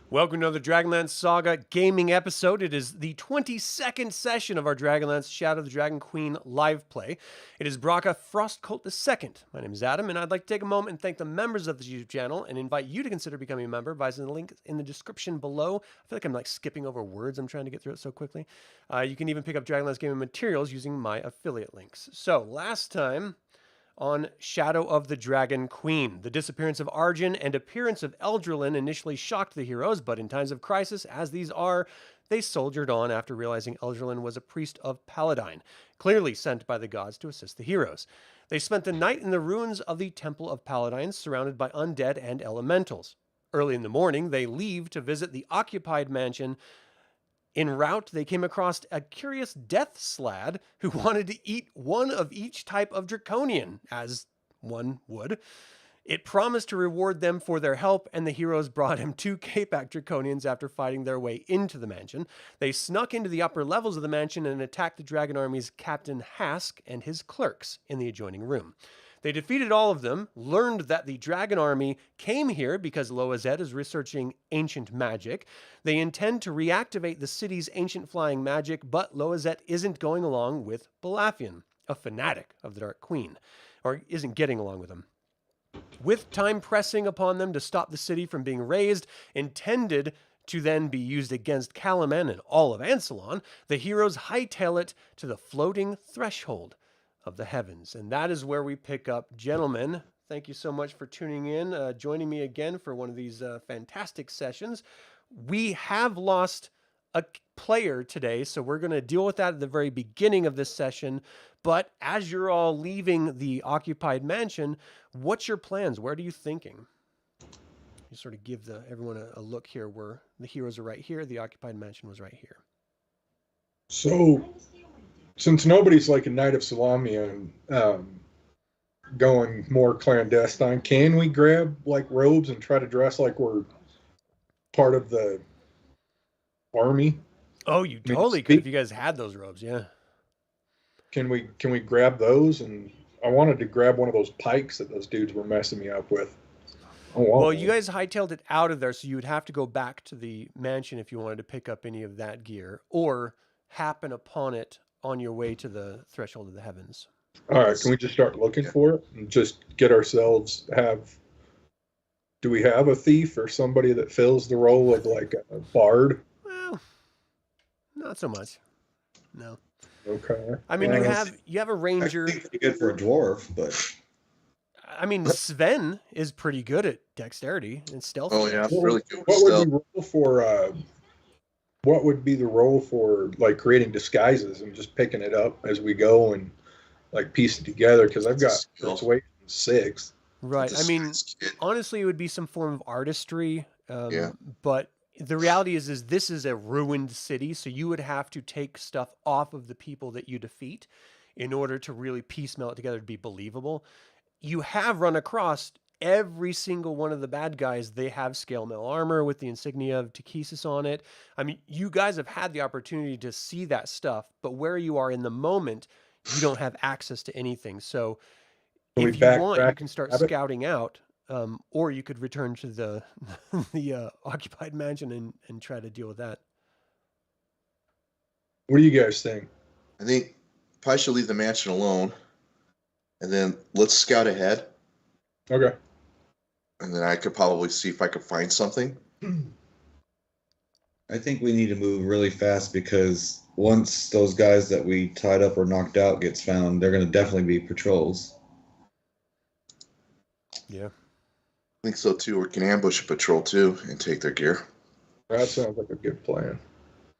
Welcome to the DragonLance Saga gaming episode. It is the 22nd session of our DragonLance Shadow of the Dragon Queen live play. It is Braca Frostcolt II. My name is Adam, and I'd like to take a moment and thank the members of the YouTube channel and invite you to consider becoming a member by using the link in the description below. I feel like I'm like skipping over words. I'm trying to get through it so quickly. You can even pick up DragonLance gaming materials using my affiliate links. So last time on Shadow of the Dragon Queen, the disappearance of Arjun and appearance of Eldralin initially shocked the heroes, but in times of crisis, as these are, they soldiered on after realizing Eldralin was a priest of Paladin, clearly sent by the gods to assist the heroes. They spent the night in the ruins of the Temple of Paladin, surrounded by undead and elementals. Early in the morning, they leave to visit the occupied mansion. En route, they came across a curious death slad who wanted to eat one of each type of draconian, as one would. It promised to reward them for their help, and the heroes brought him 2 Capac draconians after fighting their way into the mansion. They snuck into the upper levels of the mansion and attacked the dragon army's Captain Hask and his clerks in the adjoining room. They defeated all of them, learned that the dragon army came here because Loazet is researching ancient magic. They intend to reactivate the city's ancient flying magic, but Loazet isn't going along with Balafian, a fanatic of the Dark Queen, or isn't getting along with him. With time pressing upon them to stop the city from being razed, intended to then be used against Calaman and all of Ansalon, the heroes hightail it to the floating threshold of the heavens. And that is where we pick up. Gentlemen, thank you so much for tuning in, joining me again for one of these fantastic sessions. We have lost a player today, so we're going to deal with that at the very beginning of this session. But as you're all leaving the occupied mansion, what's your plans? Where are you thinking? You sort of give everyone a look here where the heroes are right here, the occupied mansion was right here. So, since nobody's like a Knight of Salamia and going more clandestine, can we grab like robes and try to dress like we're part of the army? Oh, you totally could if you guys had those robes, yeah. Can we grab those? And I wanted to grab one of those pikes that those dudes were messing me up with. Well, you guys hightailed it out of there, so you would have to go back to the mansion if you wanted to pick up any of that gear, or happen upon it on your way to the threshold of the heavens. All right, can we just start looking for it and just get ourselves do we have a thief or somebody that fills the role of like a bard? Well, not so much. No. Okay. I mean, you have a ranger. I think it'd be good for a dwarf, but I mean, Sven is pretty good at dexterity and stealth. Oh yeah, really good. What would be the role for like creating disguises and just picking it up as we go and like piece it together? Because I've got persuasion 6. Right. I mean, honestly, it would be some form of artistry. But the reality is this is a ruined city, so you would have to take stuff off of the people that you defeat in order to really piecemeal it together to be believable. You have run across every single one of the bad guys. They have scale mail armor with the insignia of Takesis on it. I mean, you guys have had the opportunity to see that stuff, but where you are in the moment, you don't have access to anything. So if you want, you can start scouting out, or you could return to the occupied mansion and try to deal with that. What do you guys think? I think probably should leave the mansion alone, and then let's scout ahead. Okay. And then I could probably see if I could find something. I think we need to move really fast because once those guys that we tied up or knocked out gets found, they're going to definitely be patrols. Yeah. I think so too. We can ambush a patrol too and take their gear. That sounds like a good plan.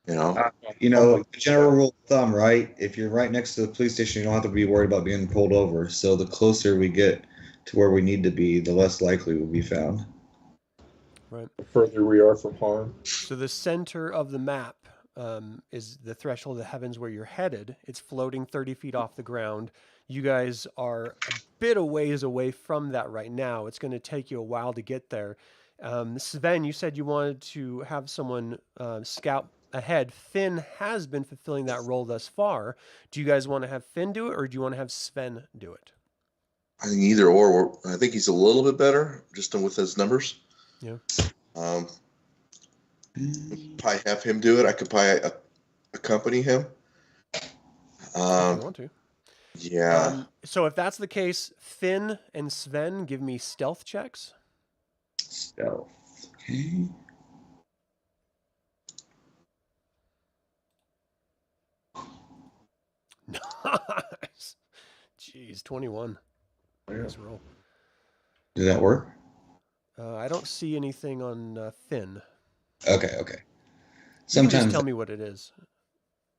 The general rule of thumb, right? If you're right next to the police station, you don't have to be worried about being pulled over. So the closer we get to where we need to be, the less likely we'll be found. Right. The further we are from harm. So the center of the map is the threshold of the heavens where you're headed. It's floating 30 feet off the ground. You guys are a bit of ways away from that right now. It's going to take you a while to get there. Sven, you said you wanted to have someone scout ahead. Fynn has been fulfilling that role thus far. Do you guys want to have Fynn do it, or do you want to have Sven do it? I think either or. I think he's a little bit better just with his numbers. Yeah. Probably have him do it. I could probably accompany him. If you want to. Yeah. So if that's the case, Fynn and Sven, give me stealth checks. Stealth. Okay. Nice. Jeez, 21. Nice roll. Did that work? I don't see anything on Fynn. Okay. You can Sometimes just tell me what it is,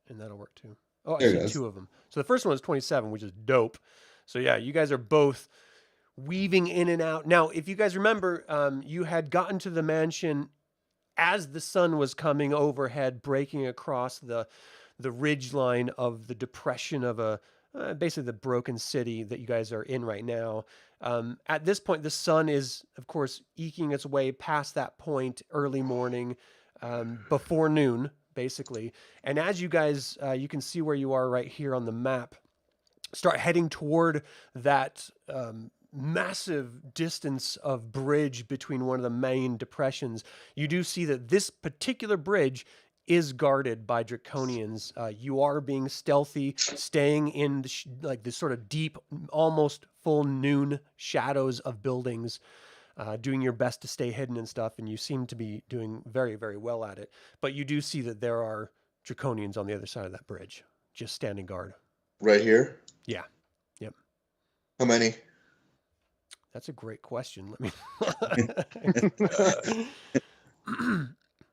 and that'll work too. Oh, I There it see goes. 2 of them. So the first one is 27, which is dope. So yeah, you guys are both weaving in and out. Now, if you guys remember, you had gotten to the mansion as the sun was coming overhead, breaking across the ridge line of the depression of basically the broken city that you guys are in right now. At this point, the sun is, of course, eking its way past that point early morning, before noon, basically. And as you guys, you can see where you are right here on the map, start heading toward that massive distance of bridge between one of the main depressions, you do see that this particular bridge is guarded by draconians. You are being stealthy, staying in the sort of deep, almost full noon shadows of buildings, doing your best to stay hidden and stuff, and you seem to be doing very, very well at it. But you do see that there are draconians on the other side of that bridge, just standing guard. Right here? Yeah. Yep. How many? That's a great question. Let me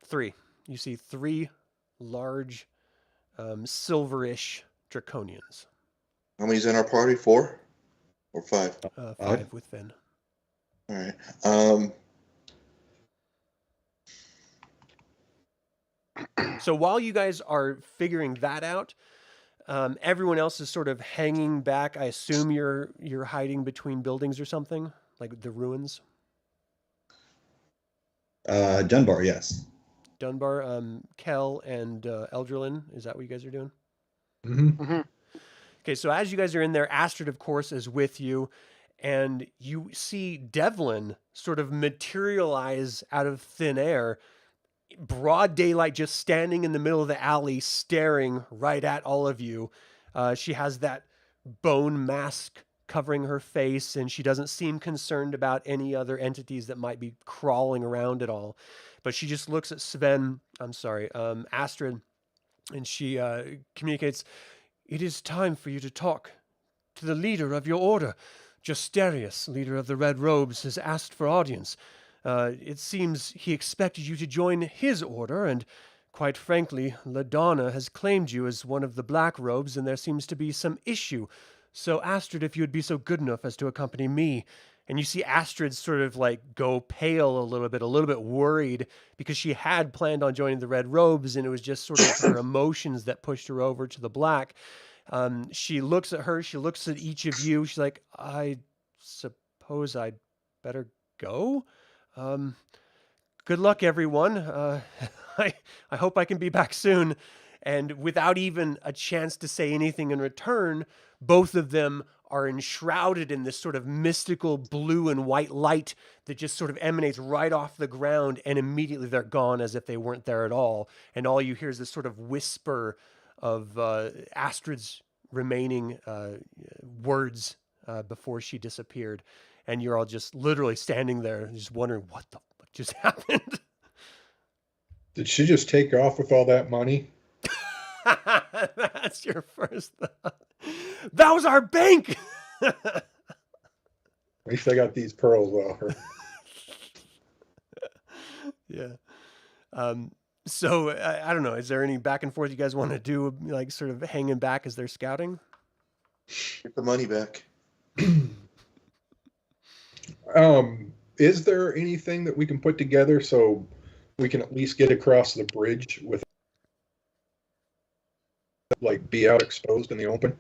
3. You see 3 large, silverish draconians. How many's in our party? 4 or 5? 5 with Fynn. All right. So while you guys are figuring that out, everyone else is sort of hanging back. I assume you're hiding between buildings or something, like the ruins. Dunbar, yes. Dunbar, Kel, and Eldralin. Is that what you guys are doing? Mm-hmm. Okay, so as you guys are in there, Astrid, of course, is with you, and you see Devlin sort of materialize out of thin air, broad daylight, just standing in the middle of the alley, staring right at all of you. She has that bone mask covering her face, and she doesn't seem concerned about any other entities that might be crawling around at all. But she just looks at Astrid, and she communicates, "It is time for you to talk to the leader of your order. Justerius, leader of the Red Robes, has asked for audience. It seems he expected you to join his order, and quite frankly, LaDonna has claimed you as one of the Black Robes, and there seems to be some issue. So, Astrid, if you would be so good enough as to accompany me." And you see Astrid sort of like go pale a little bit worried, because she had planned on joining the Red Robes, and it was just sort of her emotions that pushed her over to the Black. She looks at her, she looks at each of you. She's like, "I suppose I'd better go. Good luck, everyone. I hope I can be back soon." And without even a chance to say anything in return, both of them are enshrouded in this sort of mystical blue and white light that just sort of emanates right off the ground, and immediately they're gone as if they weren't there at all. And all you hear is this sort of whisper of Astrid's remaining words before she disappeared. And you're all just literally standing there just wondering, what the fuck just happened? Did she just take off with all that money? That's your first thought. That was our bank. At least I got these pearls off her. Yeah. So I don't know. Is there any back and forth you guys want to do, like sort of hanging back as they're scouting? Get the money back. Is there anything that we can put together so we can at least get across the bridge with, like, be out exposed in the open?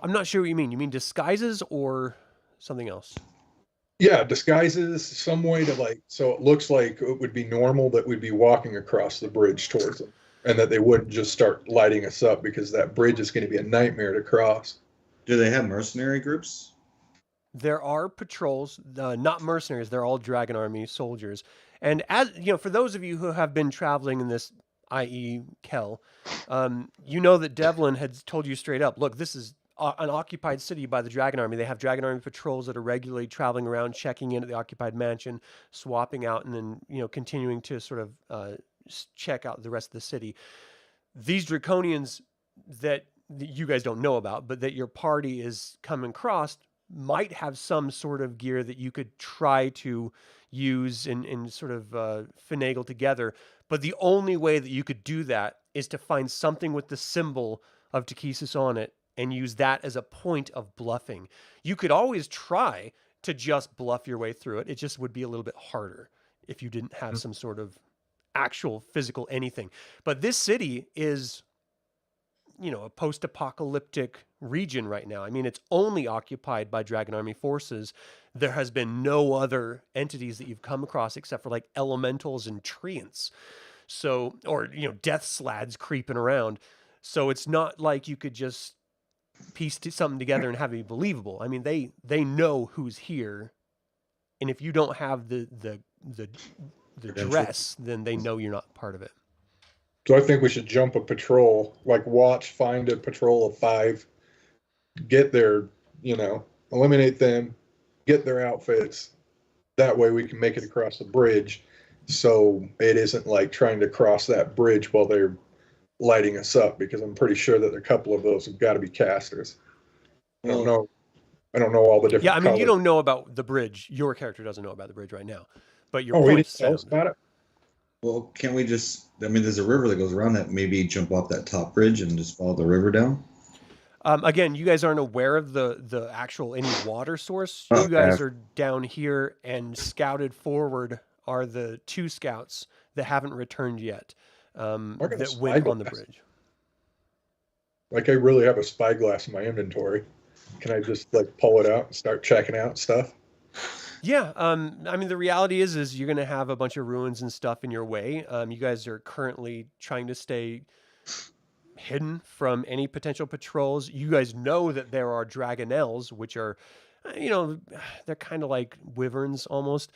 I'm not sure what you mean. You mean disguises or something else? Yeah, disguises, some way to, like, so it looks like it would be normal that we'd be walking across the bridge towards them, and that they wouldn't just start lighting us up, because that bridge is going to be a nightmare to cross. Do they have mercenary groups? There are patrols, not mercenaries. They're all Dragon Army soldiers. And as you know, for those of you who have been traveling in this, i.e., Kel, you know that Devlin had told you straight up, look, this is an occupied city by the Dragon Army. They have Dragon Army patrols that are regularly traveling around, checking in at the occupied mansion, swapping out, and then continuing to sort of check out the rest of the city. These Draconians that you guys don't know about, but that your party is coming across, might have some sort of gear that you could try to use and sort of finagle together. But the only way that you could do that is to find something with the symbol of Takesis on it and use that as a point of bluffing. You could always try to just bluff your way through it. It just would be a little bit harder if you didn't have some sort of actual physical anything. But this city is, a post-apocalyptic region right now. I mean, it's only occupied by Dragon Army forces. There has been no other entities that you've come across except for like elementals and treants. So, or, death slads creeping around. So it's not like you could just piece something together and have it be believable. I mean, they know who's here. And if you don't have the dress, then they know you're not part of it. So I think we should jump a patrol, like find a patrol of 5, get their, eliminate them, get their outfits. That way we can make it across the bridge. So it isn't like trying to cross that bridge while they're lighting us up, because I'm pretty sure that a couple of those have got to be casters. I don't know all the different Yeah, I mean, colors. you don't know about the bridge. Your character doesn't know about the bridge right now. But your he point didn't tell us about it? Well, can't we just, there's a river that goes around that, maybe jump off that top bridge and just follow the river down? Again, you guys aren't aware of the actual any water source. Oh, You guys are down here, and scouted forward are the 2 scouts that haven't returned yet, that went on the bridge. Like, I really have a spyglass in my inventory. Can I just pull it out and start checking out stuff? Yeah, I mean, the reality is you're going to have a bunch of ruins and stuff in your way. You guys are currently trying to stay hidden from any potential patrols. You guys know that there are dragonels, which are, they're kind of like wyverns almost,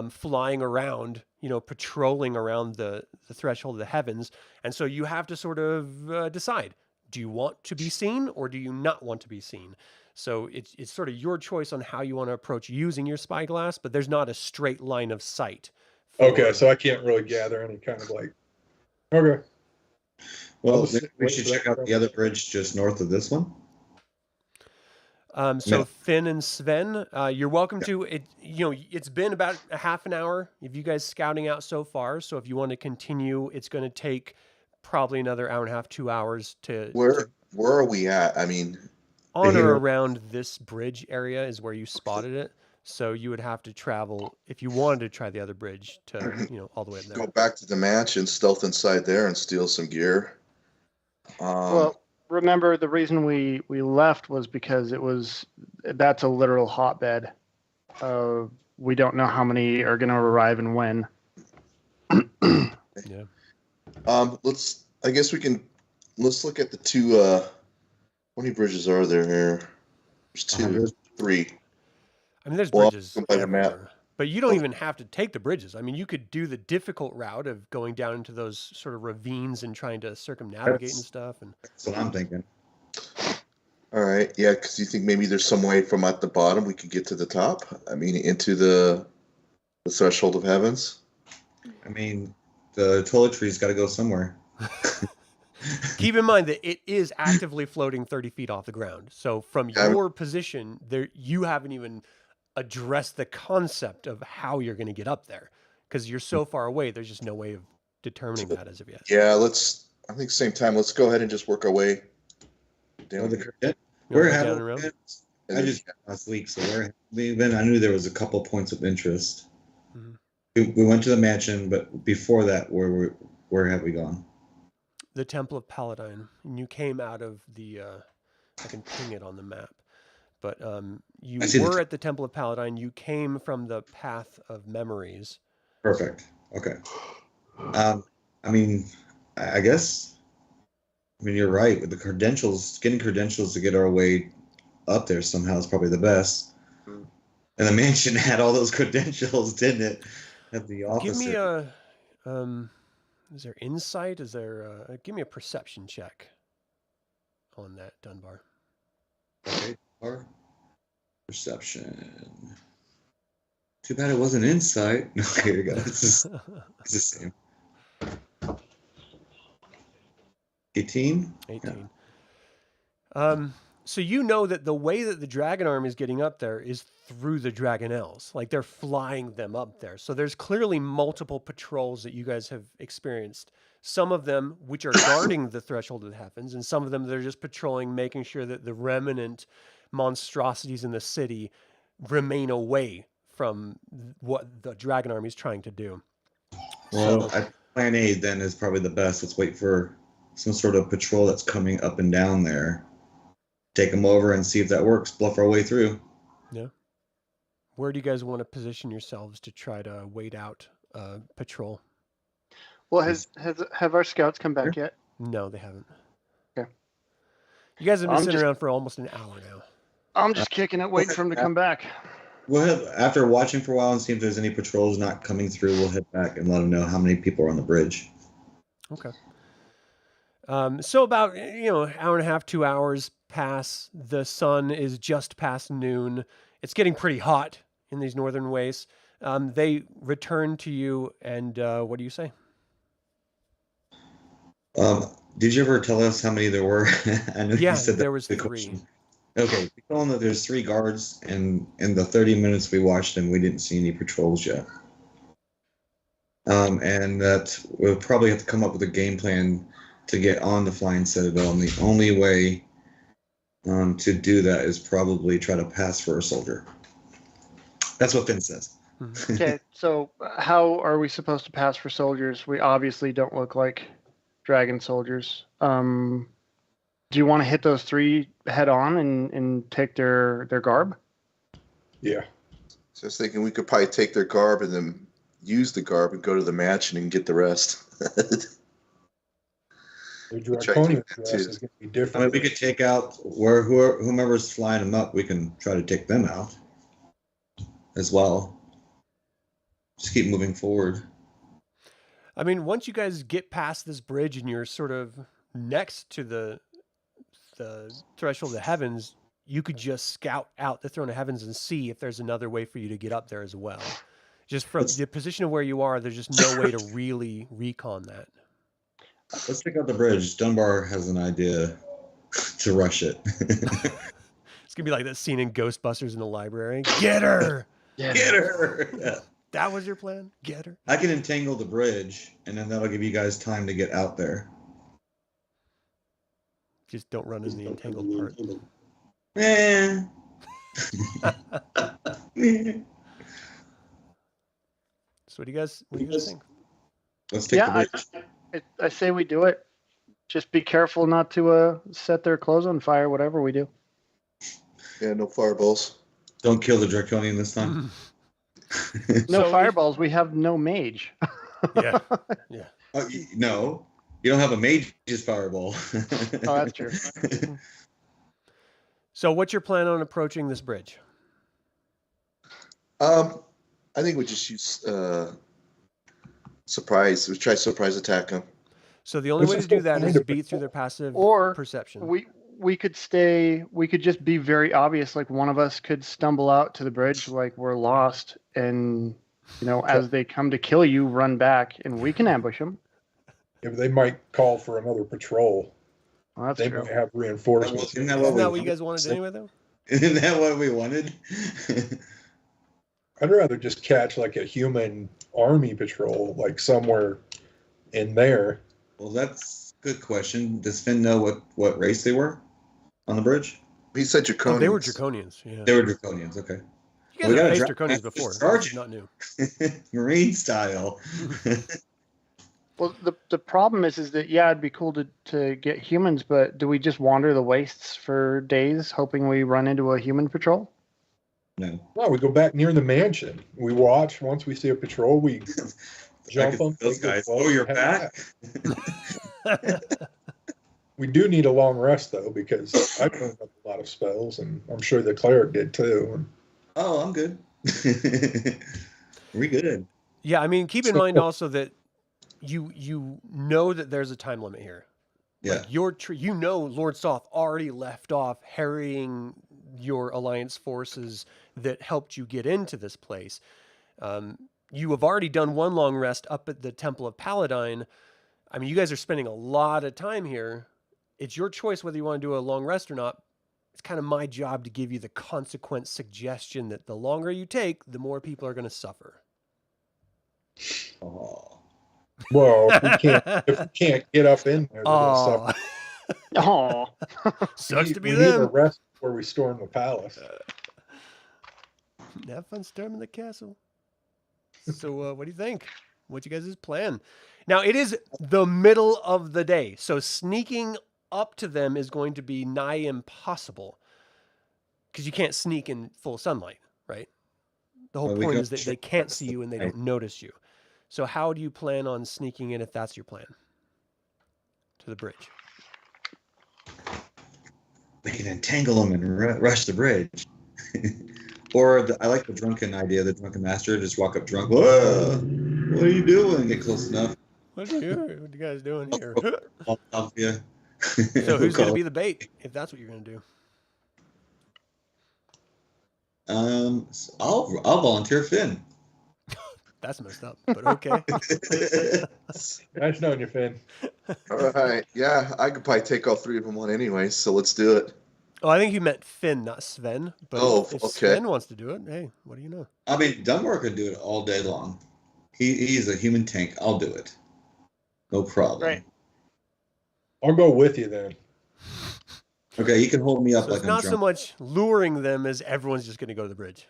flying around, patrolling around the threshold of the heavens. And so you have to sort of decide, do you want to be seen or do you not want to be seen? So it's sort of your choice on how you want to approach using your spyglass, but there's not a straight line of sight. Okay, so I can't really gather any kind of okay. Well, we should check out the other bridge just north of this one. So Fynn and Sven, you're welcome to it. It's been about a half an hour of you guys scouting out so far. So if you want to continue, it's going to take probably another hour and a half, 2 hours to. Where are we at? I mean, on or around this bridge area is where you spotted it. So you would have to travel if you wanted to try the other bridge to, all the way up there. Go back to the mansion, stealth inside there, and steal some gear. Well, remember the reason we left was because that's a literal hotbed. We don't know how many are going to arrive and when. Yeah. Let's look at the 2. How many bridges are there here? There's 2, 3. I mean, there's bridges by the map. everywhere. But you don't even have to take the bridges. I mean, you could do the difficult route of going down into those sort of ravines and trying to circumnavigate and stuff. And that's what I'm thinking. All right, yeah, because you think maybe there's some way from at the bottom we could get to the top? I mean, into the threshold of heavens? I mean, the toiletry's got to go somewhere. Keep in mind that it is actively floating 30 feet off the ground. So from your position, you haven't even addressed the concept of how you're going to get up there, because you're so far away. There's just no way of determining that as of yet. Yeah, I think same time, let's go ahead and just work our way down. I just got last week, so I knew there was a couple points of interest. Mm-hmm. We went to the mansion, but before that, where have we gone? The Temple of Paladin, and you came out of the. I can ping it on the map, but you were at the Temple of Paladin. You came from the Path of Memories. Perfect. Okay. I mean, I guess. I mean, you're right. With the credentials, getting credentials to get our way up there somehow is probably the best. And the mansion had all those credentials, didn't it? At the officer. Give me a is there insight? Is there give me a perception check on that, Dunbar. Okay. Perception. Too bad it wasn't insight. No, here you go. It's the same. 18? 18. Yeah. So you know that the way that the dragon army is getting up there is through the dragonelles. Like they're flying them up there. So there's clearly multiple patrols that you guys have experienced. Some of them which are guarding the threshold of the heavens, and some of them that are just patrolling, making sure that the remnant monstrosities in the city remain away from what the dragon army is trying to do. Well, plan A then is probably the best. Let's wait for some sort of patrol that's coming up and down there. Take them over and see if that works. Bluff our way through. Yeah. Where do you guys want to position yourselves to try to wait out patrol? Well, have our scouts come back yet? No, they haven't. Okay. You guys have been sitting around for almost an hour now. I'm just kicking it, waiting for them to come back. We'll have, after watching for a while and see if there's any patrols not coming through, we'll head back and let them know how many people are on the bridge. Okay. So about, hour and a half, 2 hours pass. The sun is just past noon. It's getting pretty hot in these northern wastes. They return to you, and what do you say? Did you ever tell us how many there were? I know you said there was the 3. question. Okay, we told them that there's 3 guards, and in the 30 minutes we watched them, we didn't see any patrols yet. And that we'll probably have to come up with a game plan to get on the Flying Citadel, and the only way to do that is probably try to pass for a soldier. That's what Fynn says. Okay, so how are we supposed to pass for soldiers? We obviously don't look like dragon soldiers. Do you want to hit those 3 head on and take their garb? Yeah. So I was thinking we could probably take their garb and then use the garb and go to the mansion and get the rest. The draconian dress is going to be different. I mean, we could take out whomever's flying them up. We can try to take them out as well. Just keep moving forward. I mean, once you guys get past this bridge and you're sort of next to the threshold of the heavens, you could just scout out the throne of heavens and see if there's another way for you to get up there as well. Just from the position of where you are, there's just no way to really recon that. Let's take out the bridge. Dunbar has an idea to rush it. It's gonna be like that scene in Ghostbusters in the library. Get her! Get her! Yeah. That was your plan? Get her? I can entangle the bridge, and then that'll give you guys time to get out there. Just don't run in the entangled part. So what do you guys think? Let's take the bridge. I say we do it. Just be careful not to set their clothes on fire, whatever we do. Yeah, no fireballs. Don't kill the draconian this time. No fireballs. We have no mage. Yeah. No, you don't have a mage's fireball. Oh, that's true. So what's your plan on approaching this bridge? I think we just use surprise. We try surprise attack them. So the only way to do that is beat through their passive perception. We could just be very obvious. Like one of us could stumble out to the bridge like we're lost, and as they come to kill you, run back, and we can ambush them. Yeah, they might call for another patrol. Well, that's they true. might have reinforcements. Isn't that what you guys wanted anyway, though? Isn't that what we wanted? I'd rather just catch like a human army patrol, like somewhere in there. Well, that's a good question. Does Fynn know what race they were on the bridge? He said Draconians. Oh, they were Draconians. Yeah. They were Draconians. Okay. You guys have faced Draconians before. That's not new. Marine style. Well, the problem is that it'd be cool to get humans, but do we just wander the wastes for days hoping we run into a human patrol? No, we go back near the mansion. We watch. Once we see a patrol, we jump them. Those guys. Oh, you're back? We do need a long rest, though, because I've learned a lot of spells, and I'm sure the cleric did, too. Oh, I'm good. We good. Yeah, I mean, keep in mind also that you know that there's a time limit here. Yeah. Like you know Lord Soth already left off harrying your alliance forces that helped you get into this place. You have already done one long rest up at the Temple of Paladin. I mean, you guys are spending a lot of time here. It's your choice whether you want to do a long rest or not. It's kind of my job to give you the consequence suggestion that the longer you take, the more people are going to suffer. Oh. Well, if we can't get up in there, they're gonna suffer. Oh, Sucks to be we need a them. rest before we storm the palace. Have fun storming the castle. So, what do you think? What's you guys' plan? Now, it is the middle of the day, so sneaking up to them is going to be nigh impossible because you can't sneak in full sunlight, right? The whole Well, we point go is that they straight can't past see the you and they light. don't notice you. So, how do you plan on sneaking in if that's your plan? To the bridge. We can entangle them and rush the bridge. Or I like the drunken idea, the drunken master, just walk up drunk. Whoa, what are you doing? Get close enough. What are you guys doing here? Off you. So, who's going to be the bait if that's what you're going to do? I'll volunteer Fynn. That's messed up, but okay. Nice knowing you, Finn. All right. Yeah, I could probably take all three of them on anyway, so let's do it. Oh, I think you meant Finn, not Sven. But Oh, if okay. Sven wants to do it, hey, what do you know? I mean, Dunbar could do it all day long. He's a human tank. I'll do it. No problem. Right. I'll go with you then. Okay, you can hold me up So like it's I'm not so drunk. much luring them as everyone's just going to go to the bridge.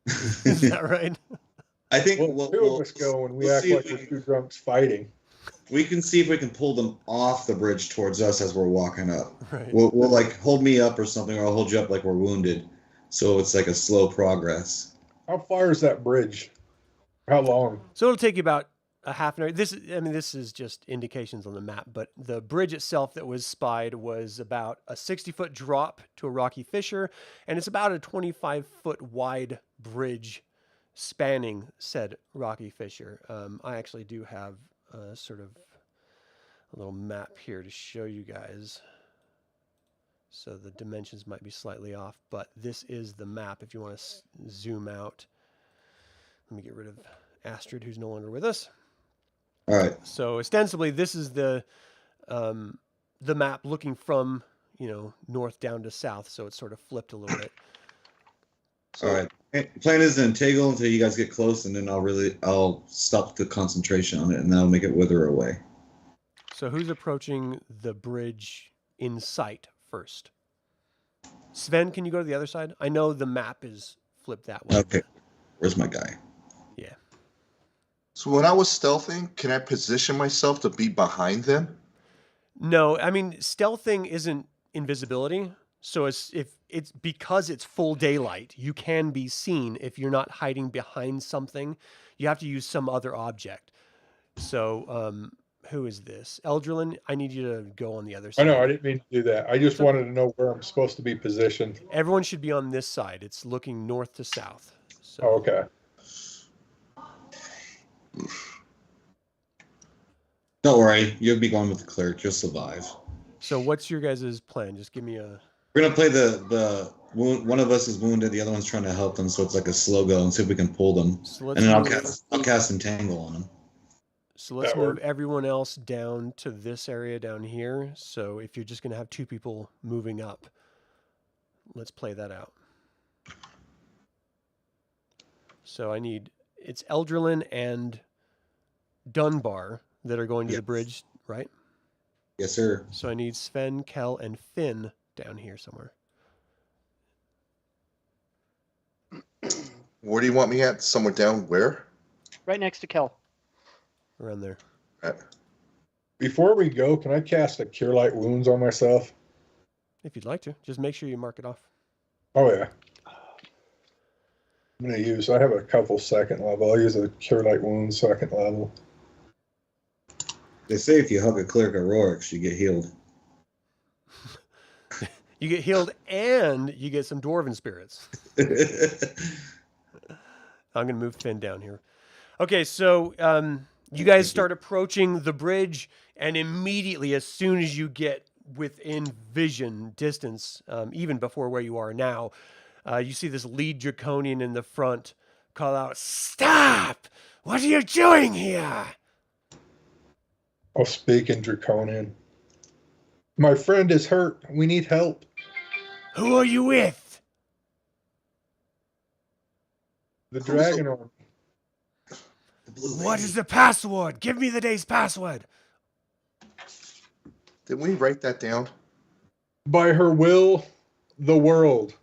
Is that right? I think Well, two of us go and we we'll act see like if we're two drunks fighting. we can see if we can pull them off the bridge towards us as we're walking up. Right. We'll like hold me up or something, or I'll hold you up like we're wounded. So it's like a slow progress. How far is that bridge? How long? So it'll take you about a half an hour. This is just indications on the map, but the bridge itself that was spied was about a 60-foot drop to a rocky fissure, and it's about a 25-foot wide bridge spanning said rocky fissure. I actually do have sort of a little map here to show you guys. So the dimensions might be slightly off, but this is the map if you want to zoom out. Let me get rid of Astrid, who's no longer with us. All right. So ostensibly, this is the map looking from north down to south. So it's sort of flipped a little bit. All right. Plan is to entangle until you guys get close, and then I'll stop the concentration on it, and that'll make it wither away. So who's approaching the bridge in sight first? Sven, can you go to the other side? I know the map is flipped that way. Okay. Where's my guy? Yeah. So when I was stealthing, can I position myself to be behind them? No, I mean stealthing isn't invisibility. So it's because it's full daylight, you can be seen if you're not hiding behind something. You have to use some other object. So who is this? Eldralin, I need you to go on the other I side. know, I didn't mean to do that. I just wanted to know where I'm supposed to be positioned. Everyone should be on this side. It's looking north to south. So Oh, okay. Don't worry. You'll be going with the cleric. You'll survive. So what's your guys' plan? Just give me a... We're gonna play the one of us is wounded, the other one's trying to help them, so it's like a slow go, and see if we can pull them. So let's And then move, I'll cast entangle on them. so let's That move works. everyone else down to this area down here. So if you're just going to have two people moving up, let's play that out. So it's Eldralin and Dunbar that are going to the Yes. bridge, right? Yes, sir. So I need Sven, Kel, and Fynn down here somewhere. Where do you want me at? Somewhere down where? right next to Kel. Around there. Before we go, can I cast a Cure Light Wounds on myself? If you'd like to. Just make sure you mark it off. Oh, yeah. I have a couple second level. I'll use a Cure Light Wounds second level. They say if you hug a cleric at Rorix, you get healed. You get healed and you get some Dwarven spirits. I'm going to move Fynn down here. Okay, so you guys start approaching the bridge, and immediately, as soon as you get within vision distance, even before where you are now, you see this lead draconian in the front call out, "Stop! What are you doing here?" I'll speak in Draconian. My friend is hurt. We need help. Who are you with? The dragon army. What is the password? Give me the day's password. Did we write that down? By her will, the world.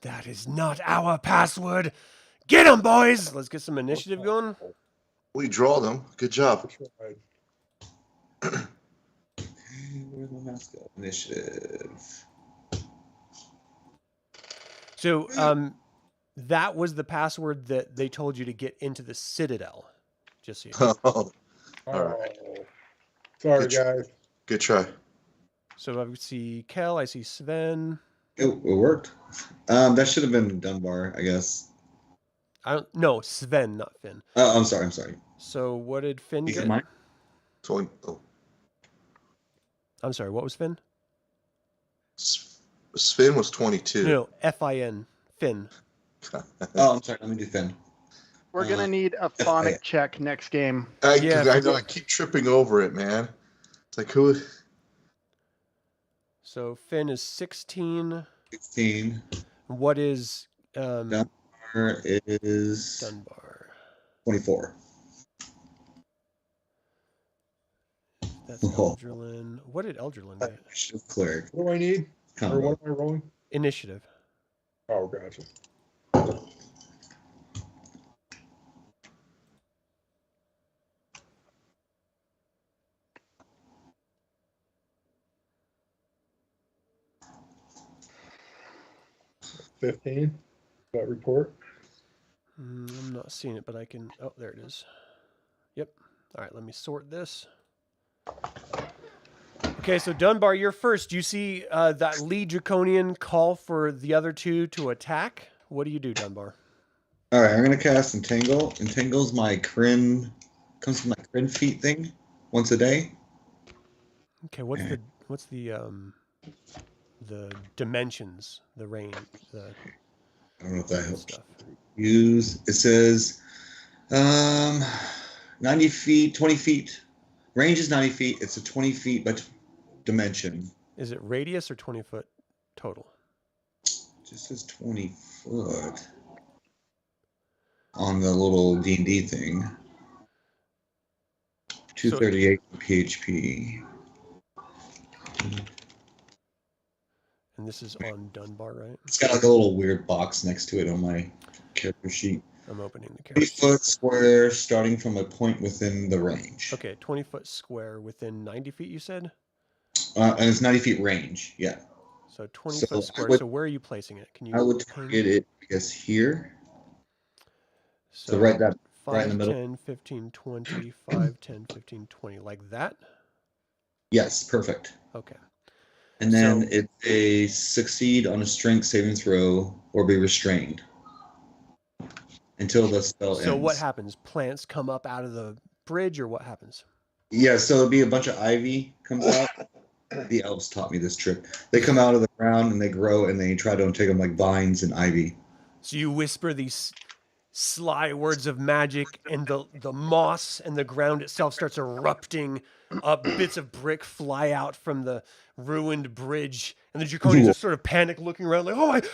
That is not our password. Get 'em, boys. Let's get some initiative going. We draw them. Good job. Where's my mouse go? Initiative. So, that was the password that they told you to get into the Citadel. Just so you know. All Oh, right. sorry, Good try. guys. Good try. So I see Kel, I see Sven. It worked. That should have been Dunbar, I guess. No, Sven, not Fynn. Oh, I'm sorry. So what did Fynn You get? got mine? So, I'm sorry, what was Fynn? Sven was 22. No, Fin. Fynn. Oh, I'm sorry. Let me do Fynn. We're gonna need a phonic check next game. I Yeah, know. I keep tripping over it, man. It's like who? So Fynn is 16. 16. What is Dunbar is Dunbar? 24. That's Eldralin. What did Eldralin get? Cleric. What do I need? Or Combo. what am I rolling? Initiative. Oh, gotcha. $15. That report. I'm not seeing it, but I can. Oh, there it is. Yep. All right, let me sort this. Okay, so Dunbar, you're first. You see that lead draconian call for the other two to attack. What do you do, Dunbar? All right, I'm gonna cast Entangle. Entangle's my Krynn, comes from my Krynn feat thing once a day. Okay, what's the dimensions, the range, the I don't know if that helps. stuff? Use it says 90 feet, 20 feet. Range is 90 feet. It's a 20 feet by dimension. Is it radius or 20-foot total? Just says 20 foot on the little D&D thing. 238 PHP. And this is on Dunbar, right? It's got like a little weird box next to it on my character sheet. I'm opening the 20 character. foot square starting from a point within the range. Okay, 20-foot square within 90 feet, you said? And it's 90 feet range, yeah. So 20-foot square. would- So where are you placing it? Can you? I would ping? target it, I guess, here. So right that 5, right in the middle. 10, 15, 20, 5, 10, 15, 20, like that? Yes, perfect. Okay. And then So- it's a succeed on a strength saving throw or be restrained until the spell ends. So what happens? Plants come up out of the bridge, or what happens? Yeah, so it'll be a bunch of ivy comes out. The elves taught me this trick. They come out of the ground and they grow and they try to take them like vines and ivy. So you whisper these sly words of magic, and the moss and the ground itself starts erupting up. Bits of brick fly out from the ruined bridge, and the draconians are sort of panic looking around like,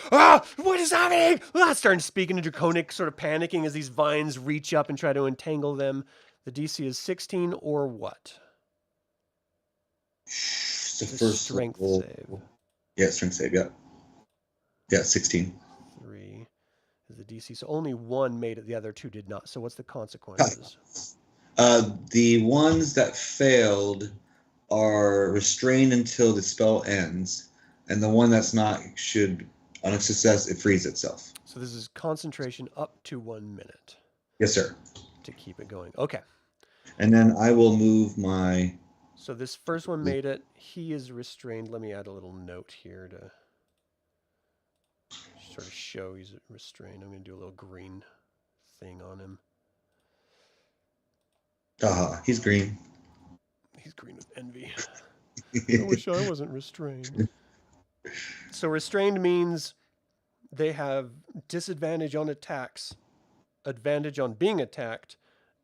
what is happening? Starting speaking in draconic, sort of panicking as these vines reach up and try to entangle them. The DC is 16 or what? It's the It's a first strength level. save. Yeah, strength save, yeah. Yeah, 16. 3 is the DC. So only one made it, the other two did not. So what's the consequences? The ones that failed are restrained until the spell ends, and the one that's not should, on a success, it frees itself. So this is concentration up to 1 minute Yes, sir. to keep it going. Okay. And then I will move my. So this first one made it. He is restrained. Let me add a little note here to sort of show he's restrained. I'm going to do a little green thing on him. He's green. He's green with envy. I wish I wasn't restrained. So restrained means they have disadvantage on attacks, advantage on being attacked,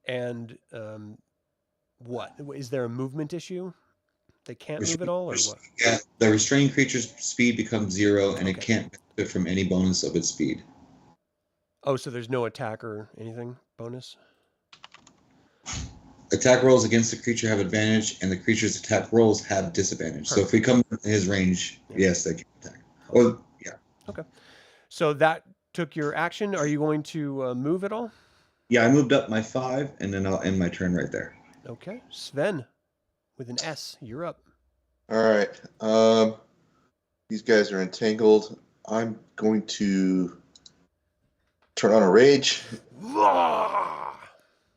and what? Is there a movement issue? They can't move at all, or what? Yeah, the restrained creature's speed becomes 0, and it Okay. can't benefit from any bonus of its speed. Oh, so there's no attack or anything bonus? Attack rolls against the creature have advantage, and the creature's attack rolls have disadvantage. So if we come in his range, yes, they can attack. Or yeah. Okay. So that took your action. Are you going to move at all? Yeah, I moved up my 5, and then I'll end my turn right there. Okay. Sven, with an S, you're up. All right. These guys are entangled. I'm going to turn on a rage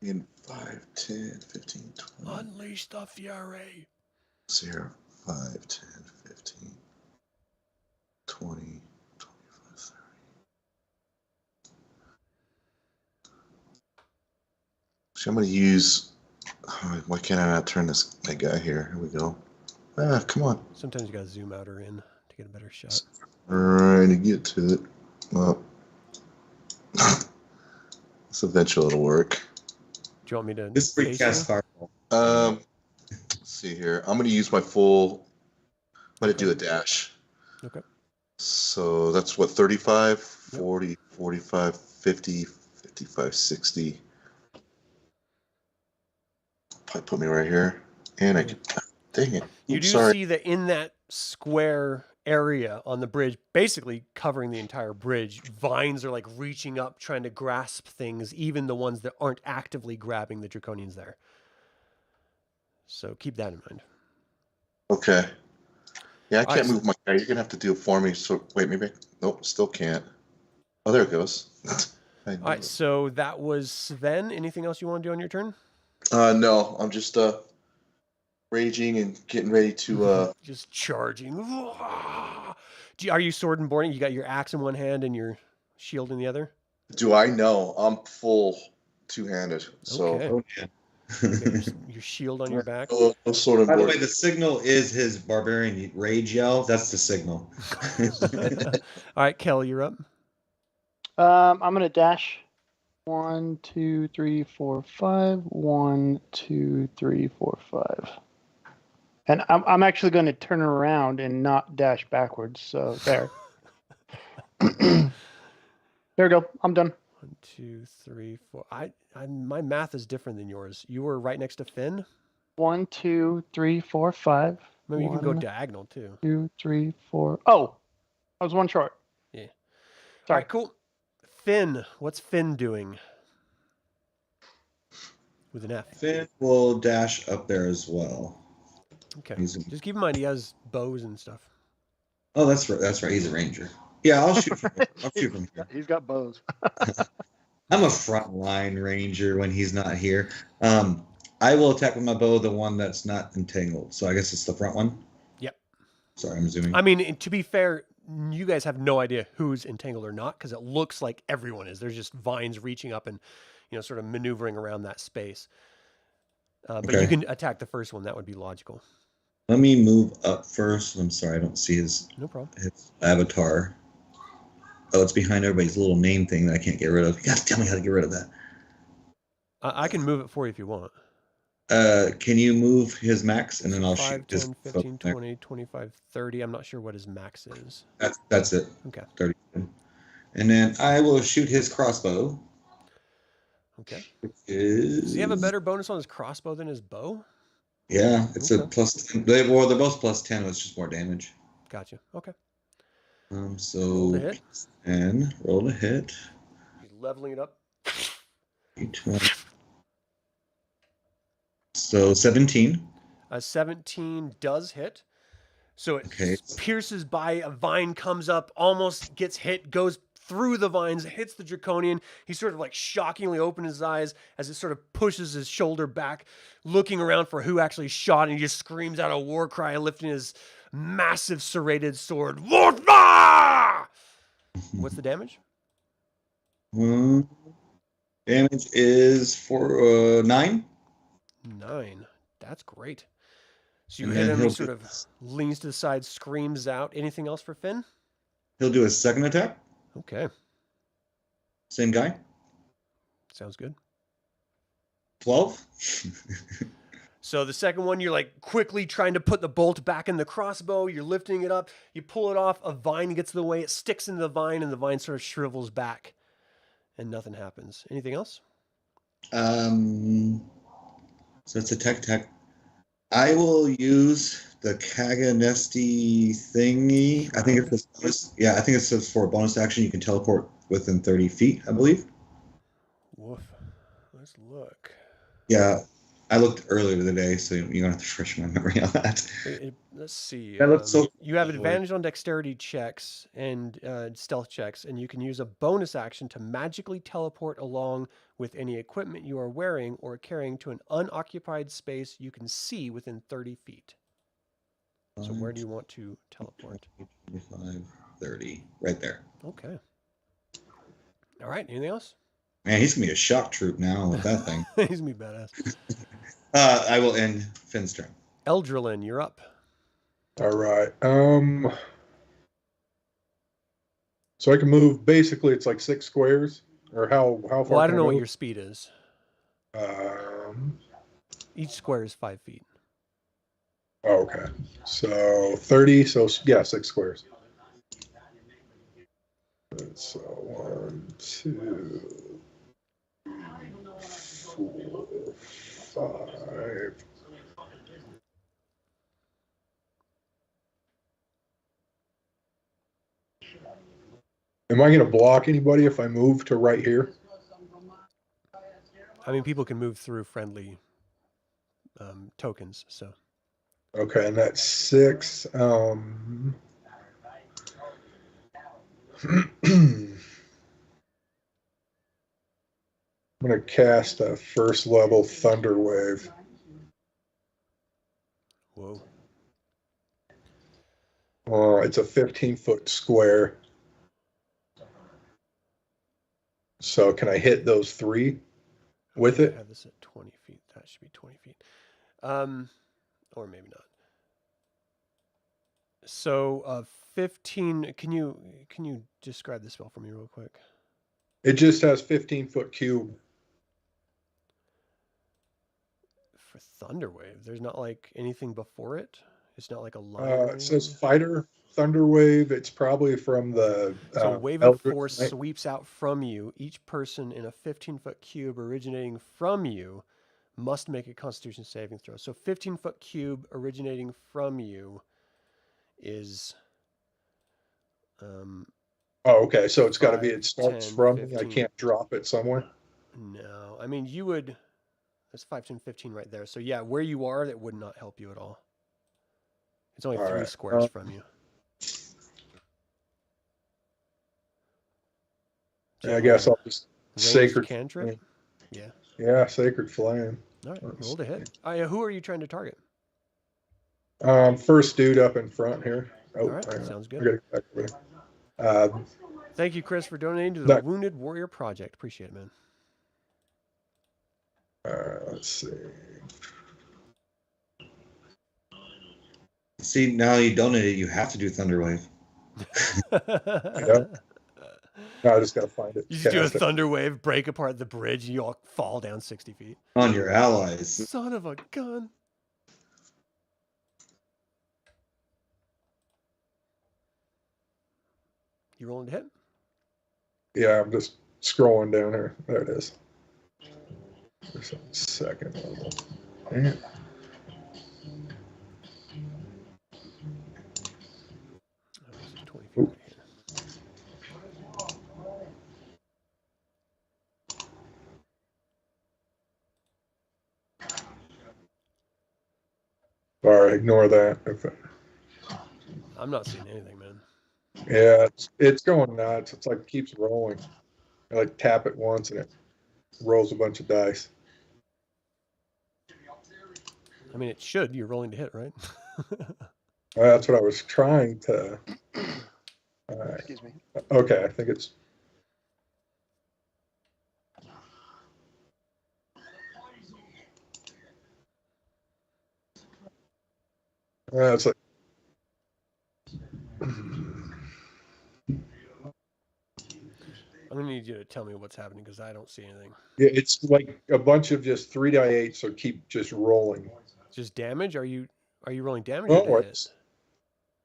in 5, 10, 15, 20. Unleash the fury. 0, 5, 10, 15, 20, 25, 30. So I'm going to use... why can't I not turn that guy here? Here we go. Come on. Sometimes you got to zoom out or in to get a better shot. Trying to get to it. Well, this eventually it'll work. Do you want me to? This free face cast you? fireball. Let's see here. I'm going to use my full... I'm going to do a dash. Okay. So that's what, 35, 40, 45, 50, 55, 60. Probably put me right here. And I can... Dang it. You do Sorry. see that in that square area on the bridge, basically covering the entire bridge, vines are like reaching up, trying to grasp things, even the ones that aren't actively grabbing the draconians there. So keep that in mind. Okay. Yeah, I All can't right, move my guy. You're going to have to do it for me. So wait, maybe... Nope, still can't. Oh, there it goes. All right, so that was Sven. Anything else you want to do on your turn? No, I'm just raging and getting ready to Just charging. Are you sword and boarding? You got your axe in one hand and your shield in the other? do I know I'm full two-handed. So Okay. Oh, yeah. You got your shield on your back. no sword and By the board. way, the signal is his barbarian rage yell. That's the signal. All right, Kel, you're up. I'm gonna dash. 1, 2, 3, 4, 5. 1, 2, 3, 4, 5. And I'm actually going to turn around and not dash backwards. So there. There we go. I'm done. 1, 2, 3, 4. My math is different than yours. You were right next to Fynn. 1, 2, 3, 4, 5. Maybe you can go 1, diagonal too. 2, 3, 4. Oh, I was one short. Yeah. All Sorry. right, cool. Fynn, what's Fynn doing? With an F. Finn will dash up there as well. Okay. He's Just keep in mind he has bows and stuff. Oh, that's right. That's right. He's a ranger. Yeah, I'll shoot from here. I'll shoot from here. He's got bows. I'm a frontline ranger when he's not here. I will attack with my bow the one that's not entangled. So I guess it's the front one. Yep. Sorry, I'm zooming. I mean, to be fair, you guys have no idea who's entangled or not because it looks like everyone is. There's just vines reaching up and, sort of maneuvering around that space. But Okay. you can attack the first one. That would be logical. Let me move up first. I'm sorry, I don't see his No problem. avatar. Oh, it's behind everybody's little name thing that I can't get rid of. You gotta tell me how to get rid of that. I can move it for you if you want. Can you move his max and then I'll 5, shoot his 10, 15, 20, 25, 30. I'm not sure what his max is. That's it. Okay. 30. And then I will shoot his crossbow. Okay. Which is... Does he have a better bonus on his crossbow than his bow? Yeah, it's a Okay. plus 10. They're both plus 10, it's just more damage. Gotcha. Okay. So Roll to hit. and roll to hit. He's leveling it up. D20. So 17. 17 does hit. So it Okay. pierces by, a vine comes up, almost gets hit, goes through the vines, hits the draconian. He sort of like shockingly opens his eyes as it sort of pushes his shoulder back, looking around for who actually shot, and he just screams out a war cry, lifting his massive serrated sword. What's the damage? Damage is for 9. 9. That's great. So you And hit then him, he he'll sort do- of leans to the side, screams out. Anything else for Fynn? He'll do his second attack. Okay, Same guy. sounds good. 12. So the second one, you're like quickly trying to put the bolt back in the crossbow. You're lifting it up. You pull it off. A vine gets in the way. It sticks into the vine, and the vine sort of shrivels back, and nothing happens. Anything else? So it's a tech. I will use the Kaganesty thingy. I think it's bonus. Yeah, I think it says for a bonus action you can teleport within 30 feet, I believe. Woof. Let's look. Yeah, I looked earlier today, so you're gonna have to refresh my memory on that. Let's see. That looks so You have cool. advantage on dexterity checks and stealth checks, and you can use a bonus action to magically teleport along with any equipment you are wearing or carrying to an unoccupied space you can see within 30 feet. So where do you want to teleport? 25, 30, right there. Okay. All right. Anything else? Man, he's gonna be a shock troop now with that thing. He's gonna be badass. I will end Finn's turn. Eldralin, you're up. All right. So I can move. Basically, it's like 6 squares, or how far? Well, I don't can know what move? your speed is. Um. Each square is 5 feet. Okay. So 30. So yeah, 6 squares. So 1, 2, 4, 5. Am I going to block anybody if I move to right here? I mean, people can move through friendly tokens, so. Okay, and that's 6. I'm going to cast a first level Thunder Wave. Whoa. It's a 15-foot square. So can I hit those 3 with Okay, it? I have this at 20 feet. That should be 20 feet. Or maybe not. So 15. Can you describe the spell for me real quick? It just has 15-foot cube. For Thunderwave, there's not like anything before it. It's not like a line. or It says anything? Fighter Thunder Wave. It's probably from the So a wave of Eldritch force Knight. sweeps out from you. Each person in a 15-foot cube originating from you must make a Constitution saving throw. So 15-foot cube originating from you is. Oh, okay. So it's got to be. 5, It starts 10, from me. I 15. can't drop it somewhere. No, I mean you would. That's 5, 10, 15 right there. So yeah, where you are, that would not help you at all. It's only All 3 right. squares from you. Do you I have guess a I'll just ranged Sacred cantrip. Flame. Yeah. Yeah, Sacred Flame. All right, Let's roll to hit. Who are you trying to target? First dude up in front here. Oh, All right, hang on. sounds I good. gotta get back over there. Thank you, Chris, for donating to the That- Wounded Warrior Project. Appreciate it, man. Let's see. See, now you donated, you have to do Thunderwave. Yep. No, I just gotta find it. You just do a Cast it. thunder wave, break apart the bridge, and you all fall down 60 feet. On your allies. Son of a gun. You rolling to hit? Yeah, I'm just scrolling down here. There it is. There's a second level. Yeah. Oh, this is 20 feet right here. All right, ignore that. I'm not seeing anything, man. Yeah, it's going nuts. It's like keeps rolling. I like tap it once and it rolls a bunch of dice. I mean, it should. You're rolling to hit, right? Well, that's what I was trying to. Excuse me. Okay, I think it's. It's like I'm gonna need you to tell me what's happening because I don't see anything. yeah, it's like a bunch of just 3d8, so keep just rolling. Just damage? Are you rolling damage or No, to hit? it's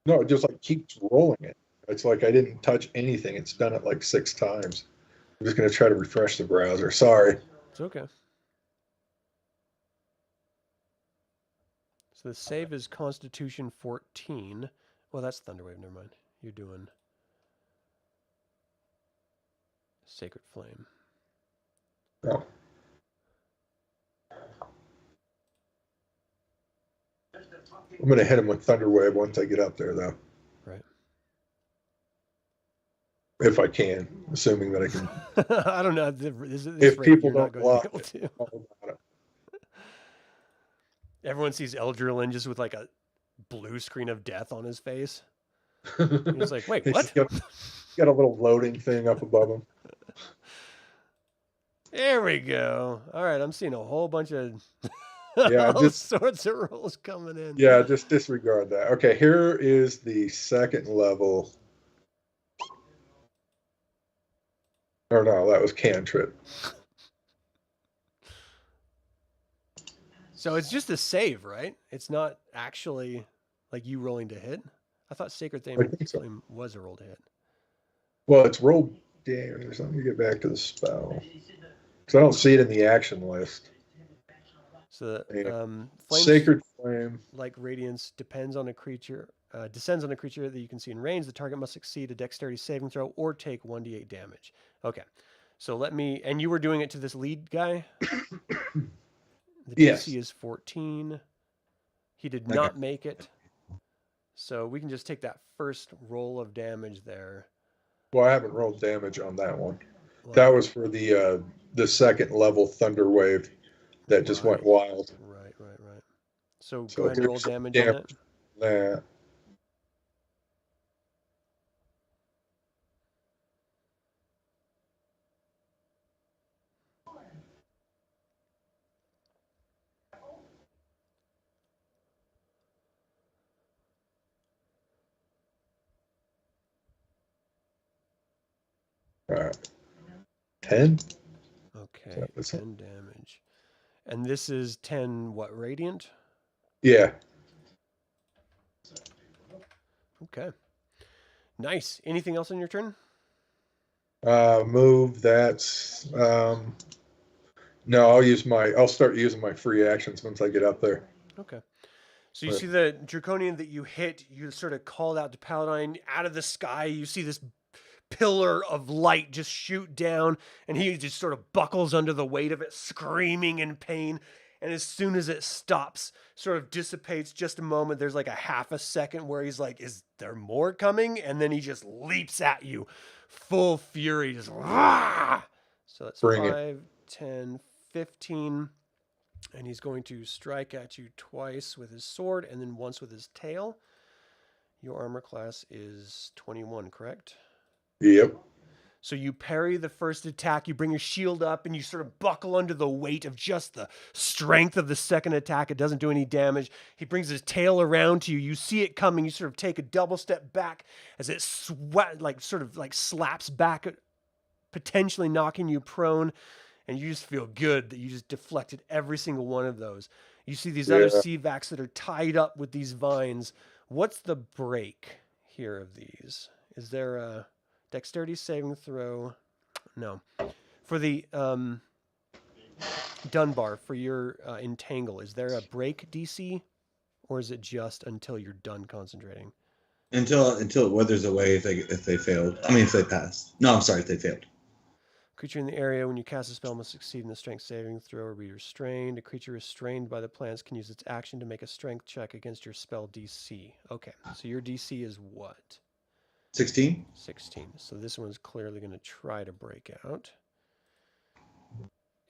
no, it just like keeps rolling it. It's like I didn't touch anything. It's done it like 6 times. I'm just gonna try to refresh the browser. Sorry. It's okay. So the save is Constitution 14. Well, that's Thunderwave. Never mind. You're doing Sacred Flame. Oh. I'm gonna hit him with Thunderwave once I get up there, though. Right. If I can, assuming that I can. I don't know. This If rate, people you're not don't going to block be it, able to. all about it. Everyone sees Eldralin just with like a blue screen of death on his face. He's like, wait, He's what? got a little loading thing up above him. There we go. All right, I'm seeing a whole bunch of Yeah, all just sorts of rolls coming in. yeah, just disregard that. Okay, here is the second level. Or no, that was cantrip. So it's just a save, right? It's not actually like you rolling to hit. I thought Sacred I think so. Flame was a roll to hit. Well, it's rolled damage. Let me get back to the spell. Because I don't see it in the action list. So Yeah. flames, Sacred Flame. like radiance, descends on a creature that you can see in range. The target must succeed a dexterity saving throw or take 1d8 damage. Okay. So let me, and you were doing it to this lead guy? The Yes. DC is 14. He did Okay. not make it. So we can just take that first roll of damage there. Well, I haven't rolled damage on that one. Well, That was for the second level Thunder Wave that just went wild. Right. So So go ahead and roll here's some damage on damage. it. That. All right. 10? Okay, So that's 10 damage. And this is 10 what, radiant? Yeah. Okay. Nice. Anything else on your turn? Move. That's no. I'll start using my free actions once I get up there. Okay. So you Right. see the draconian that you hit, you sort of called out to Paladin out of the sky. You see this pillar of light just shoot down, and he just sort of buckles under the weight of it, screaming in pain. And as soon as it stops, sort of dissipates just a moment, there's like a half a second where he's like, is there more coming? And then he just leaps at you, full fury, just rah! So that's Bring it. 5, 10, 15. And he's going to strike at you twice with his sword and then once with his tail. Your armor class is 21, correct? Yep. So you parry the first attack, you bring your shield up, and you sort of buckle under the weight of just the strength of the second attack. It doesn't do any damage. He brings his tail around to you. You see it coming. You sort of take a double step back as it sort of slaps back, potentially knocking you prone. And you just feel good that you just deflected every single one of those. You see these other Seavacs that are tied up with these vines. What's the break here of these? Is there a dexterity saving throw? No. For the Dunbar, for your entangle, is there a break DC? Or is it just until you're done concentrating? Until it withers away if they failed. I mean, if they passed. No, I'm sorry, if they failed. Creature in the area, when you cast a spell, must succeed in the strength saving throw or be restrained. A creature restrained by the plants can use its action to make a strength check against your spell DC. Okay, so your DC is what? 16? 16. So this one's clearly going to try to break out.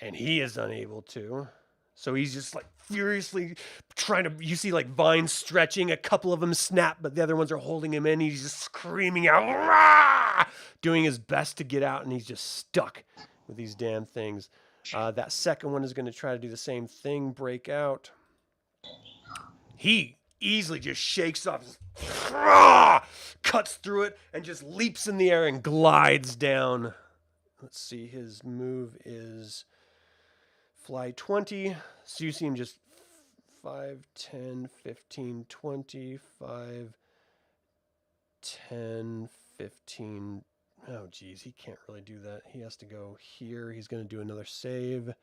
And he is unable to. So he's just like furiously trying to, you see like vines stretching, a couple of them snap, but the other ones are holding him in. He's just screaming out, "Rah!" Doing his best to get out, and he's just stuck with these damn things. That second one is going to try to do the same thing, break out. He easily just shakes off, cuts through it, and just leaps in the air and glides down. Let's see, his move is fly 20. So you see him just 5, 10, 15, 20, 5, 10, 15. Oh, geez, he can't really do that. He has to go here. He's going to do another save.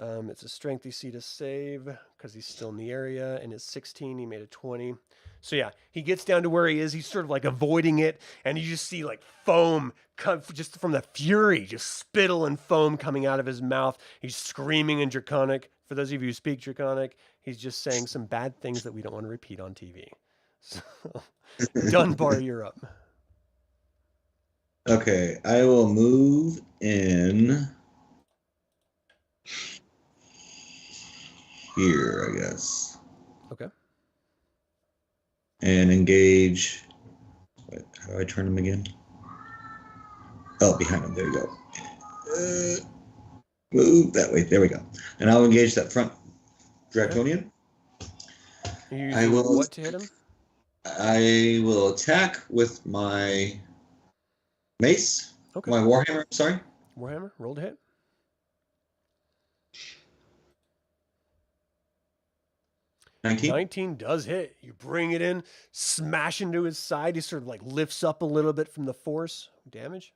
It's a strength DC to save because he's still in the area, and it's 16. He made a 20. So yeah, he gets down to where he is. He's sort of like avoiding it, and you just see like foam come just from the fury, just spittle and foam coming out of his mouth. He's screaming in Draconic. For those of you who speak Draconic, he's just saying some bad things that we don't want to repeat on TV. So, Dunbar, you're up. Okay, I will move in here, I guess. Okay. And engage. Wait, how do I turn him again? Oh, behind him. There you go. Move that way. There we go. And I'll engage that front Draconian. I will. What to hit him? I will attack with my mace. Okay. My Warhammer, sorry. Warhammer, roll to hit. $19 does hit. You bring it in, smash into his side. He sort of like lifts up a little bit from the force. Damage.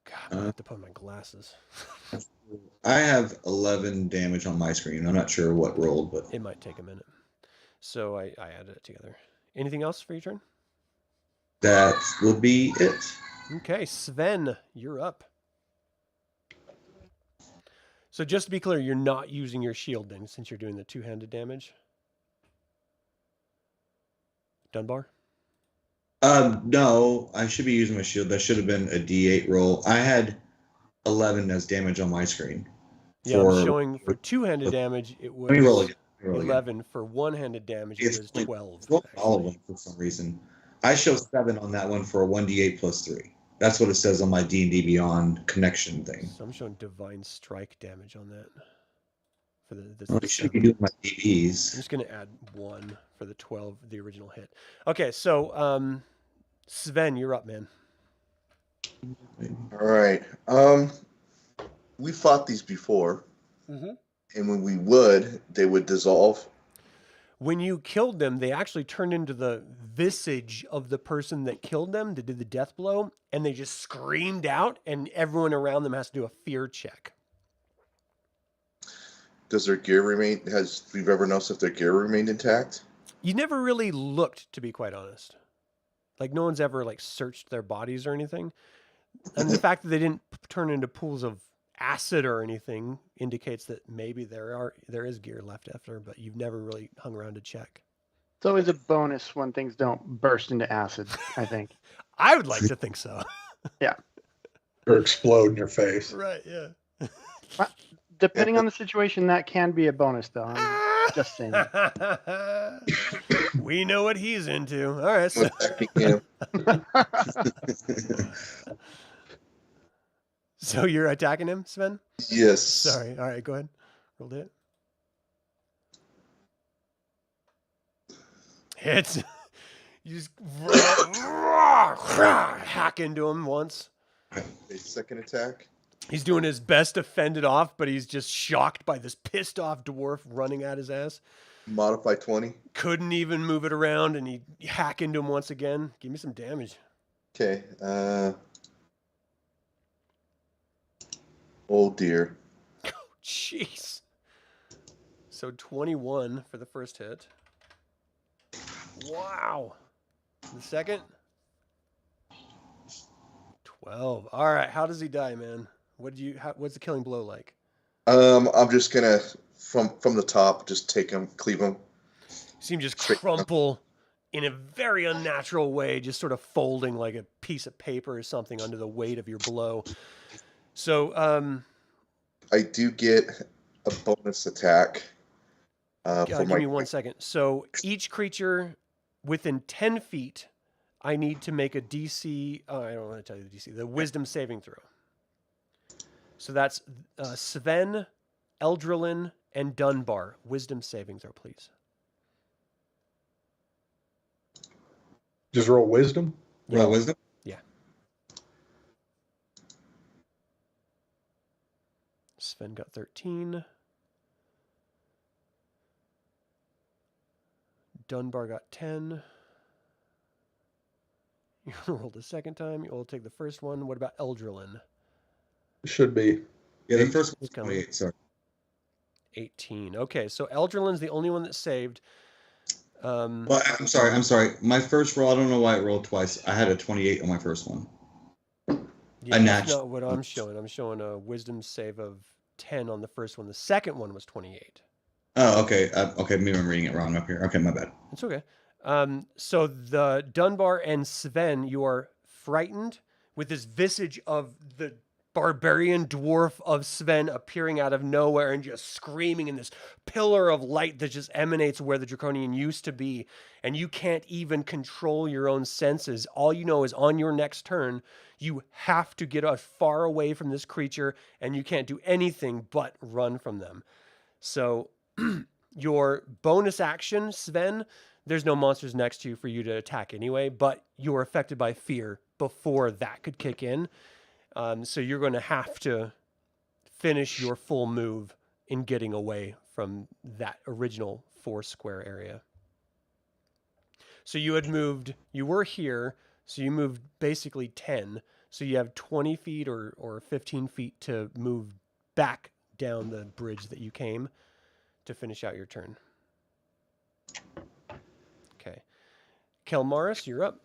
God, I have to put on my glasses. I have 11 damage on my screen. I'm not sure what rolled, but it might take a minute. So I added it together. Anything else for your turn? that will be it. Okay, Sven, you're up. So just to be clear, you're not using your shield then, since you're doing the two-handed damage? Dunbar? No, I should be using my shield. That should have been a D8 roll. I had 11 as damage on my screen. Yeah, I'm showing for two-handed damage, it was let me roll again. 11. For one-handed damage, it was 12. All of them for some reason. I show 7 on that one for a 1d8 plus 3. That's what it says on my D&D Beyond connection thing. So I'm showing divine strike damage on that. For this I should be doing my DBs. I'm just going to add 1 for the 12, the original hit. Okay, so Sven, you're up, man. All right. We fought these before, mm-hmm. and when we would, they would dissolve. When you killed them, they actually turned into the visage of the person that killed them, that did the death blow, and they just screamed out, and everyone around them has to do a fear check. Does their gear remain? We've ever noticed if their gear remained intact? You never really looked, to be quite honest. Like no one's ever like searched their bodies or anything, and the fact that they didn't turn into pools of acid or anything indicates that maybe there is gear left after, but you've never really hung around to check. It's always a bonus when things don't burst into acid, I think. I would like to think so. Yeah. Or explode in your face. Right, yeah. Depending on the situation, that can be a bonus, though. I'm just saying. We know what he's into. All right. So... So you're attacking him, Sven? Yes. Sorry. All right, go ahead. Roll it. Hits. You just hack into him once. A second attack. He's doing his best to fend it off, but he's just shocked by this pissed off dwarf running at his ass. Modify 20. Couldn't even move it around, and he hack into him once again. Give me some damage. Okay. Oh dear. Oh, jeez. So 21 for the first hit. Wow. The second? 12. All right. How does he die, man? What's the killing blow like? I'm just gonna from the top just take him, cleave him. See him just crumple in a very unnatural way, just sort of folding like a piece of paper or something under the weight of your blow. So, I do get a bonus attack. give me 1 second. So each creature within 10 feet, I need to make a DC. Oh, I don't want to tell you the DC. The Wisdom saving throw. So that's Sven, Eldralin, and Dunbar. Wisdom saving throw, please. Just roll wisdom. Roll wisdom. Yeah. Sven got 13. Dunbar got 10. You rolled a second time. You'll take the first one. What about Eldralin? Should be. Yeah, the first one was It's coming. 28. Sorry. 18. Okay, so Eldralin's the only one that saved. Well, I'm sorry. My first roll, I don't know why it rolled twice. I had a 28 on my first one. Yeah, a that's nat- not what I'm showing. I'm showing a wisdom save of 10 on the first one. The second one was 28. Oh, okay. Okay, maybe I'm reading it wrong up here. Okay, my bad. It's okay. So the Dunbar and Sven, you are frightened with this visage of the barbarian dwarf of Sven appearing out of nowhere and just screaming in this pillar of light that just emanates where the Draconian used to be. And you can't even control your own senses. All you know is on your next turn, you have to get as far away from this creature and you can't do anything but run from them. So your bonus action, Sven, there's no monsters next to you for you to attack anyway, but you are affected by fear before that could kick in. So you're going to have to finish your full move in getting away from that original 4 square area. So you were here, so you moved basically 10. So you have 20 feet or 15 feet to move back down the bridge that you came to finish out your turn. Okay. Kelmaris, you're up.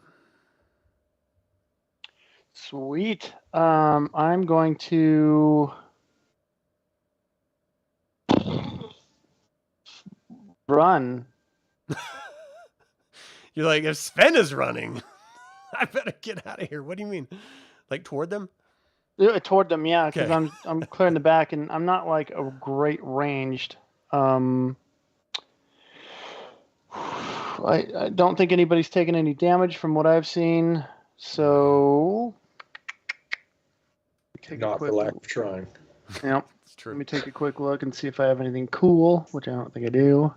Sweet. I'm going to run. You're like, if Sven is running, I better get out of here. What do you mean? Like toward them? Toward them, yeah, because Okay. I'm clearing the back, and I'm not like a great ranged. I don't think anybody's taken any damage from what I've seen, so take a Not for quick lack of trying. Yep. It's true. Let me take a quick look and see if I have anything cool, which I don't think I do.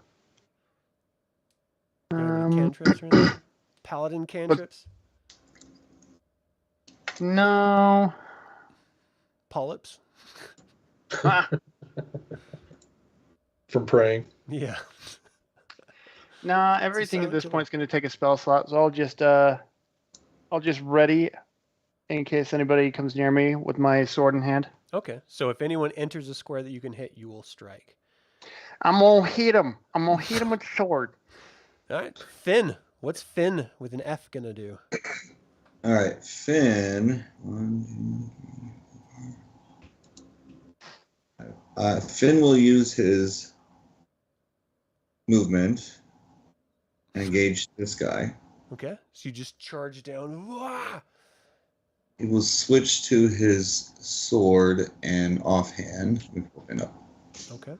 Got any cantrips or anything? Paladin cantrips? No. Polyps? Ah, From praying. Yeah. nah, everything at silent this killer. point is going to take a spell slot, so I'll just ready in case anybody comes near me with my sword in hand. Okay. So if anyone enters a square that you can hit, you will strike. I'm gonna hit him. I'm gonna hit him with the sword. All right. Fynn. What's Fynn with an F going to do? All right, Fynn. Fynn will use his movement and engage this guy. Okay. So you just charge down. Wah! He will switch to his sword and offhand. Let me open up. Okay.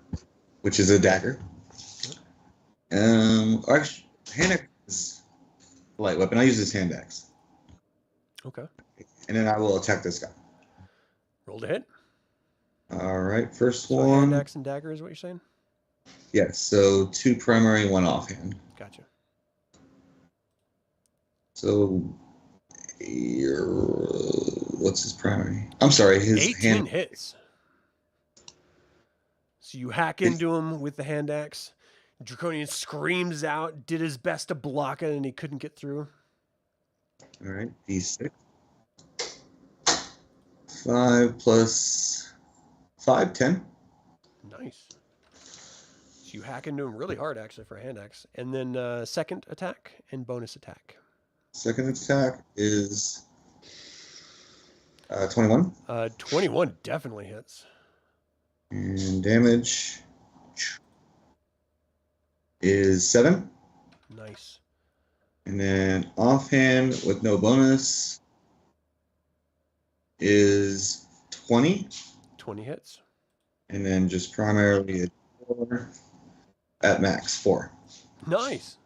Which is a dagger. Actually, hand axe is a light weapon. I use his hand axe, Okay. and then I will attack this guy. Roll to hit. All right, first So one. hand axe and dagger is what you're saying? Yes, so 2 primary, 1 offhand. Gotcha. So, what's his primary? I'm sorry, his 18 hand. hits. So you hack into him with the hand axe. Draconian screams out, did his best to block it, and he couldn't get through. All right, D6. 5 plus 5, 10. Nice. So you hack into him really hard, actually, for a hand axe. And then second attack and bonus attack. Second attack is 21. 21 definitely hits. And damage is 7. Nice. And then offhand with no bonus is 20. 20 hits. And then just primarily a 4 at max 4. Nice.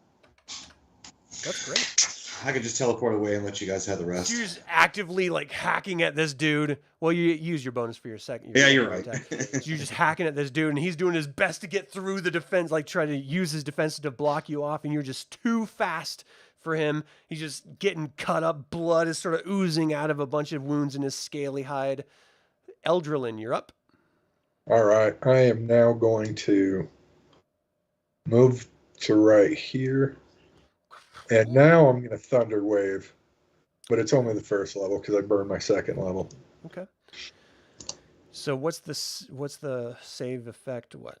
That's great. I could just teleport away and let you guys have the rest. So you're just actively like hacking at this dude. Well, you use your bonus for your second. Yeah, second you're right. attack. So you're just hacking at this dude, and he's doing his best to get through the defense, like trying to use his defense to block you off, and you're just too fast for him. He's just getting cut up. Blood is sort of oozing out of a bunch of wounds in his scaly hide. Eldralin, you're up. All right, I am now going to move to right here. And now I'm going to Thunder Wave. But it's only the first level because I burned my second level. Okay. So what's the save effect? What?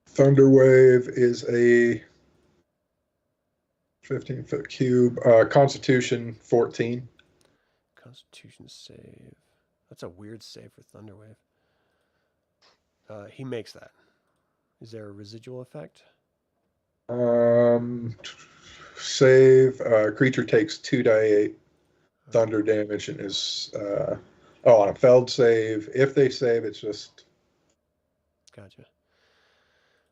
Thunder Wave is a 15-foot cube. Constitution 14. Constitution save. That's a weird save for Thunderwave. He makes that. Is there a residual effect? Save. Creature takes 2d8 thunder damage and is on a failed save. If they save, it's just. Gotcha.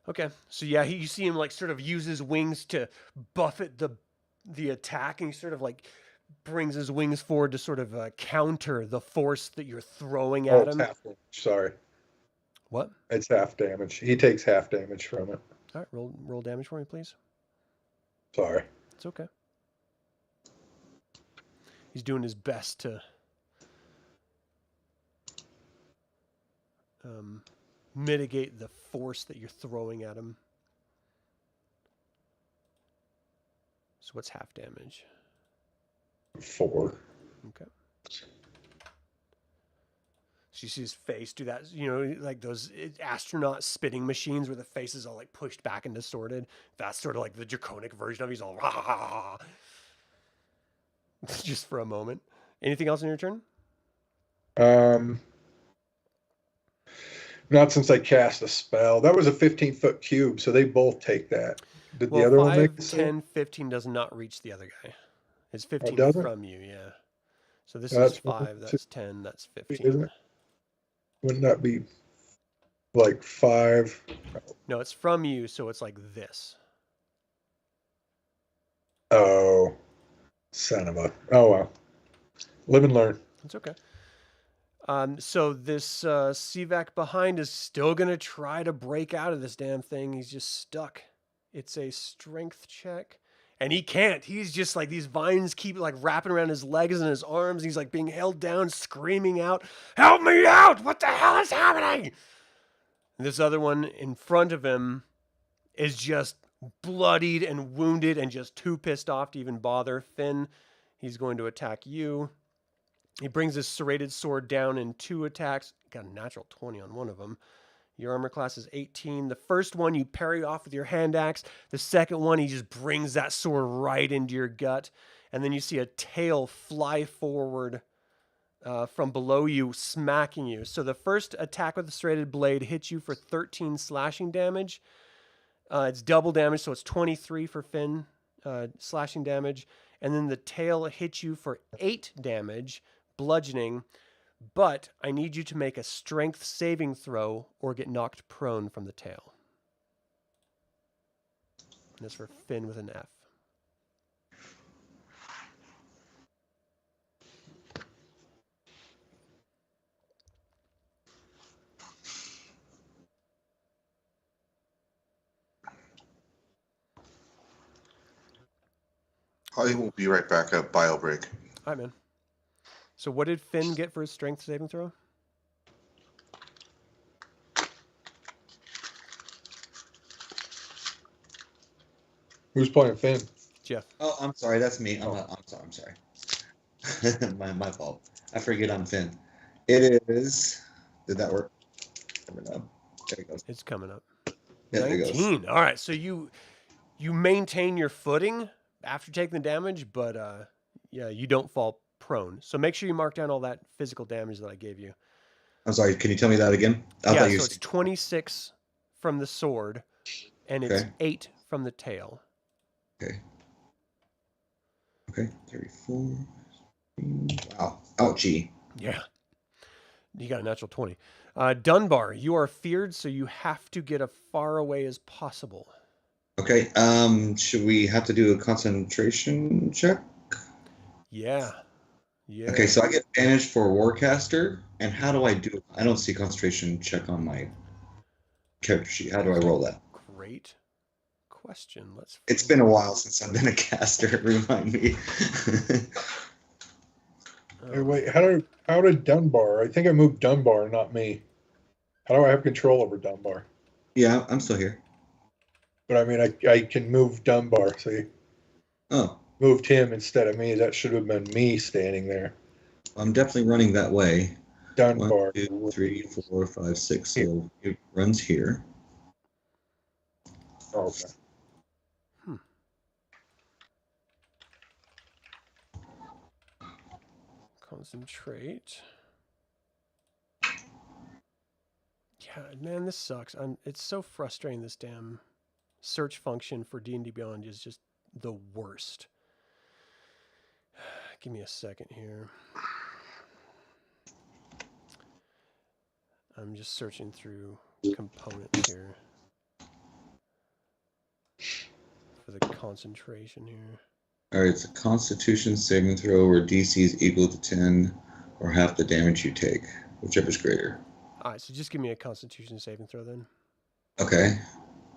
Okay, so yeah, you see him like sort of use his wings to buffet the attack, and he sort of like brings his wings forward to sort of counter the force that you're throwing at It's him. half damage. Sorry, What? it's half damage. He takes half damage from it. All right, roll damage for me, please. Sorry. It's okay. He's doing his best to mitigate the force that you're throwing at him. So what's half damage? 4. Okay. So you see his face do that, you know, like those astronaut spitting machines where the face is all like pushed back and distorted. That's sort of like the draconic version of it. He's all rah, rah, rah. Just for a moment. Anything else in your turn? Not since I cast a spell. That was a 15-foot cube, so they both take that. Did Well, the other one 5, make the same? 10, 15 does not reach the other guy. It's 15 doesn't? from you, yeah. So this That's is 5, 1, that's 10, that's 15. Isn't it? Wouldn't that be like 5? No, it's from you, so it's like this. Oh, son of a. Oh, well. Live and learn. It's okay. So this CVAC behind is still going to try to break out of this damn thing. He's just stuck. It's a strength check. And he can't. He's just like, these vines keep like wrapping around his legs and his arms. He's like being held down, screaming out, "Help me out! What the hell is happening?" And this other one in front of him is just bloodied and wounded and just too pissed off to even bother. Fynn, he's going to attack you. He brings his serrated sword down in 2 attacks. Got a natural 20 on one of them. Your armor class is 18. The first one you parry off with your hand axe. The second one, he just brings that sword right into your gut. And then you see a tail fly forward from below you, smacking you. So the first attack with the serrated blade hits you for 13 slashing damage. It's double damage, so it's 23 for Fynn slashing damage. And then the tail hits you for 8 damage, bludgeoning. But I need you to make a strength saving throw or get knocked prone from the tail. And that's for Fynn with an F. I will be right back at bio break. All right, man. So what did Fynn get for his strength saving throw? Who's playing Fynn? Jeff. Oh, I'm sorry. That's me. I'm sorry. my fault. I forget I'm Fynn. It is. Did that work? There it goes. It's coming up. Yeah, there it goes. 19. All right, so you maintain your footing after taking the damage, but yeah, you don't fall prone. So make sure you mark down all that physical damage that I gave you. I'm sorry. Can you tell me that again? Yeah, so it's 26 from the sword, and it's 8 from the tail. Okay. 34. Wow. Ouchie. Yeah. You got a natural 20. Dunbar, you are feared, so you have to get as far away as possible. Okay. Should we have to do a concentration check? Yeah. Yeah. Okay, so I get advantage for Warcaster, and how do I do it? I don't see concentration check on my character sheet. How do I roll that? Great question. It's been a while since I've been a caster. Remind me. Hey, wait, how did Dunbar? I think I moved Dunbar, not me. How do I have control over Dunbar? Yeah, I'm still here. But I mean, I can move Dunbar. So you Oh, moved him instead of me. That should have been me standing there. I'm definitely running that way. Dunbar. 1, 2, 3, 4, 5, 6. So it runs here. Oh, okay. Concentrate. Yeah, man, this sucks. It's so frustrating. This damn search function for D&D Beyond is just the worst. Give me a second here. I'm just searching through components here for the concentration here. All right, it's a Constitution saving throw where DC is equal to 10 or half the damage you take, whichever is greater. All right, so just give me a Constitution saving throw then. Okay.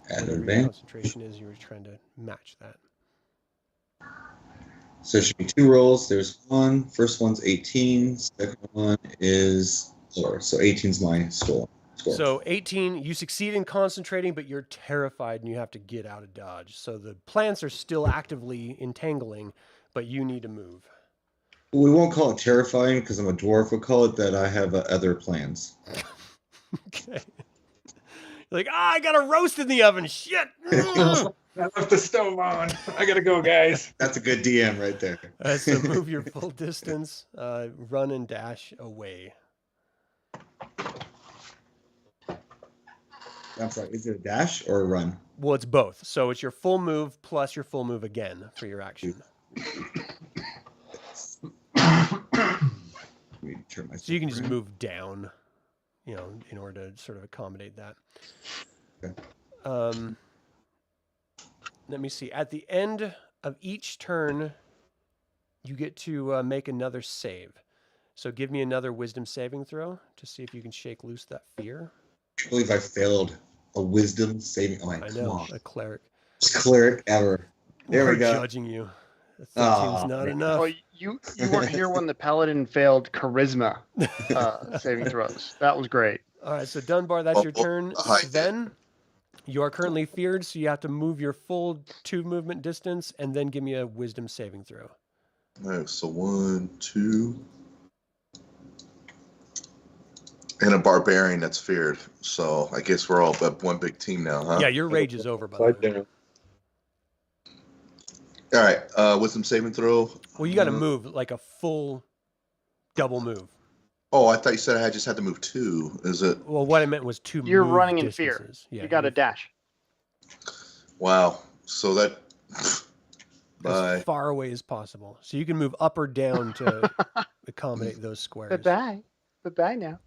Add an Whatever your advantage. concentration is, you were trying to match that. So it should be 2 rolls. There's one. First one's 18. Second one is lower. So 18's my score. So 18, you succeed in concentrating, but you're terrified and you have to get out of dodge. So the plants are still actively entangling, but you need to move. We won't call it terrifying because I'm a dwarf. We'll call it that I have other plans. Okay. You're like, I got a roast in the oven. Shit. I left the stove on. I gotta go, guys. That's a good DM right there. So move your full distance, run and dash away. I'm sorry, is it a dash or a run? Well, it's both. So it's your full move plus your full move again for your action. Let me turn my So you can just move down, you know, in order to sort of accommodate that. Okay. Let me see. At the end of each turn, you get to make another save. So give me another wisdom saving throw to see if you can shake loose that fear. I believe I failed a wisdom saving. Oh, I come know, on. a cleric. Best cleric ever. There We're we go. judging you. 13's not enough. Well, you weren't here when the Paladin failed charisma saving throws. That was great. All right, so Dunbar, that's your turn. hi. Sven, you are currently feared, so you have to move your full 2 movement distance and then give me a wisdom saving throw. All right, so 1, 2. And a barbarian that's feared. So I guess we're all one big team now, huh? Yeah, your rage is over, by the Slide way. down. All right, wisdom saving throw. Well, you got to move like a full double move. Oh, I thought you said I just had to move 2. Is it? Well, what I meant was 2 You're move running in fear. distances. Yeah, You got a dash. Wow. So that. as Bye. far away as possible. So you can move up or down to accommodate those squares. Bye-bye. Bye-bye now.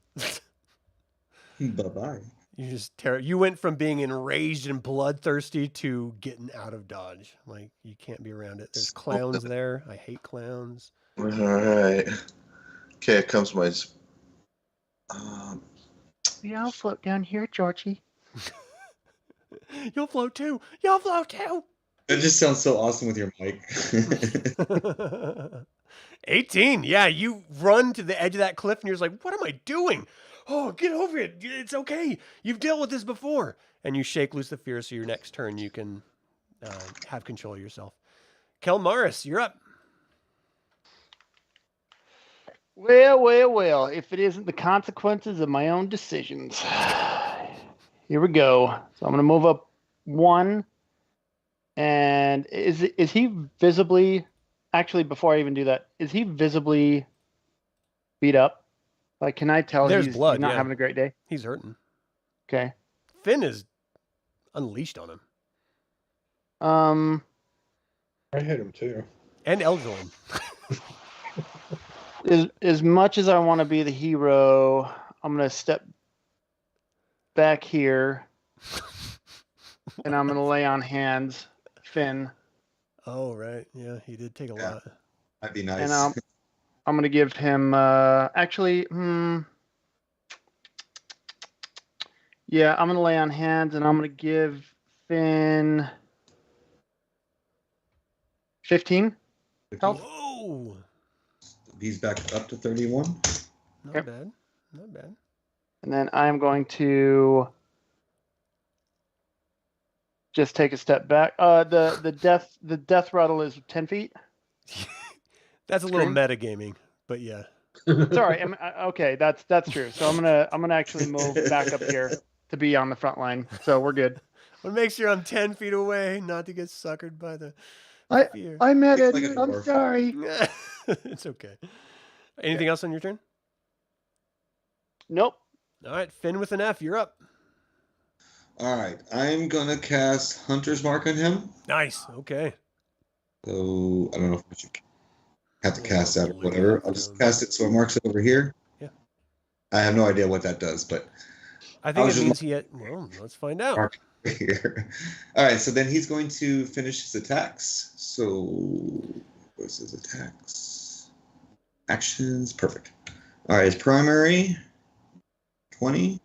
Bye-bye. You just you went from being enraged and bloodthirsty to getting out of dodge. Like, you can't be around it. There's clowns there. I hate clowns. All right. Okay, it comes my. Yeah, I'll float down here, Georgie. You'll float too. You'll float too. That just sounds so awesome with your mic. 18. Yeah, you run to the edge of that cliff and you're just like, what am I doing? Oh, get over it. It's okay. You've dealt with this before. And you shake loose the fear, so your next turn you can have control of yourself. Kelmaris, you're up. Well, if it isn't the consequences of my own decisions. Here we go. So I'm going to move up 1. And is he visibly, actually, before I even do that, is he visibly beat up? Like, can I tell There's he's blood, not yeah. having a great day? He's hurting. Okay. Fynn is unleashed on him. I hit him too. And Eldralin. As much as I want to be the hero, I'm going to step back here and I'm gonna lay on hands Fynn, Oh, right. Yeah, he did take a Yeah. lot. That'd be and nice. I'm gonna give him actually. Yeah, I'm gonna lay on hands, and I'm gonna give Fynn 15 health. Whoa! He's back up to 31. Not Yep. bad. Not bad. And then I'm going to just take a step back. The death rattle is 10 feet. That's a little Scream? metagaming, but yeah. It's all right. Okay, that's true. So I'm gonna actually move back up here to be on the front line. So we're good. But make sure I'm 10 feet away, not to get suckered by the fear. I meant It's it. like a I'm dwarf. sorry. It's okay. Anything else on your turn? Nope. All right, Finn with an F, you're up. All right, I'm gonna cast Hunter's Mark on him. Nice. Okay. So I don't know if we should have to cast that or Blue whatever. I'll background. just cast it so it marks it over here. Yeah. I have no idea what that does, but I think was it just means he had. Well, let's find out. mark it here. All right, so then he's going to finish his attacks. So what's his attacks? Actions, perfect. All right, his primary 20.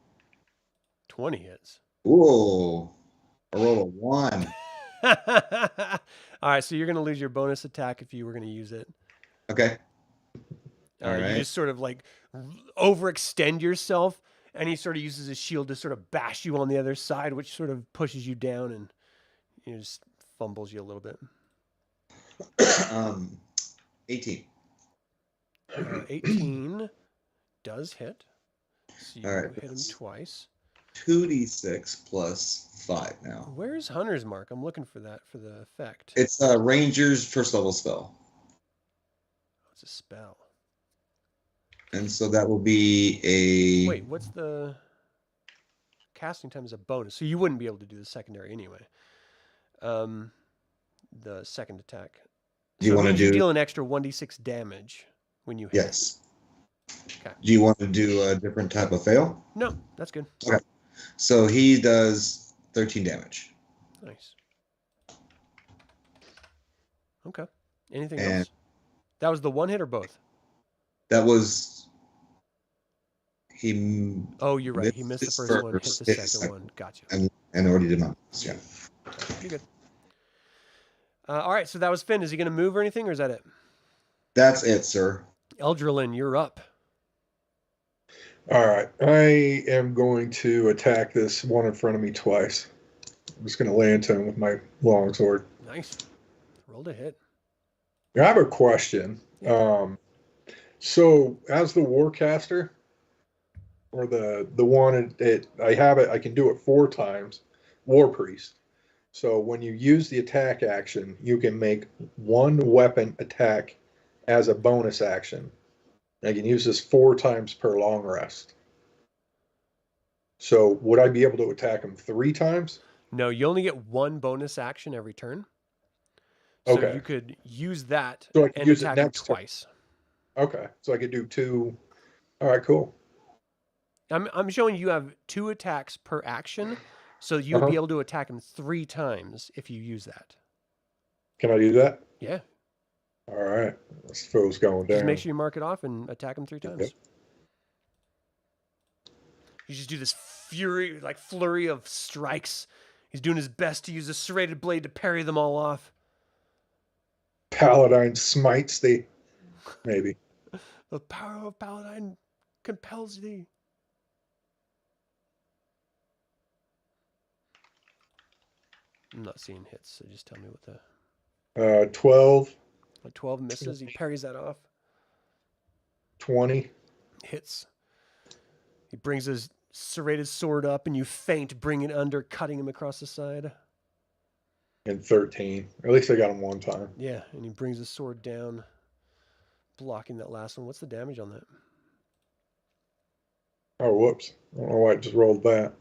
20 hits. Whoa! I rolled a 1. All right, so you're going to lose your bonus attack if you were going to use it. Okay. You Alright. just sort of like overextend yourself, and he sort of uses his shield to sort of bash you on the other side, which sort of pushes you down and just fumbles you a little bit. 18. 18 does hit. So you All right, hit him that's- twice. 2d6 plus 5 now. Where's Hunter's Mark? I'm looking for that for the effect. It's a Ranger's first level spell. It's a spell. And so that will be a. Wait, what's the casting time is a bonus, so you wouldn't be able to do the secondary anyway. The second attack. Do you So it want to means you do. deal an extra 1d6 damage when you hit. Yes. Okay. Do you want to do a different type of fail? No, that's good. So he does 13 damage. Nice. Okay. Anything And- else? That was the one hit or both? That was. He. Oh, you're right. He missed the first one, hit first, the hit the second second. one. Gotcha. And already did not. Yeah. You're good. All right, so that was Finn. Is he going to move or anything, or is that it? That's it, sir. Eldralin, you're up. All right, I am going to attack this one in front of me twice. I'm just going to lay into him with my longsword. Nice. Rolled a hit. I have a question. So as the warcaster, or the one I have it, I can do it 4 times. War priest. So when you use the attack action, you can make one weapon attack as a bonus action. I can use this 4 times per long rest. So would I be able to attack him 3 times? No, you only get one bonus action every turn. So Okay. you could use that So I can and use it attack him next turn. twice. Okay, so I could do 2. All right, cool. I'm showing you have 2 attacks per action, so you'll be able to attack him 3 times if you use that. Can I do that? Yeah. All right. This foe's going Just down. make sure you mark it off and attack him 3 times. Yep. You just do this flurry of strikes. He's doing his best to use a serrated blade to parry them all off. Paladin smites thee. Maybe. The power of Paladin compels thee. I'm not seeing hits, so just tell me what the 12, 12 misses. He parries that off. 20. Hits. He brings his serrated sword up, and you feint, bring it under, cutting him across the side. And 13. At least I got him one time. Yeah, and he brings his sword down, blocking that last one. What's the damage on that? Oh, whoops. I don't know why I just rolled that.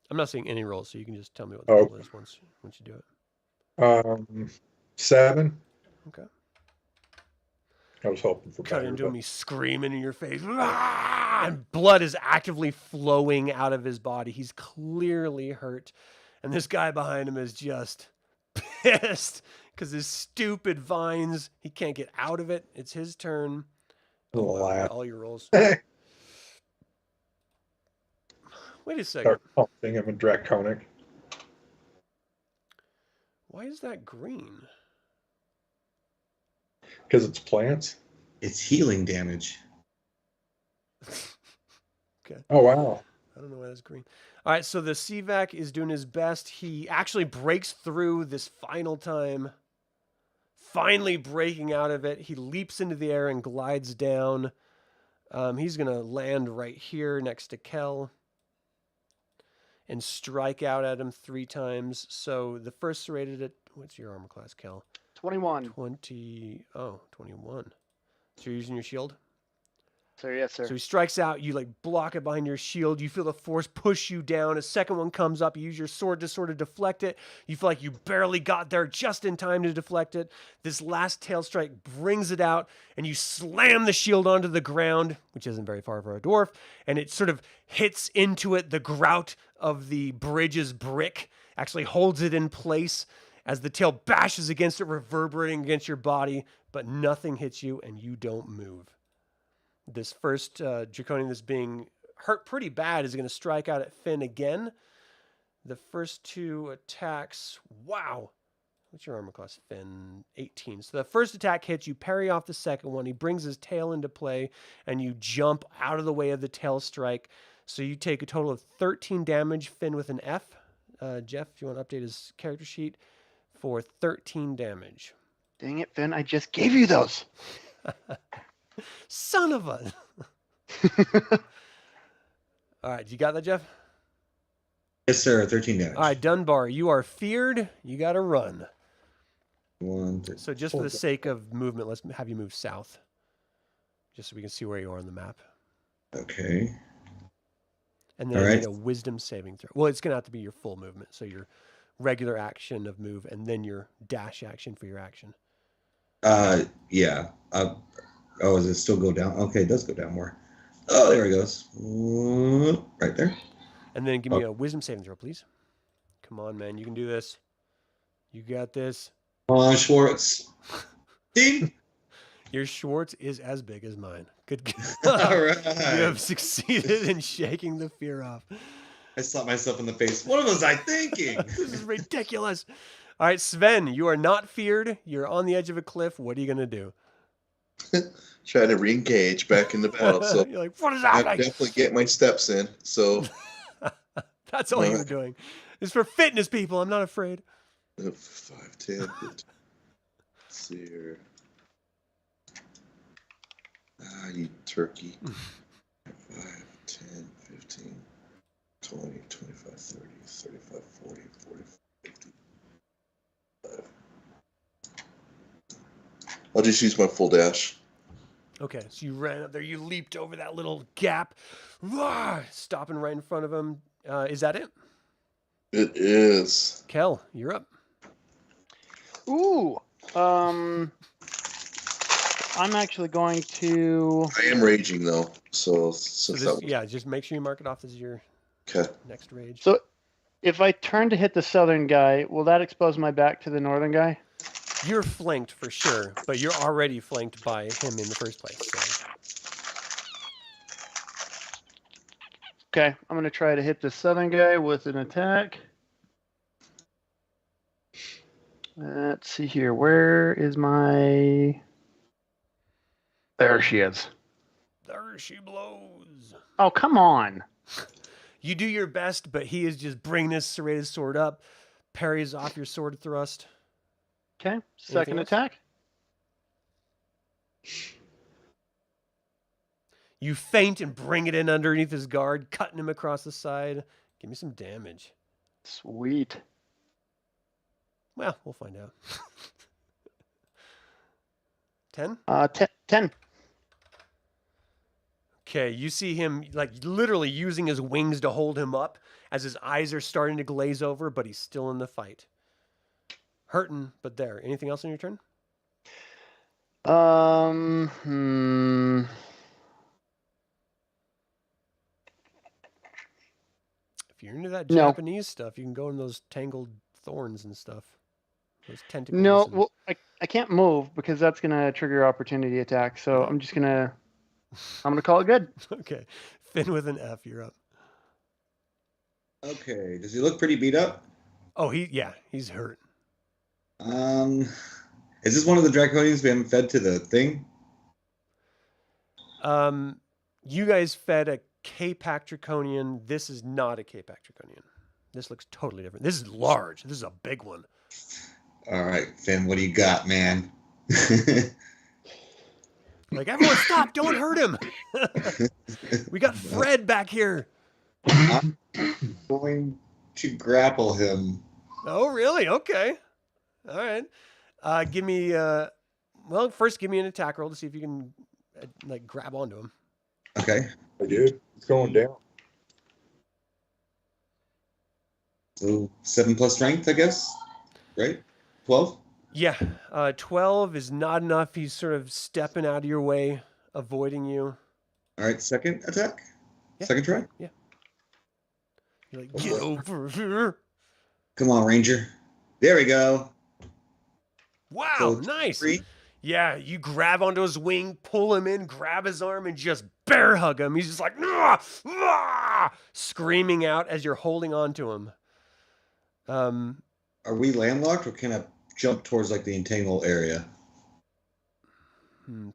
I'm not seeing any rolls, so you can just tell me what the Oh. roll is once you do it. 7. Okay. I was hoping for Cut better. into but- him, he's screaming in your face. Ah! And blood is actively flowing out of his body. He's clearly hurt. And this guy behind him is just pissed because his stupid vines, he can't get out of it. It's his turn. Oh, wow. All your rolls. Wait a second. Start pumping him in Draconic. Why is that green? Because it's plants. It's healing damage. Okay. Oh, wow. I don't know why that's green. All right, so the CVAC is doing his best. He actually breaks through this final time, finally breaking out of it. He leaps into the air and glides down. He's going to land right here next to Kel and strike out at him 3 times. So the first serrated at, what's your armor class, Kel? 21. 21. So you're using your shield? Sir, yes, sir. So he strikes out, you like block it behind your shield, you feel the force push you down, a second one comes up, you use your sword to sort of deflect it, you feel like you barely got there just in time to deflect it. This last tail strike brings it out, and you slam the shield onto the ground, which isn't very far for a dwarf, and it sort of hits into it. The grout of the bridge's brick actually holds it in place as the tail bashes against it, reverberating against your body, but nothing hits you and you don't move. This first Draconian that's being hurt pretty bad is going to strike out at Fynn again. The first 2 attacks, wow. What's your armor class, Fynn? 18. So the first attack hits, you parry off the second one. He brings his tail into play, and you jump out of the way of the tail strike. So you take a total of 13 damage, Fynn with an F. Jeff, if you want to update his character sheet, for 13 damage. Dang it, Finn, I just gave you those. Son of a... All right, you got that, Jeff? Yes, sir. 13 damage. All right, Dunbar, you are feared. You got to run. 1, 2. So just for the sake of movement, let's have you move south, just so we can see where you are on the map. Okay. And then All I right. need a wisdom saving throw. Well, it's going to have to be your full movement. So your regular action of move and then your dash action for your action. Yeah. Oh, does it still go down? Okay, it does go down more. Oh, there it goes. Right there. And then give me a wisdom saving throw, please. Come on, man. You can do this. You got this. Come on, Schwartz. Team. Your Schwartz is as big as mine. Good. All right. You have succeeded in shaking the fear off. I slapped myself in the face. What was I thinking? This is ridiculous. All right, Sven, you are not feared. You're on the edge of a cliff. What are you going to do? Trying to re-engage back in the battle. So You're like, what is I happening? definitely get my steps in. So That's all you were doing. It's for fitness people. I'm not afraid. 5, 10, 15. Let's see here. You turkey. 5, 10, 15, 20, 25, 30, 35, 40, 45, 50. I'll just use my full dash. Okay, so you ran up there. You leaped over that little gap, stopping right in front of him. Is that it? It is. Kel, you're up. Ooh. I'm actually going to... I am raging though, so So since this, that was yeah, just make sure you mark it off as your okay. next rage. So if I turn to hit the southern guy, will that expose my back to the northern guy? You're flanked for sure, but you're already flanked by him in the first place. So. Okay, I'm going to try to hit the southern guy with an attack. Let's see here. Where is my... There she is. There she blows. Oh, come on. You do your best, but he is just bringing his serrated sword up, parries off your sword thrust. Okay, second else? attack. You feint and bring it in underneath his guard, cutting him across the side. Give me some damage. Sweet. Well, we'll find out. 10? 10. Okay, you see him like literally using his wings to hold him up as his eyes are starting to glaze over, but he's still in the fight. Hurting, but there. Anything else on your turn? If you're into that No. Japanese stuff, you can go in those tangled thorns and stuff. Those tentacles. No, and- well, I can't move because that's gonna trigger opportunity attack. So I'm gonna call it good. Okay. Fynn with an F, you're up. Okay. Does he look pretty beat up? Oh, he's hurt. Is this one of the Draconians we haven't fed to the thing? You guys fed a K-Pack Draconian. This is not a K-Pack Draconian. This looks totally different. This is large. This is a big one. All right, Finn, what do you got, man? Like, everyone stop, don't hurt him. We got Fred back here. I'm going to grapple him. Oh, really? Okay. All right. Give me, first give me an attack roll to see if you can, grab onto him. Okay. I did. It's going down. So 7 plus strength, I guess. Right? 12? Yeah. 12 is not enough. He's sort of stepping out of your way, avoiding you. All right, second attack? Yeah. Second try? Yeah. You're like, get over here. Come on, Ranger. There we go. Wow, So nice. 3. Yeah, you grab onto his wing, pull him in, grab his arm, and just bear hug him. He's just like, "Ah! Ah!" screaming out as you're holding on to him. Are we landlocked or can I jump towards like the entangled area?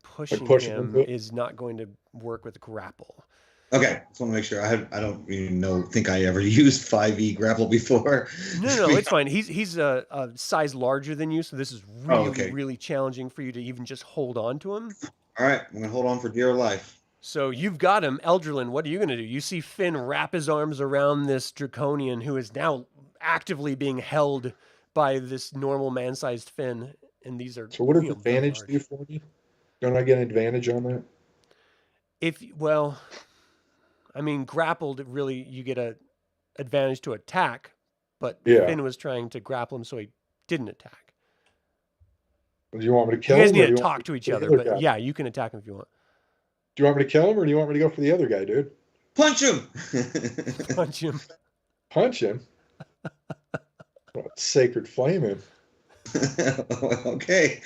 Pushing pushing him him to it? is not going to work with grapple. Okay, just want to make sure. I don't even think I ever used 5e grapple before. No, it's fine. He's a size larger than you, so this is really, really challenging for you to even just hold on to him. All right, I'm gonna hold on for dear life. So you've got him. Eldralin, what are you going to do? You see Fynn wrap his arms around this Draconian who is now actively being held by this normal man-sized Fynn, and these are... So what does very advantage large. do for me? Don't I get an advantage on that? Grappled, really, you get a advantage to attack, but Yeah. Fynn was trying to grapple him, so he didn't attack. Do you want me to You kill guys him? need or to do you want talk me to go each for the other, other but guy? yeah, you can attack him if you want. Do you want me to kill him or do you want me to go for the other guy, dude? Punch him! Punch him. Punch him? What, sacred flame him. Okay.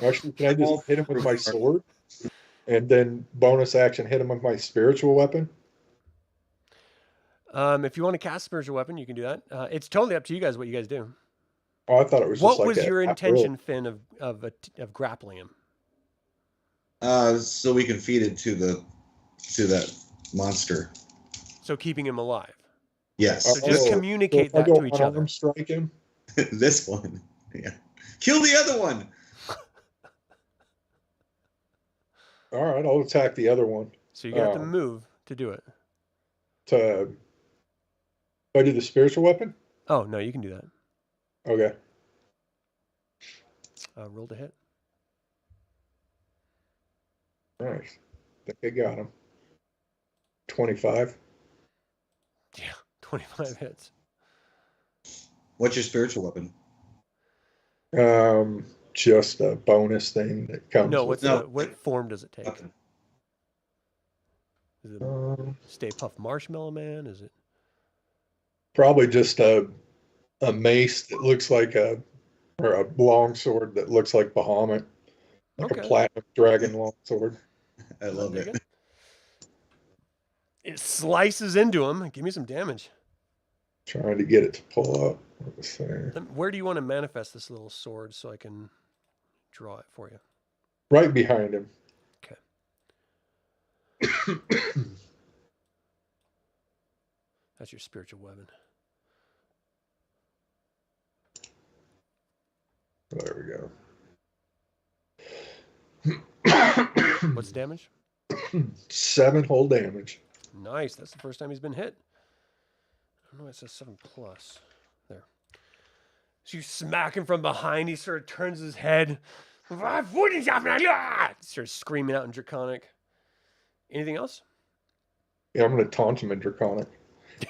Actually, can I just hit him with my sword? And then bonus action hit him with my spiritual weapon? If you want to cast spiritual weapon, you can do that. It's totally up to you guys what you guys do. Oh, I thought it was just What like was a your half intention, Fynn, of grappling him? So we can feed it to that monster. So keeping him alive. Yes. So just Oh, communicate so if I that go to each other. unarmed strike him? This one. Yeah. Kill the other one. All right, I'll attack the other one. So you got to move to do it. Do I do the spiritual weapon? Oh, no, you can do that. Okay. Roll to hit. Nice. I think I got him. 25. Yeah, 25 hits. What's your spiritual weapon? Just a bonus thing that comes. No, with what form does it take? Okay. Is it Stay Puft Marshmallow Man? Is it? Probably just a mace that looks like or a long sword that looks like Bahamut. Like a platinum dragon long sword. I love it. It slices into him. Give me some damage. Trying to get it to pull up. Where do you want to manifest this little sword so I can draw it for you? Right behind him. Okay. That's your spiritual weapon. There we go. What's the damage? 7 whole damage. Nice. That's the first time he's been hit. I don't know. It says 7+. There. So you smack him from behind. He sort of turns his head. Starts screaming out in Draconic. Anything else? Yeah, I'm going to taunt him in Draconic.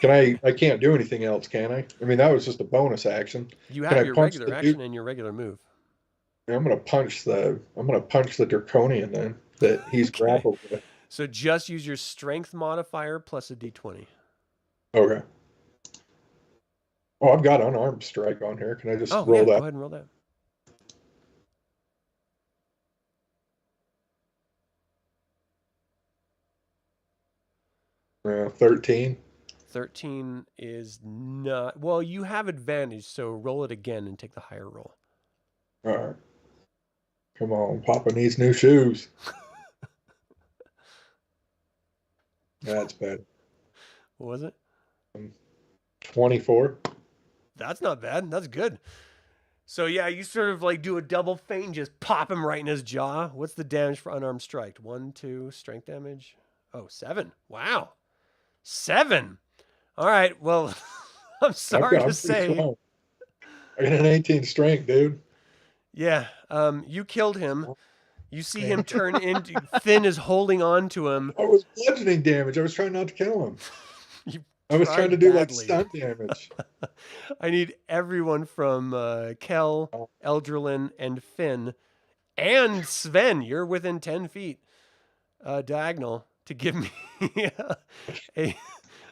I can't do anything else, can I? I mean, that was just a bonus action. You Can have I your punch regular the action dude? and your regular move. I'm going to punch the Draconian then that he's Okay. grappled with. So just use your strength modifier plus a d20. Okay. Oh, I've got unarmed strike on here. Can I just Oh, roll yeah, that? go ahead and roll that. Yeah, 13. 13 is not... Well, you have advantage, so roll it again and take the higher roll. All right. Come on, Papa needs new shoes. That's bad. What was it? 24. That's not bad. That's good. So yeah, you sort of like do a double feint and just pop him right in his jaw. What's the damage for unarmed strike? 1, 2, strength damage. Oh, 7. Wow. 7. All right. Well, I'm sorry I'm to pretty say. strong. I got an 18 strength, dude. Yeah. You killed him. You see him turn into... Fynn is holding on to him. I was bludgeoning damage. I was trying not to kill him. You I was tried trying to do like badly. stunt damage. I need everyone from Kel, Oh. Eldralin, and Fynn, and Sven. You're within 10 feet diagonal to give me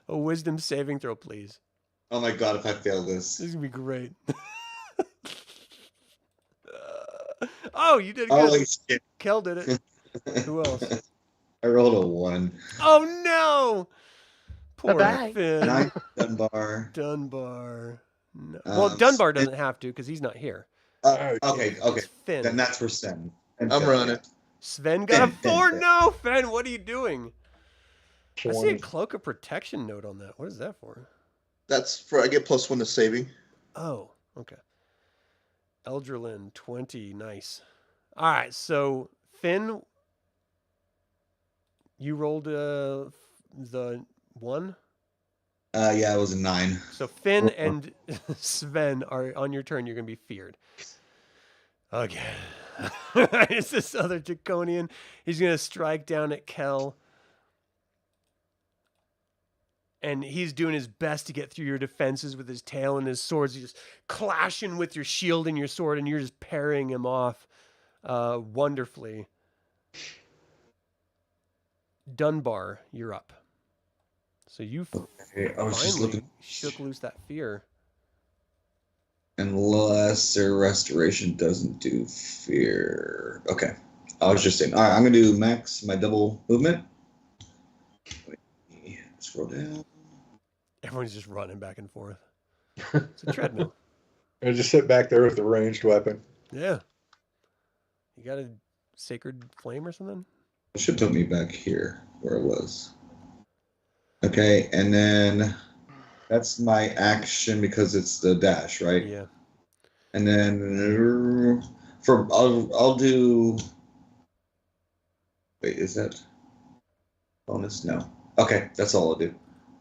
a wisdom saving throw, please. Oh my god, if I fail this. This is going to be great. Oh, you did good. Holy shit. Kel did it. Who else? I rolled a 1. Oh, no. Poor Bye-bye. Fynn. Nice, Dunbar. Dunbar. No. Well, Um, Dunbar doesn't have to because he's not here. Okay, okay. It's Fynn. Then that's for Sven. And I'm Sven, running. Sven got a Fynn, 4. Fynn. No, Fynn, what are you doing? I see a 20. cloak of protection note on that. What is that for? That's for I get +1 to saving. Oh, okay. Eldralin, 20. Nice. All right, so Fynn, you rolled the 1. Yeah, it was a 9. So Fynn and Sven are on your turn. You're going to be feared. Again. It's this other Draconian. He's going to strike down at Kel. And he's doing his best to get through your defenses with his tail and his swords. He's just clashing with your shield and your sword, and you're just parrying him off wonderfully. Dunbar, you're up. So you Okay, I was just finally looking. shook loose that fear. Unless their restoration doesn't do fear. Okay. I was just saying. All right, I'm going to do max my double movement. Wait, scroll down. Everyone's just running back and forth. It's a treadmill. I just sit back there with the ranged weapon. Yeah. You got a sacred flame or something? It should put me back here where it was. Okay, and then that's my action because it's the dash, right? Yeah. And then I'll do. Wait, is that bonus? No. Okay, that's all I'll do.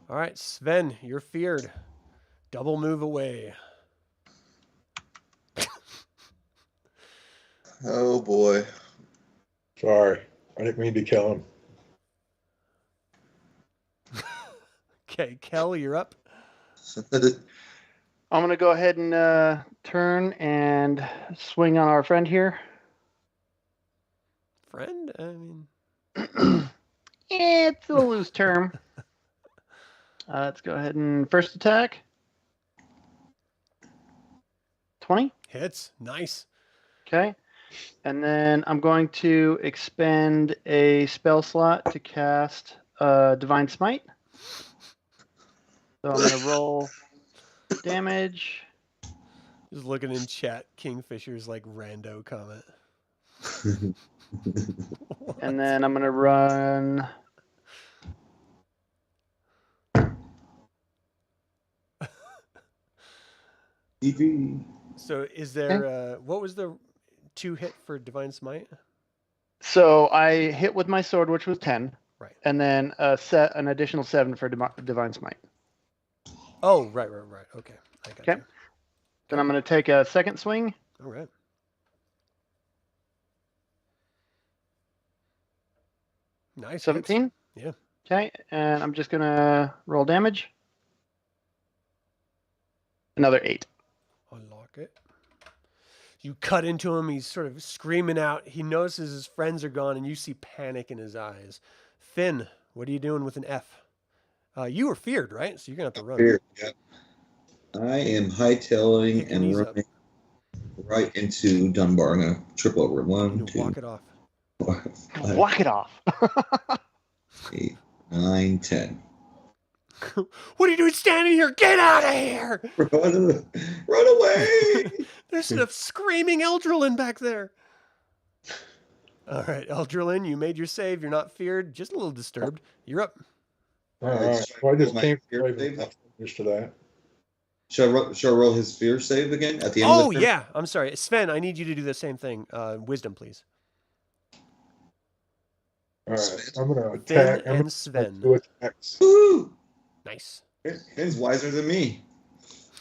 All right, Sven, you're feared. Double move away. Oh boy. Sorry. I didn't mean to kill him. Okay, Kel, you're up. I'm going to go ahead and turn and swing on our friend here. Friend? I mean, It's a loose term. Let's go ahead and first attack. 20. hits. Nice. Okay. And then I'm going to expend a spell slot to cast Divine Smite. So I'm going to roll damage. Just looking in chat, Kingfisher's like rando comment. And then I'm going to run. EV. So is there, what was the 2 hit for Divine Smite? So I hit with my sword, which was 10. Right. And then set an additional 7 for Divine Smite. Oh, right. Okay. I got Okay. you. Then I'm going to take a second swing. All right. Nice. 17. Yeah. Okay. And I'm just going to roll damage. Another 8. Unlock it. You cut into him. He's sort of screaming out. He notices his friends are gone, and you see panic in his eyes. Fynn, what are you doing with an F? You were feared, right? So you're going to have to run. Fear, yep. I am hightailing Pick your and knees running right into Dunbar. I'm gonna trip over. You 1, need to 2, walk it off. 4, 5, Walk it off. 8, 9, 10. What are you doing standing here? Get out of here! Run away! There's a screaming Eldralin back there. All right, Eldralin, you made your save. You're not feared, just a little disturbed. You're up. All right. Well, I just My came fear save. used to that. Should I roll his fear save again at the end of Oh, the turn? yeah. I'm sorry. Sven, I need you to do the same thing. Wisdom, please. All right. I'm gonna Fynn attack. and Sven. Do attacks. Woo! Nice. Finn's wiser than me.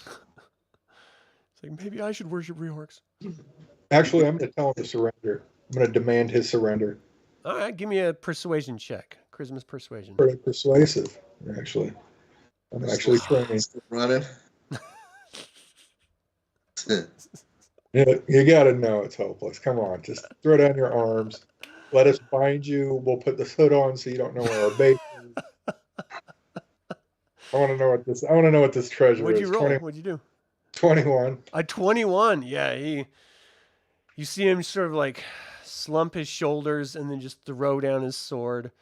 It's like, maybe I should worship reorcs. Actually, I'm gonna tell him to surrender. I'm gonna demand his surrender. All right, give me a persuasion check. Charisma's persuasion. Pretty persuasive, actually. I'm actually trying. Running. You gotta know it's hopeless. Come on, just throw down your arms. Let us bind you. We'll put this hood on so you don't know where our bait is. I want to know what this treasure What'd is. you roll? What'd you do? 21. A 21. Yeah, you see him sort of like slump his shoulders and then just throw down his sword.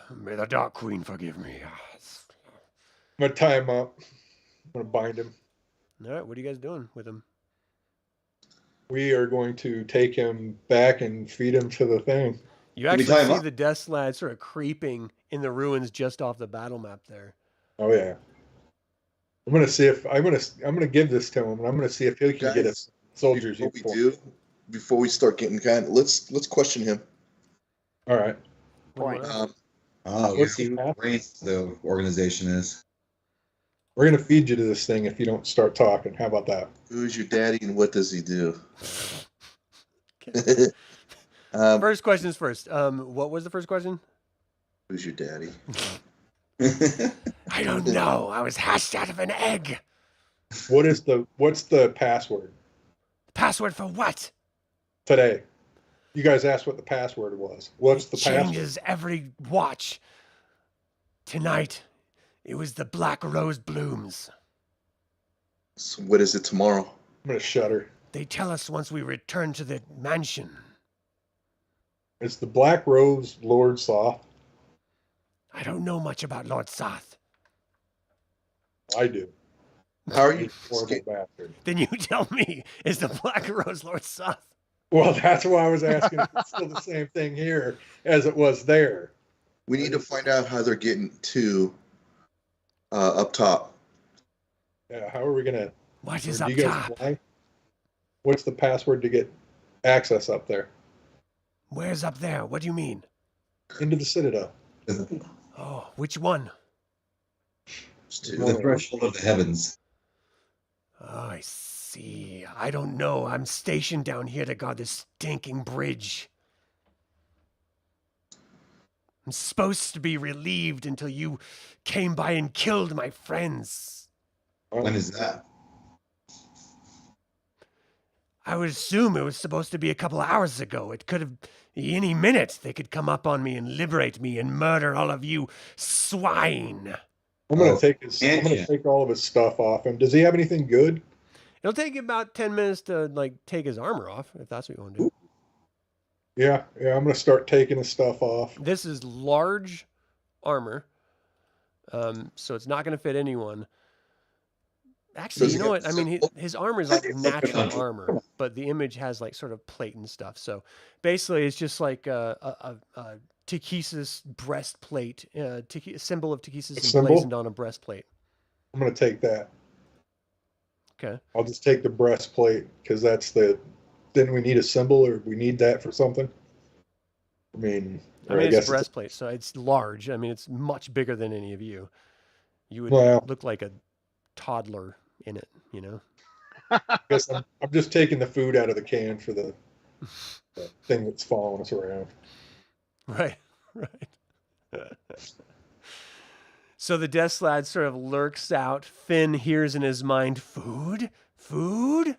May the Dark Queen forgive me. I'm gonna tie him up. I'm gonna bind him. All right, what are you guys doing with him? We are going to take him back and feed him to the thing. You Can we actually tie him see up? the Death Slad sort of creeping in the ruins just off the battle map there. Oh yeah. I'm gonna see if I'm gonna give this to him, and I'm gonna see if he can get us soldiers. Before we start getting let's question him. All right. Point. Oh, What's see who the brains the organization is. We're gonna feed you to this thing if you don't start talking. How about that? Who's your daddy and what does he do? Okay. First question is first. What was the first question? Who's your daddy? I don't know. I was hatched out of an egg. What's the password Password for what? today? You guys asked what the password was. What's the password? Changes every watch. Tonight, it was the Black Rose Blooms. So what is it tomorrow? I'm gonna shudder. They tell us once we return to the mansion. It's the Black Rose Lord Soth. I don't know much about Lord Soth. I do. How are you? Horrible bastard. Then you tell me, is the Black Rose Lord Soth? Well, that's why I was asking if it's still the same thing here as it was there. We need to find out how they're getting to up top. Yeah, how are we gonna? What is do up you guys top? fly? What's the password to get access up there Where's up there? What do you mean? into the Citadel? Oh, which one? The threshold of the heavens. Oh, I see. I don't know. I'm stationed down here to guard this stinking bridge. I'm supposed to be relieved until you came by and killed my friends. When is that? I would assume it was supposed to be a couple hours ago. It could have, any minute, they could come up on me and liberate me and murder all of you swine. I'm gonna Oh, take all of his stuff off him. Does he have anything good? It'll take about 10 minutes to take his armor off, if that's what you want to do. Yeah, I'm gonna start taking his stuff off. This is large armor, so it's not going to fit anyone. Actually, Does you he know have what? I mean, his armor is like natural armor, but the image has like sort of plate and stuff. So basically, it's just like a Takesis breastplate, a symbol of Takesis symbol? emblazoned on a breastplate. I'm gonna take that. Okay. I'll just take the breastplate because that's the. Then we need a symbol, or we need that for something. I mean, It's a breastplate, so it's large. I mean, it's much bigger than any of you. You would Well- look like a toddler in it, you know? I guess I'm just taking the food out of the can for the thing that's following us around. Right, right. So the Death Slad sort of lurks out. Fynn hears in his mind, food? Food?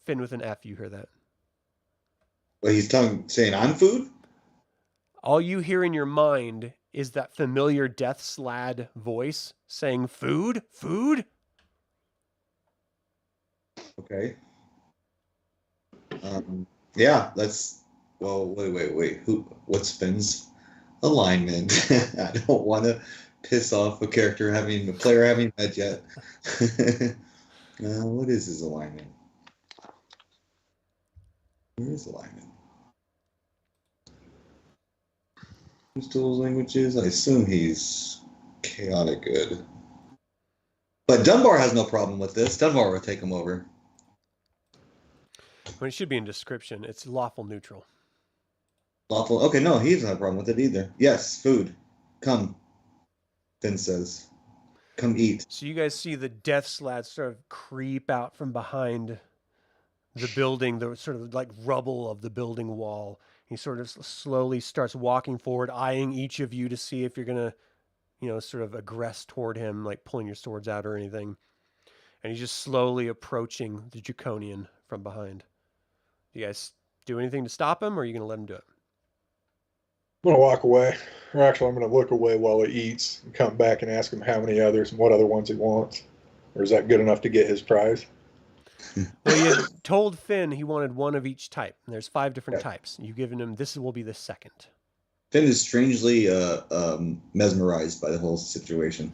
Fynn with an F, you hear that. Well, he's saying I'm food? All you hear in your mind is that familiar Death Slad voice saying, "Food? Food?" Okay. Yeah, let's. Well, wait. What's Finn's alignment? I don't want to piss off a player having met yet. What is his alignment? Where is alignment? Tools, languages. I assume he's chaotic good. But Dunbar has no problem with this. Dunbar will take him over. Well, it should be in description. It's lawful neutral. Lawful. Okay, no, he's not a problem with it either. Yes, food. Come, Fynn says. Come eat. So you guys see the Death Slad sort of creep out from behind the building, the sort of like rubble of the building wall. He sort of slowly starts walking forward, eyeing each of you to see if you're going to, sort of aggress toward him, like pulling your swords out or anything. And he's just slowly approaching the Draconian from behind. Do you guys do anything to stop him, or are you going to let him do it? I'm gonna walk away, or actually, I'm gonna look away while he eats and come back and ask him how many others and what other ones he wants. Or is that good enough to get his prize? Well, you had told Fynn he wanted one of each type, and there's 5 different types. You've given him this will be the second. Fynn is strangely mesmerized by the whole situation.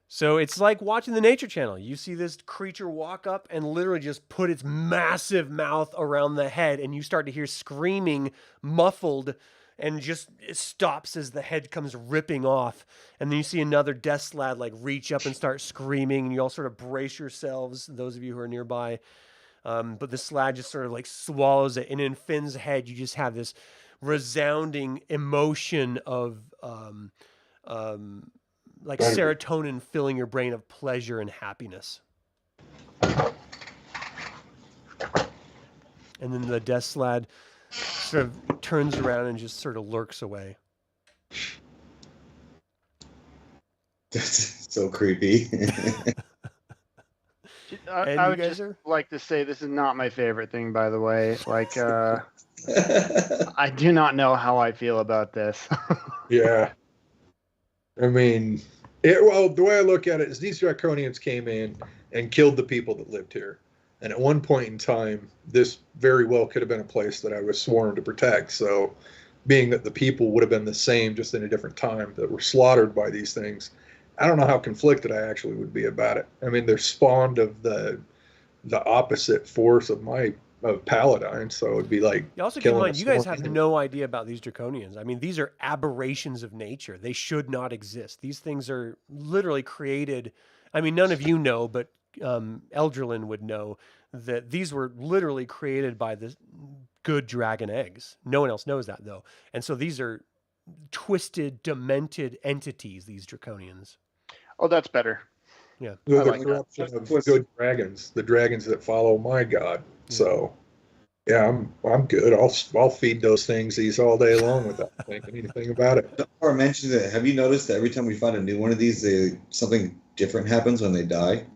So it's like watching the Nature Channel. You see this creature walk up and literally just put its massive mouth around the head, and you start to hear screaming, muffled, and just it stops as the head comes ripping off. And then you see another Death Slad like reach up and start screaming, and you all sort of brace yourselves, those of you who are nearby. But the Slad just sort of like swallows it, and in Finn's head you just have this resounding emotion of like serotonin filling your brain of pleasure and happiness. And then the Death Slad sort of turns around and just sort of lurks away. That's so creepy. I would just like to say this is not my favorite thing, by the way. Like, I do not know how I feel about this. Yeah. I mean, the way I look at it is these Draconians came in and killed the people that lived here. And at one point in time, this very well could have been a place that I was sworn to protect. So being that the people would have been the same, just in a different time, that were slaughtered by these things, I don't know how conflicted I actually would be about it. I mean, they're spawned of the opposite force of Paladin, so it'd be like. You also keep in mind, you guys have no idea about these Draconians. I mean, these are aberrations of nature. They should not exist. These things are literally created. I mean, none of you know, but Eldralin would know that these were literally created by the good dragon eggs. No one else knows that, though. And so these are twisted, demented entities, these Draconians. Oh, that's better. Yeah. The corruption of good dragons, the dragons that follow my god. So, yeah, I'm good. I'll feed those things these all day long without thinking anything about it. Or mentioned that. Have you noticed that every time we find a new one of these, something different happens when they die?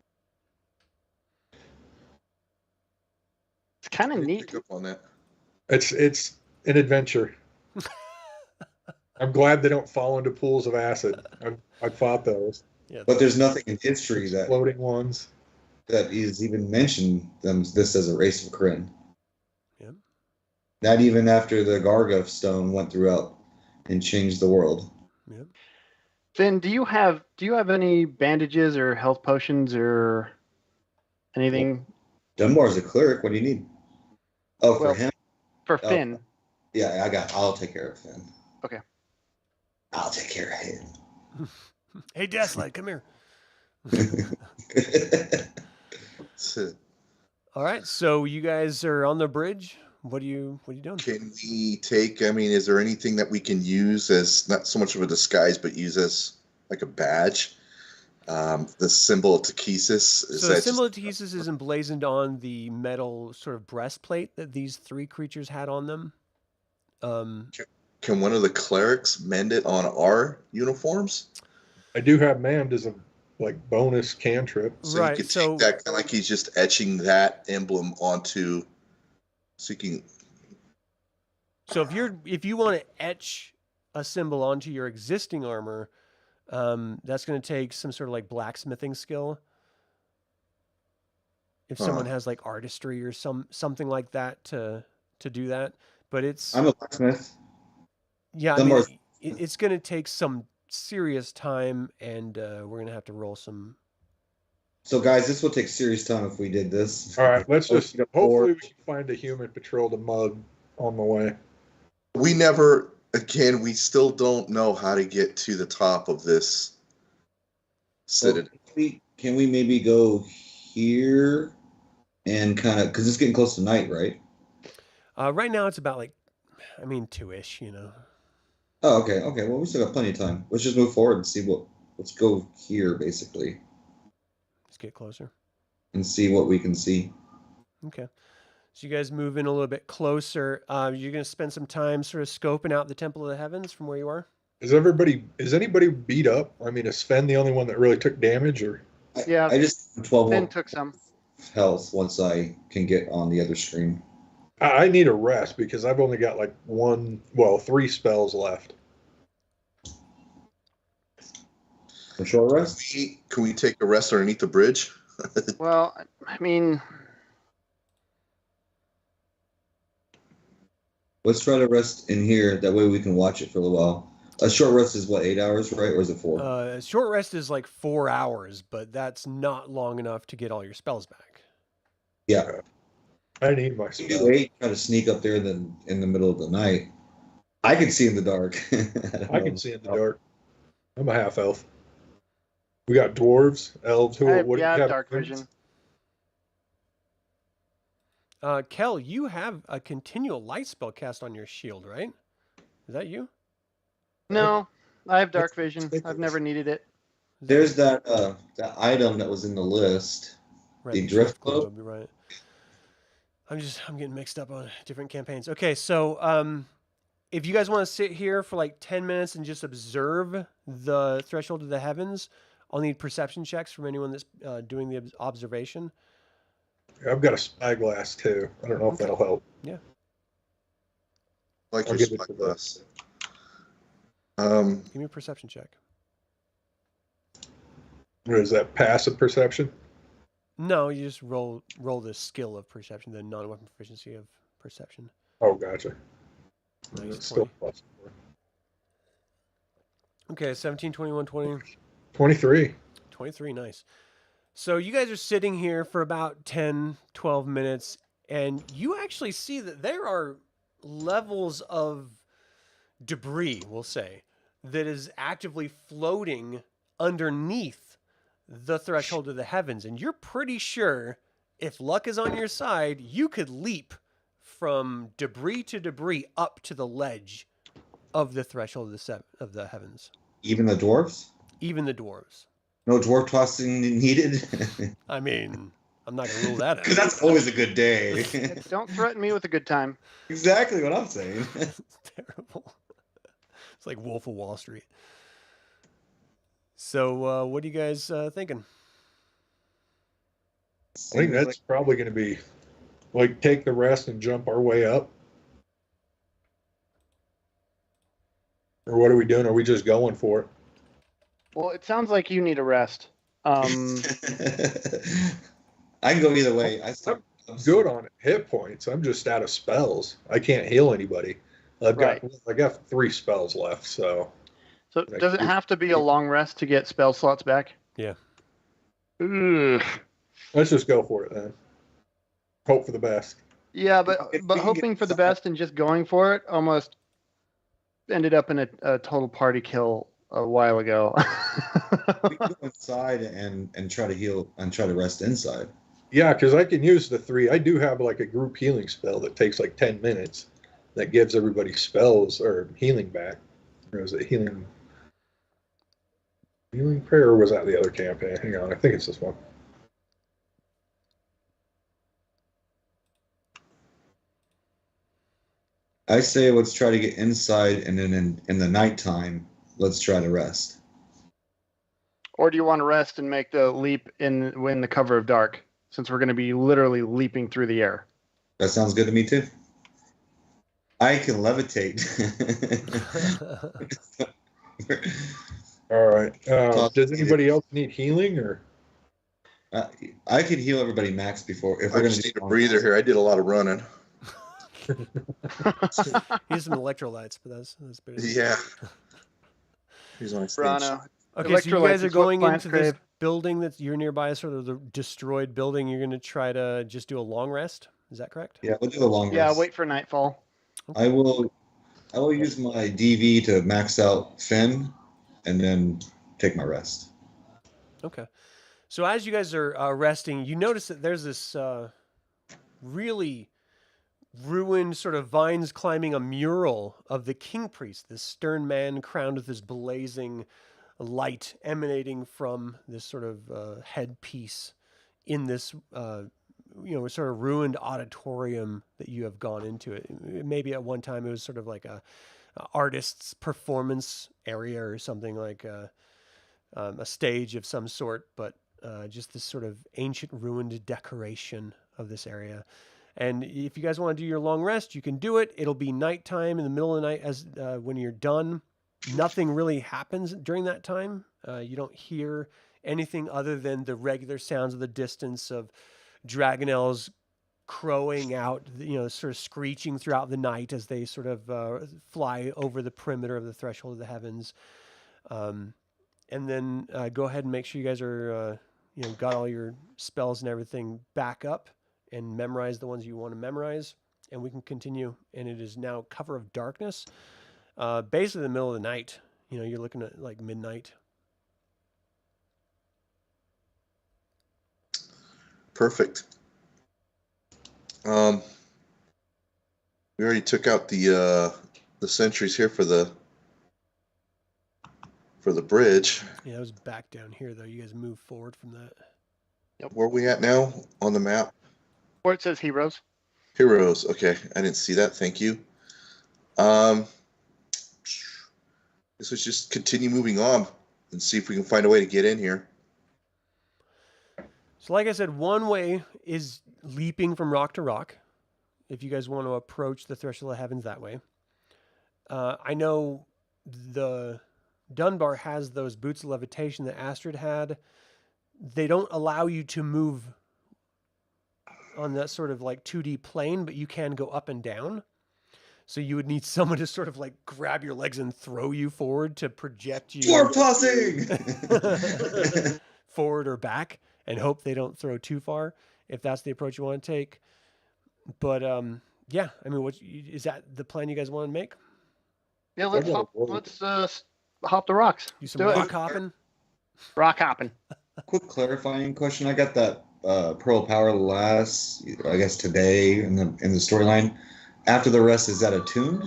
It's kind of neat. Pick up on that. It's an adventure. I'm glad they don't fall into pools of acid. I fought those. Yeah, but there's nothing in history that floating ones that is even mentioned this as a race of Krynn. Yeah. Not even after the Gargoth stone went throughout and changed the world. Yeah. Fynn, do you have any bandages or health potions or anything? Dunbar's a cleric. What do you need? Oh, for him? For Fynn. Yeah, I'll take care of Fynn. Okay. I'll take care of him. Hey, Death Slad, come here. All right, so you guys are on the bridge. What are you doing? Can we take? I mean, is there anything that we can use as not so much of a disguise, but use as like a badge? The symbol of Takesis. So the symbol of Takesis is emblazoned on the metal sort of breastplate that these 3 creatures had on them. Can one of the clerics mend it on our uniforms? I do have manned as a bonus cantrip. So right, you could take that kind of like he's just etching that emblem onto. So you can. So if you want to etch a symbol onto your existing armor, that's going to take some sort of like blacksmithing skill. If someone has like artistry or something like that to do that, but I'm a blacksmith. yeah, I Dunbar's- mean, it's going to take some serious time, and we're going to have to roll some. So, guys, this will take serious time if we did this. All right, let's just Get a hopefully board. we can find a human patrol the mug on the way. We never, again, we still don't know how to get to the top of this citadel. Can we maybe go here and kind of, because it's getting close to night, right? Right now, it's about like, I mean, 2-ish, you know. Oh, okay. Well, we still got plenty of time. Let's just move forward and see let's go here, basically, Let's get closer. and see what we can see. Okay. So you guys move in a little bit closer. You're going to spend some time sort of scoping out the Temple of the Heavens from where you are. Is anybody beat up? I mean, is Sven the only one that really took damage, or Yeah. I just 12 Fynn more took some. health once I can get on the other screen. I need a rest because I've only got like 3 spells left. A short rest? Can we take a rest underneath the bridge? Well, I mean, Let's try to rest in here. That way we can watch it for a little while. A short rest is what, 8 hours, right? Or is it 4? A short rest is like 4 hours, but that's not long enough to get all your spells back. Yeah. I need my If spell. you wait, try to sneak up there in the middle of the night. I can see in the dark. I can see in the dark. I'm a half elf. We got dwarves, elves. What do you have? dark vision. Kel, you have a continual light spell cast on your shield, right? Is that you? No, I have dark Let's vision. take I've this. never needed it. There's that item that was in the list. the drift globe? You're right. I'm getting mixed up on different campaigns. Okay, so if you guys want to sit here for like 10 minutes and just observe the threshold of the heavens, I'll need perception checks from anyone that's doing the observation. I've got a spyglass too. I don't know if that'll help. Yeah. Like I'll your give it to spyglass. Give me a perception check. What is that? Passive perception? No, you just roll the skill of perception, the non-weapon proficiency of perception. Oh, gotcha. Nice, It's still 20. +4. Okay, 17, 21, 20. 23. 23, nice. So you guys are sitting here for about 10, 12 minutes, and you actually see that there are levels of debris, we'll say, that is actively floating underneath the threshold of the heavens. And you're pretty sure, if luck is on your side, you could leap from debris to debris up to the ledge of the threshold of the heavens. Even the dwarves? Even the dwarves. No dwarf tossing needed? I mean, I'm not going to rule that out. Because that's always a good day. Don't threaten me with a good time. Exactly what I'm saying. It's terrible. It's like Wolf of Wall Street. So, what are you guys thinking? I think that's probably going to be like take the rest and jump our way up. Or what are we doing? Are we just going for it? Well, it sounds like you need a rest. I can go either way. I'm Good on hit points. I'm just out of spells. I can't heal anybody. I got 3 spells left, so So does it have to be a long rest to get spell slots back? Yeah. Ugh. let's just go for it then. Hope for the best. Yeah, but If we can hoping get for the best and just going for it almost ended up in a total party kill a while ago. We can go inside and try to heal and try to rest inside. Yeah, because I can use the 3. I do have like a group healing spell that takes like 10 minutes that gives everybody spells or healing back. Or is it healing prayer, or was that the other campaign? Hang on, I think it's this one. I say let's try to get inside, and then in the nighttime, let's try to rest. Or do you want to rest and make the leap in the cover of dark, since we're going to be literally leaping through the air? That sounds good to me too. I can levitate. All right. Does anybody else need healing or? I could heal everybody max before if I we're going just to need a breather here. I did a lot of running. Here's some electrolytes, but that's better. Yeah. He's on stage. Brano. Okay, so you guys are Electrolytes is what going plants into this crave. building that you're nearby, sort of the destroyed building. You're going to try to just do a long rest. Is that correct? Yeah, we'll do a long Yeah, rest. wait for nightfall. I will use my DV to max out Fynn, and then take my rest. Okay. So as you guys are resting, you notice that there's this really ruined sort of vines climbing a mural of the king priest, this stern man crowned with this blazing light emanating from this sort of headpiece in this sort of ruined auditorium that you have gone into. It maybe at one time it was sort of like a artist's performance area or something, like a stage of some sort, but just this sort of ancient ruined decoration of this area. And if you guys want to do your long rest, you can do it. It'll be nighttime in the middle of the night as when you're done. Nothing really happens during that time. You don't hear anything other than the regular sounds of the distance of dragonels crowing out, sort of screeching throughout the night as they sort of fly over the perimeter of the threshold of the heavens. And then go ahead and make sure you guys are, got all your spells and everything back up and memorize the ones you want to memorize. And we can continue. And it is now cover of darkness. Basically the middle of the night. You're looking at like midnight. Perfect. We already took out the sentries here for the bridge. Yeah, it was back down here though. You guys move forward from that. Yep. Where are we at now on the map? Where it says heroes. Heroes. Okay, I didn't see that. Thank you. This was just continue moving on and see if we can find a way to get in here. So like I said, one way is leaping from rock to rock, if you guys want to approach the threshold of heavens that way. I know the Dunbar has those boots of levitation that Astrid had. They don't allow you to move on that sort of like 2D plane, but you can go up and down. So you would need someone to sort of like grab your legs and throw you forward to project you. Dwarf tossing! Forward or back, and hope they don't throw too far, if that's the approach you want to take. But yeah, I mean, is that the plan you guys want to make? Yeah, let's hop the rocks. Do some rock hopping? Rock hopping. Quick clarifying question. I got that Pearl of Power I guess today in the storyline. After the rest, is that attuned?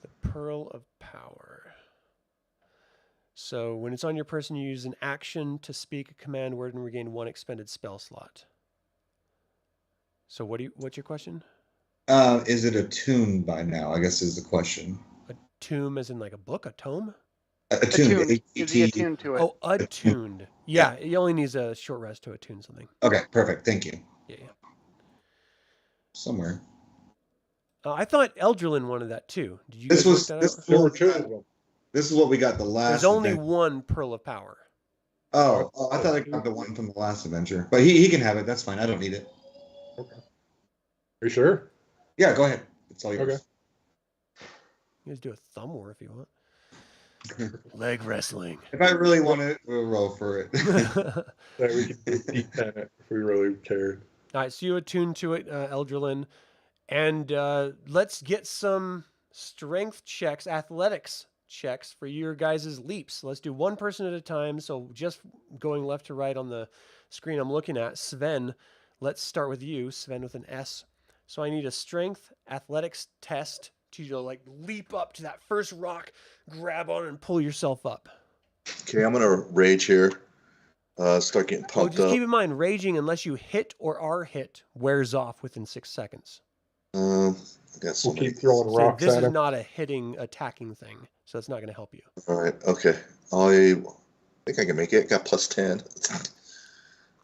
The Pearl of Power. So when it's on your person, you use an action to speak a command word and regain one expended spell slot. So what's your question? Is it attuned by now? I guess is the question. A tomb as in like a book, a tome? Attuned. Is he attuned to it? Oh, attuned. Yeah, it only needs a short rest to attune something. Okay, perfect. Thank you. Yeah. Somewhere. I thought Eldralin wanted that too. Did you? This guys was work that this. out? There were two of them. This is what we got the last. There's only event. one Pearl of Power. Oh, I thought I got the one from the last adventure, but he can have it. That's fine. I don't need it. Okay. Are you sure? Yeah, go ahead. It's all yours. Okay. You guys do a thumb war if you want. Leg wrestling. If I really want it, we'll roll for it. Yeah, we could do D10 if we really cared. All right, so you attune to it, Eldralin, and let's get some strength checks, athletics checks for your guys' leaps. Let's do one person at a time. So just going left to right on the screen I'm looking at, Sven, let's start with you, Sven with an S. So I need a strength athletics test to like leap up to that first rock, grab on and pull yourself up. Okay, I'm gonna rage here. Start getting pumped just up. keep in mind, raging, unless you hit or are hit, wears off within 6 seconds. I got so We'll many. keep throwing So rocks this at is him. not a attacking thing, so it's not going to help you. All right. Okay. I think I can make it. Got plus 10.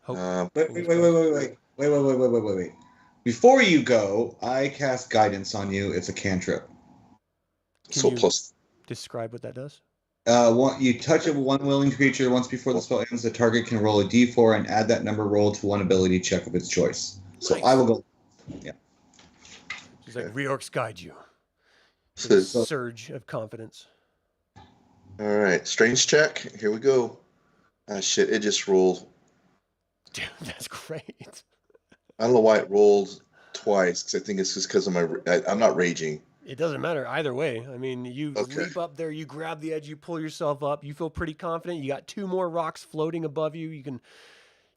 Hope. Wait. Before you go, I cast Guidance on you. It's a cantrip. Can So you plus. describe what that does? You touch a one willing creature once before the spell ends. The target can roll a d4 and add that number rolled to one ability check of its choice. So Nice. I will go. Yeah. She's like, Reorcs guide you. So, Surge of confidence. all right, strange check. Here we go. Ah, shit! It just rolled. Dude, that's great. I don't know why it rolled twice. Because I think it's just because of I'm not raging. It doesn't matter either way. I mean, you Okay. leap up there, you grab the edge, you pull yourself up. You feel pretty confident. You got 2 more rocks floating above you. You can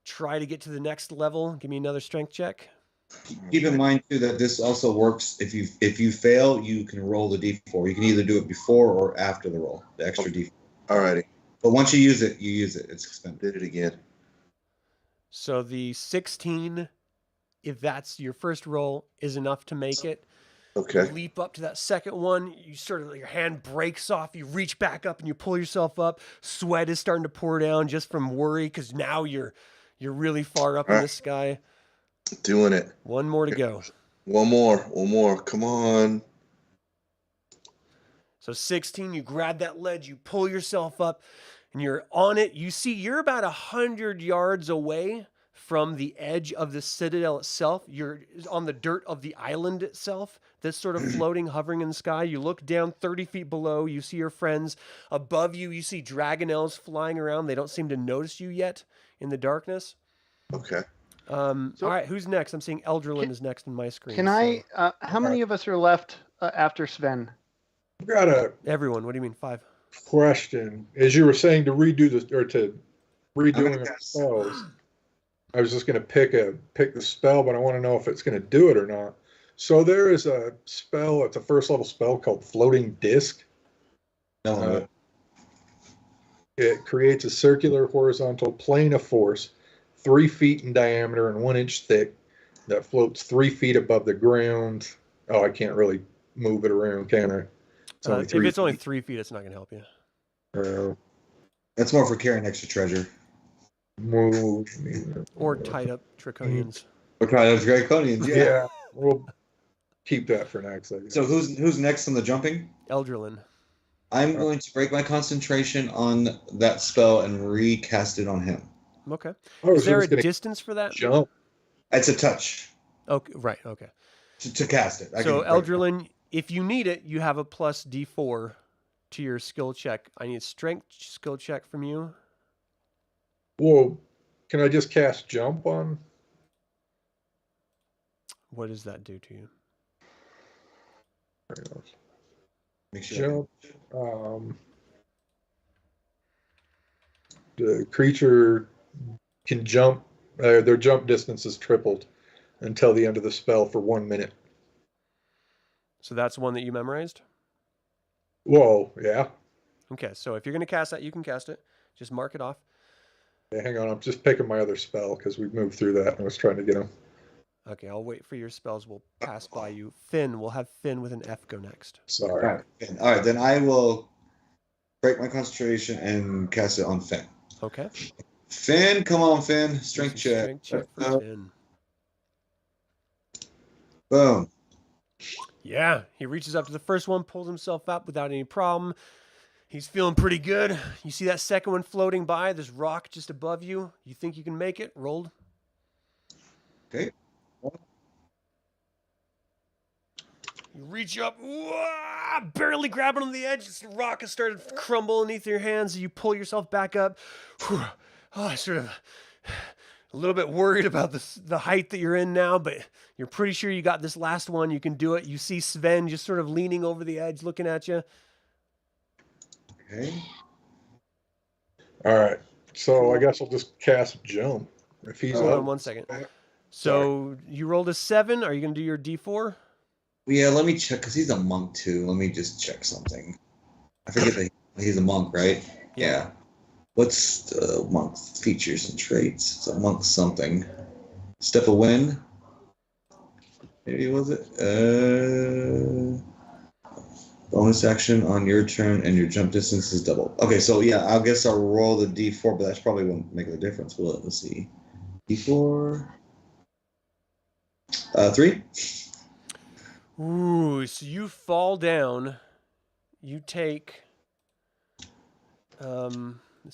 try to get to the next level. Give me another strength check. Keep in mind too that this also works. If you fail, you can roll the d4. You can either do it before or after the roll, the extra d4. All righty, But once you use it, you use it. It's expended. did it again. So the 16, if that's your first roll, is enough to make it. Okay. You leap up to that second one. You sort of, your hand breaks off. You reach back up and you pull yourself up. Sweat is starting to pour down just from worry because now you're really far up in the sky. Doing it. One more to go. One more. Come on. So 16, you grab that ledge, you pull yourself up, and you're on it. You see you're about 100 yards away from the edge of the citadel itself. You're on the dirt of the island itself that's sort of floating, hovering in the sky. You look down 30 feet below. You see your friends. Above you, you see dragon elves flying around. They don't seem to notice you yet in the darkness. Okay. All right, who's next? I'm seeing Eldralin is next in my screen. Can I? How many of us are left after Sven? I've got a Everyone. What do you mean 5? question. As you were saying to redo this or to I'm redoing gonna the guess. spells, I was just going to pick the spell, but I want to know if it's going to do it or not. So there is a spell. It's a first level spell called Floating Disc. No, It creates a circular horizontal plane of force, 3 feet in diameter and 1 inch thick, that floats 3 feet above the ground. Oh, I can't really move it around, can I? It's only If 3 it's only feet. 3 feet, it's not going to help you. that's more for carrying extra treasure. Move. Or tied up Draconians. Okay, that's Draconians. Yeah. Yeah, we'll keep that for next. I guess. So who's next on the jumping? Eldralin. I'm going to break my concentration on that spell and recast it on him. Okay. I was Is there a just gonna distance for that? jump. It's a touch Okay, right. Okay. to cast it. So Eldralin, if you need it, you have a plus D4 to your skill check. I need a strength skill check from you. Well, can I just cast jump on? What does that do to you? Make sure. Jump. The creature can jump. Their jump distance is tripled until the end of the spell for 1 minute. So that's one that you memorized? Whoa, yeah. Okay, so if you're going to cast that, you can cast it. Just mark it off. Yeah, hang on, I'm just picking my other spell because we moved through that and I was trying to get them. Okay, I'll wait for your spells. We'll pass by you. Fynn, we'll have Fynn with an F go next. Sorry. All right, then I will break my concentration and cast it on Fynn. Okay. Fynn, come on, Fynn. Strength check. Strength check for Fynn. Boom. Yeah, he reaches up to the first one, pulls himself up without any problem. He's feeling pretty good. You see that second one floating by, this rock just above you. You think you can make it? Rolled. Okay. You reach up, barely grabbing on the edge. This rock has started to crumble beneath your hands. You pull yourself back up. Sort of a little bit worried about the height that you're in now, but you're pretty sure you got this last one. You can do it. You see Sven just sort of leaning over the edge, looking at you. Okay. All right. So I guess I'll just cast jump. If he's Hold up. on 1 second. So you rolled a 7. Are you going to do your D4? Yeah, let me check because he's a monk too. Let me just check something. I forget that he's a monk, right? Yeah. What's the monk's features and traits? It's a monk something. Step of wind. Maybe was it? Bonus action on your turn and your jump distance is double. Okay, so yeah, I guess I'll roll the D4, but that probably won't make a difference, will it? Let's see. D4. 3. Ooh, so you fall down. You take, so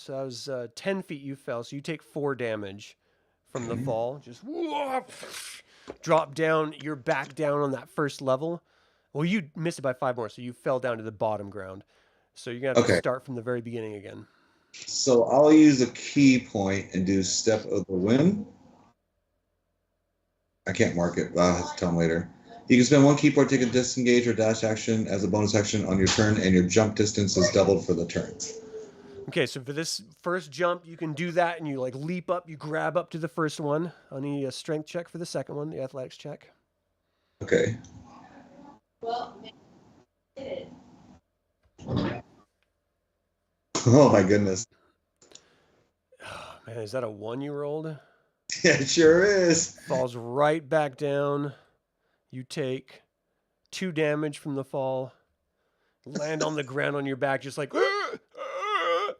that was 10 feet you fell, so you take 4 damage from the fall. Just drop down. You're back down on that first level. Well, you missed it by 5 more, so you fell down to the bottom ground. So you're going to have to start from the very beginning again. So I'll use a key point and do Step of the Wind. I can't mark it, but I'll have to tell him later. You can spend 1 key point, take a disengage or dash action as a bonus action on your turn, and your jump distance is doubled for the turn. Okay, so for this first jump, you can do that, and you like leap up, you grab up to the first one. I'll need a strength check for the second one, the athletics check. Okay. Oh my goodness. Oh, man, is that a 1 you rolled? Yeah, it sure is. Falls right back down. You take 2 damage from the fall. Land on the ground on your back, just like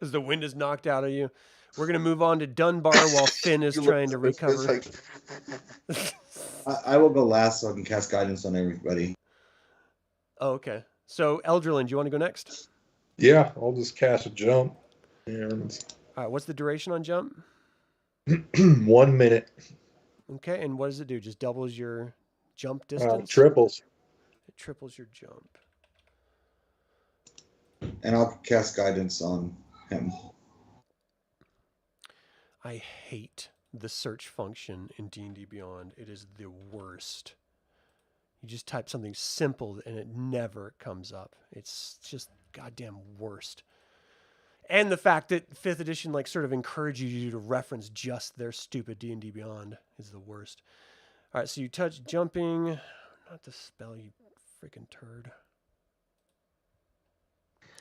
as the wind is knocked out of you. We're going to move on to Dunbar while Fynn is trying to recover. I will go last so I can cast guidance on everybody. Oh, okay. So, Eldralin, do you want to go next? Yeah, I'll just cast a jump. And All right, what's the duration on jump? 1 minute. Okay, and what does it do? Just doubles your jump distance? Triples. It triples your jump. And I'll cast guidance on him. I hate the search function in D&D Beyond. It is the worst. You just type something simple and it never comes up. It's just goddamn worst. And the fact that 5th edition like sort of encourages you to reference just their stupid D&D Beyond is the worst. All right, so you touch jumping. Not the spell, you freaking turd.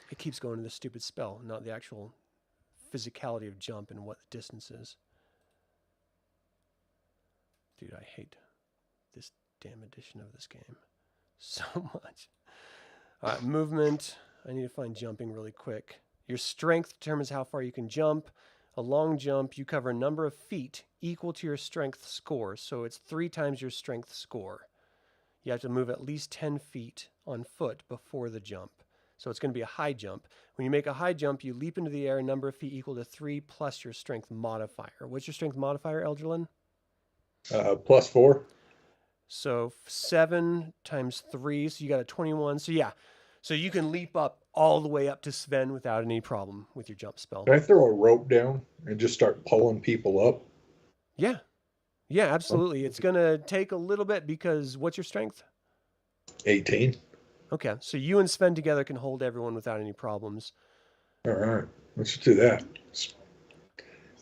It keeps going to the stupid spell, not the actual physicality of jump and what the distance is. Dude, I hate this damn edition of this game so much. All right, movement. I need to find jumping really quick. Your strength determines how far you can jump. A long jump, you cover a number of feet equal to your strength score. So it's 3 times your strength score. You have to move at least 10 feet on foot before the jump. So it's going to be a high jump. When you make a high jump, you leap into the air, a number of feet equal to 3 plus your strength modifier. What's your strength modifier, Eldralin? +4. So 7 times 3, so you got a 21. So yeah, so you can leap up all the way up to Sven without any problem with your jump spell. Can I throw a rope down and just start pulling people up? Yeah. Yeah, absolutely. It's going to take a little bit because what's your strength? 18. Okay, so you and Sven together can hold everyone without any problems. All right, let's do that. Save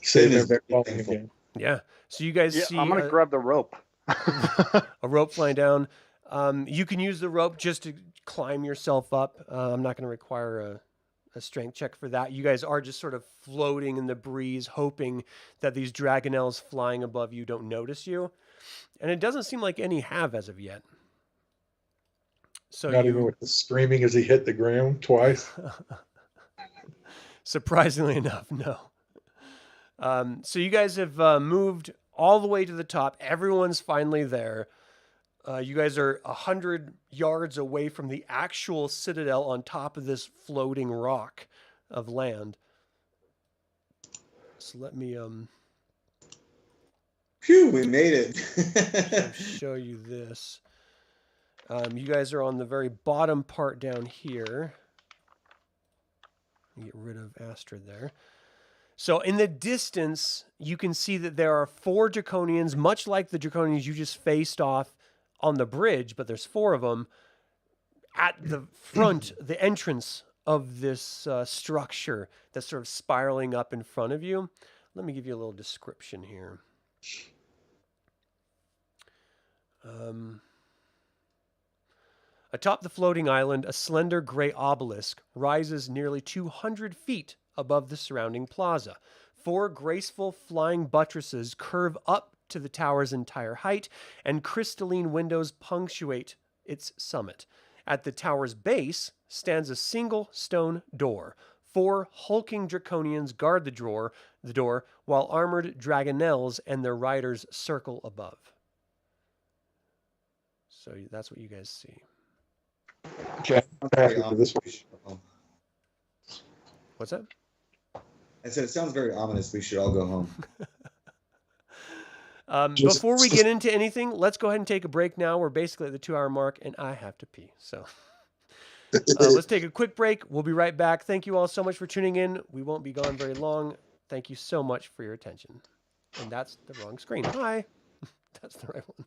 Save is very everybody thankful. again. Yeah. So you guys see I'm going to grab the rope. a rope flying down. You can use the rope just to climb yourself up. I'm not going to require a strength check for that. You guys are just sort of floating in the breeze, hoping that these dragonelles flying above you don't notice you. And it doesn't seem like any have as of yet. So Not even with the screaming as he hit the ground twice. Surprisingly enough, no. So you guys have moved all the way to the top. Everyone's finally there. You guys are 100 yards away from the actual citadel on top of this floating rock of land. So let me Phew, we made it. show you this. You guys are on the very bottom part down here. Get rid of Astrid there. So in the distance, you can see that there are 4 draconians, much like the draconians you just faced off on the bridge, but there's 4 of them at the front, the entrance of this structure that's sort of spiraling up in front of you. Let me give you a little description here. Atop the floating island, a slender gray obelisk rises nearly 200 feet above the surrounding plaza. 4 graceful flying buttresses curve up to the tower's entire height, and crystalline windows punctuate its summit. At the tower's base stands a single stone door. 4 hulking draconians guard the door, while armored dragonelles and their riders circle above. So that's what you guys see. Okay. Happy with this one. What's that? I said it sounds very ominous. We should all go home. Before we get into anything, let's go ahead and take a break now. We're basically at the 2-hour mark, and I have to pee. So let's take a quick break. We'll be right back. Thank you all so much for tuning in. We won't be gone very long. Thank you so much for your attention. And that's the wrong screen. Hi. That's the right one.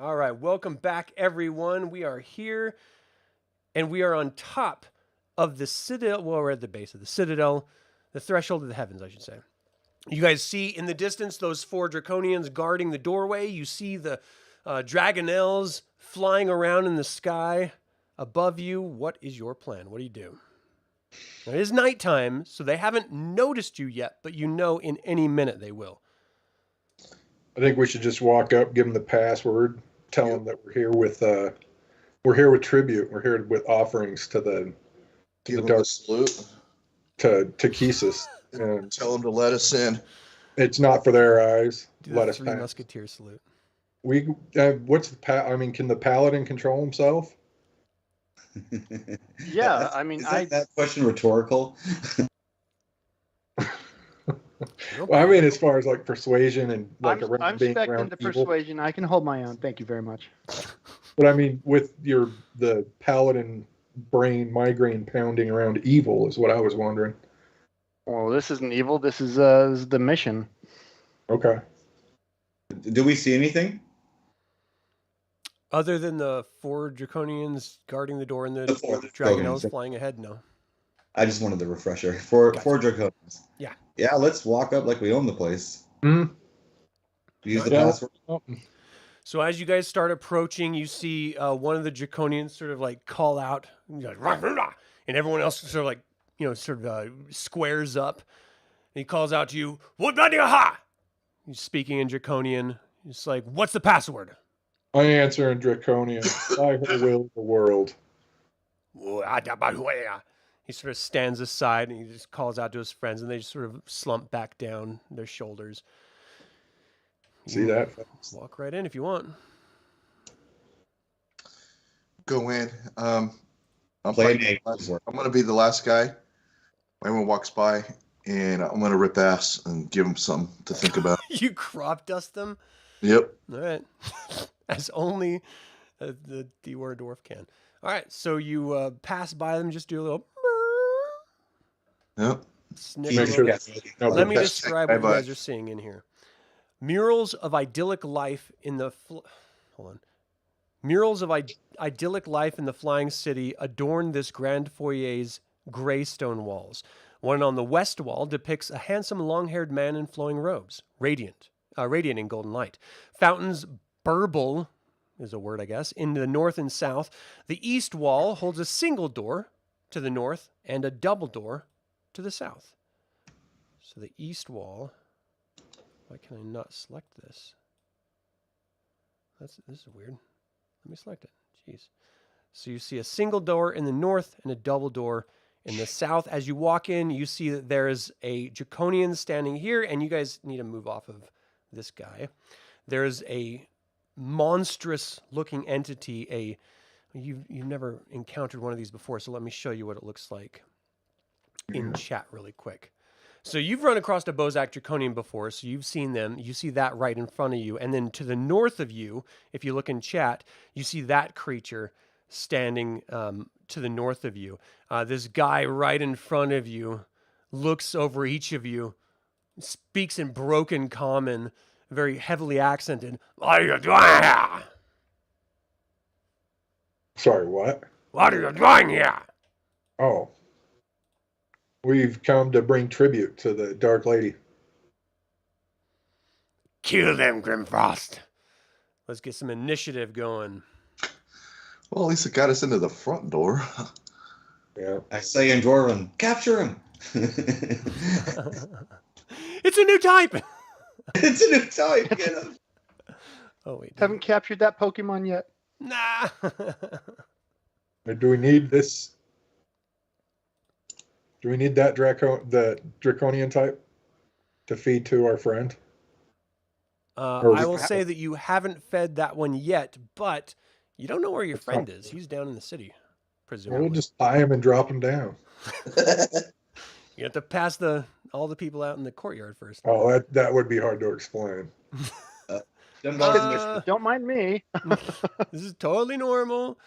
All right, welcome back, everyone. We are here, and we are on top of the citadel. Well, we're at the base of the citadel, the threshold of the heavens, I should say. You guys see in the distance those 4 draconians guarding the doorway. You see the dragonels flying around in the sky above you. What is your plan? What do you do? Now, it is nighttime, so they haven't noticed you yet, but you know in any minute they will. I think we should just walk up, give them the password, tell them that we're here with tribute. We're here with offerings to the Give them dark a salute. to Kesis. And Tell them to let us in. it's not for their eyes. Do Let the us 3 pass. musketeer salute. We what's the I mean, can the paladin control himself? Yeah, I mean, Is that question rhetorical? Well, I mean, as far as like persuasion and like I'm being spec'd around into evil. persuasion. I can hold my own. Thank you very much. But I mean, with the paladin brain migraine pounding around evil is what I was wondering. Well, this isn't evil. This is the mission. Okay. Do we see anything? Other than the 4 draconians guarding the door and the The 4 dragonels dragons. flying ahead, no. I just wanted the refresher. Four Gotcha. dragons. Yeah. Yeah, let's walk up like we own the place. Mm-hmm. Use the Yeah. password. So as you guys start approaching, you see one of the draconians sort of like call out, and everyone else sort of like, squares up. And he calls out to you, "What-ba-di-ha?" He's speaking in draconian. He's like, "What's the password?" I answer in draconian. By her will the world. He sort of stands aside and he just calls out to his friends, and they just sort of slump back down their shoulders. See that? Walk right in if you want. Go in. I'm Play going name. to be the last guy. Everyone walks by, and I'm going to rip ass and give them something to think about. You crop dust them? Yep. All right. As only the D-word dwarf can. All right, so you pass by them, just do a little Yep. sniff. Make sure that Let me nobody- describe what you Bye-bye. guys are seeing in here. Murals of idyllic life in the Murals of idyllic life in the flying city adorn this grand foyer's gray stone walls. One on the west wall depicts a handsome long-haired man in flowing robes, radiant in golden light. Fountains burble is a word, I guess, in the north and south. The east wall holds a single door to the north and a double door to the south. So the east wall. Why can I not select this? This is weird. Let me select it. Jeez. So you see a single door in the north and a double door in the south. As you walk in, you see that there is a draconian standing here, and you guys need to move off of this guy. There's a monstrous-looking entity. You've never encountered one of these before, so let me show you what it looks like in chat really quick. So you've run across a Bozak Draconian before, so you've seen them. You see that right in front of you. And then to the north of you, if you look in chat, you see that creature standing to the north of you. This guy right in front of you looks over each of you, speaks in broken common, very heavily accented. "What are you doing here? Sorry, what? What are you doing here?" Oh. We've come to bring tribute to the Dark Lady. "Kill them, Grimfrost." Let's get some initiative going. Well, at least it got us into the front door. Yeah. I say in Dwarven, capture him. It's a new type. It's a new type. Get him. Oh wait. Haven't captured that Pokemon yet. Nah. Do we need this? Do we need that the draconian type to feed to our friend? I will say that you haven't fed that one yet, but you don't know where your friend is. He's down in the city, presumably. We'll just buy him and drop him down. You have to pass all the people out in the courtyard first. Oh, that would be hard to explain. Dunbar, Don't mind me. This is totally normal.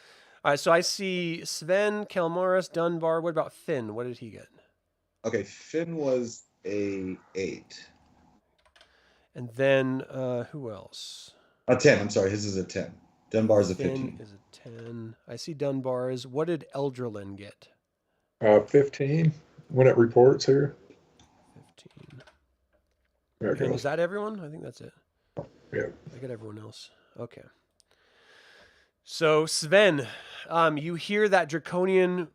All right, so I see Sven, Kelmaris, Dunbar. What about Fynn? What did he get? okay, Fynn was a 8. And then who else? A 10. I'm sorry. His is a 10. Dunbar's a Fynn 15. is a 10. I see Dunbar's. What did Eldralin get? 15 when it reports here. 15. There it And goes. is that everyone? I think that's it. Yeah. I got everyone else. Okay. So Sven, you hear that draconian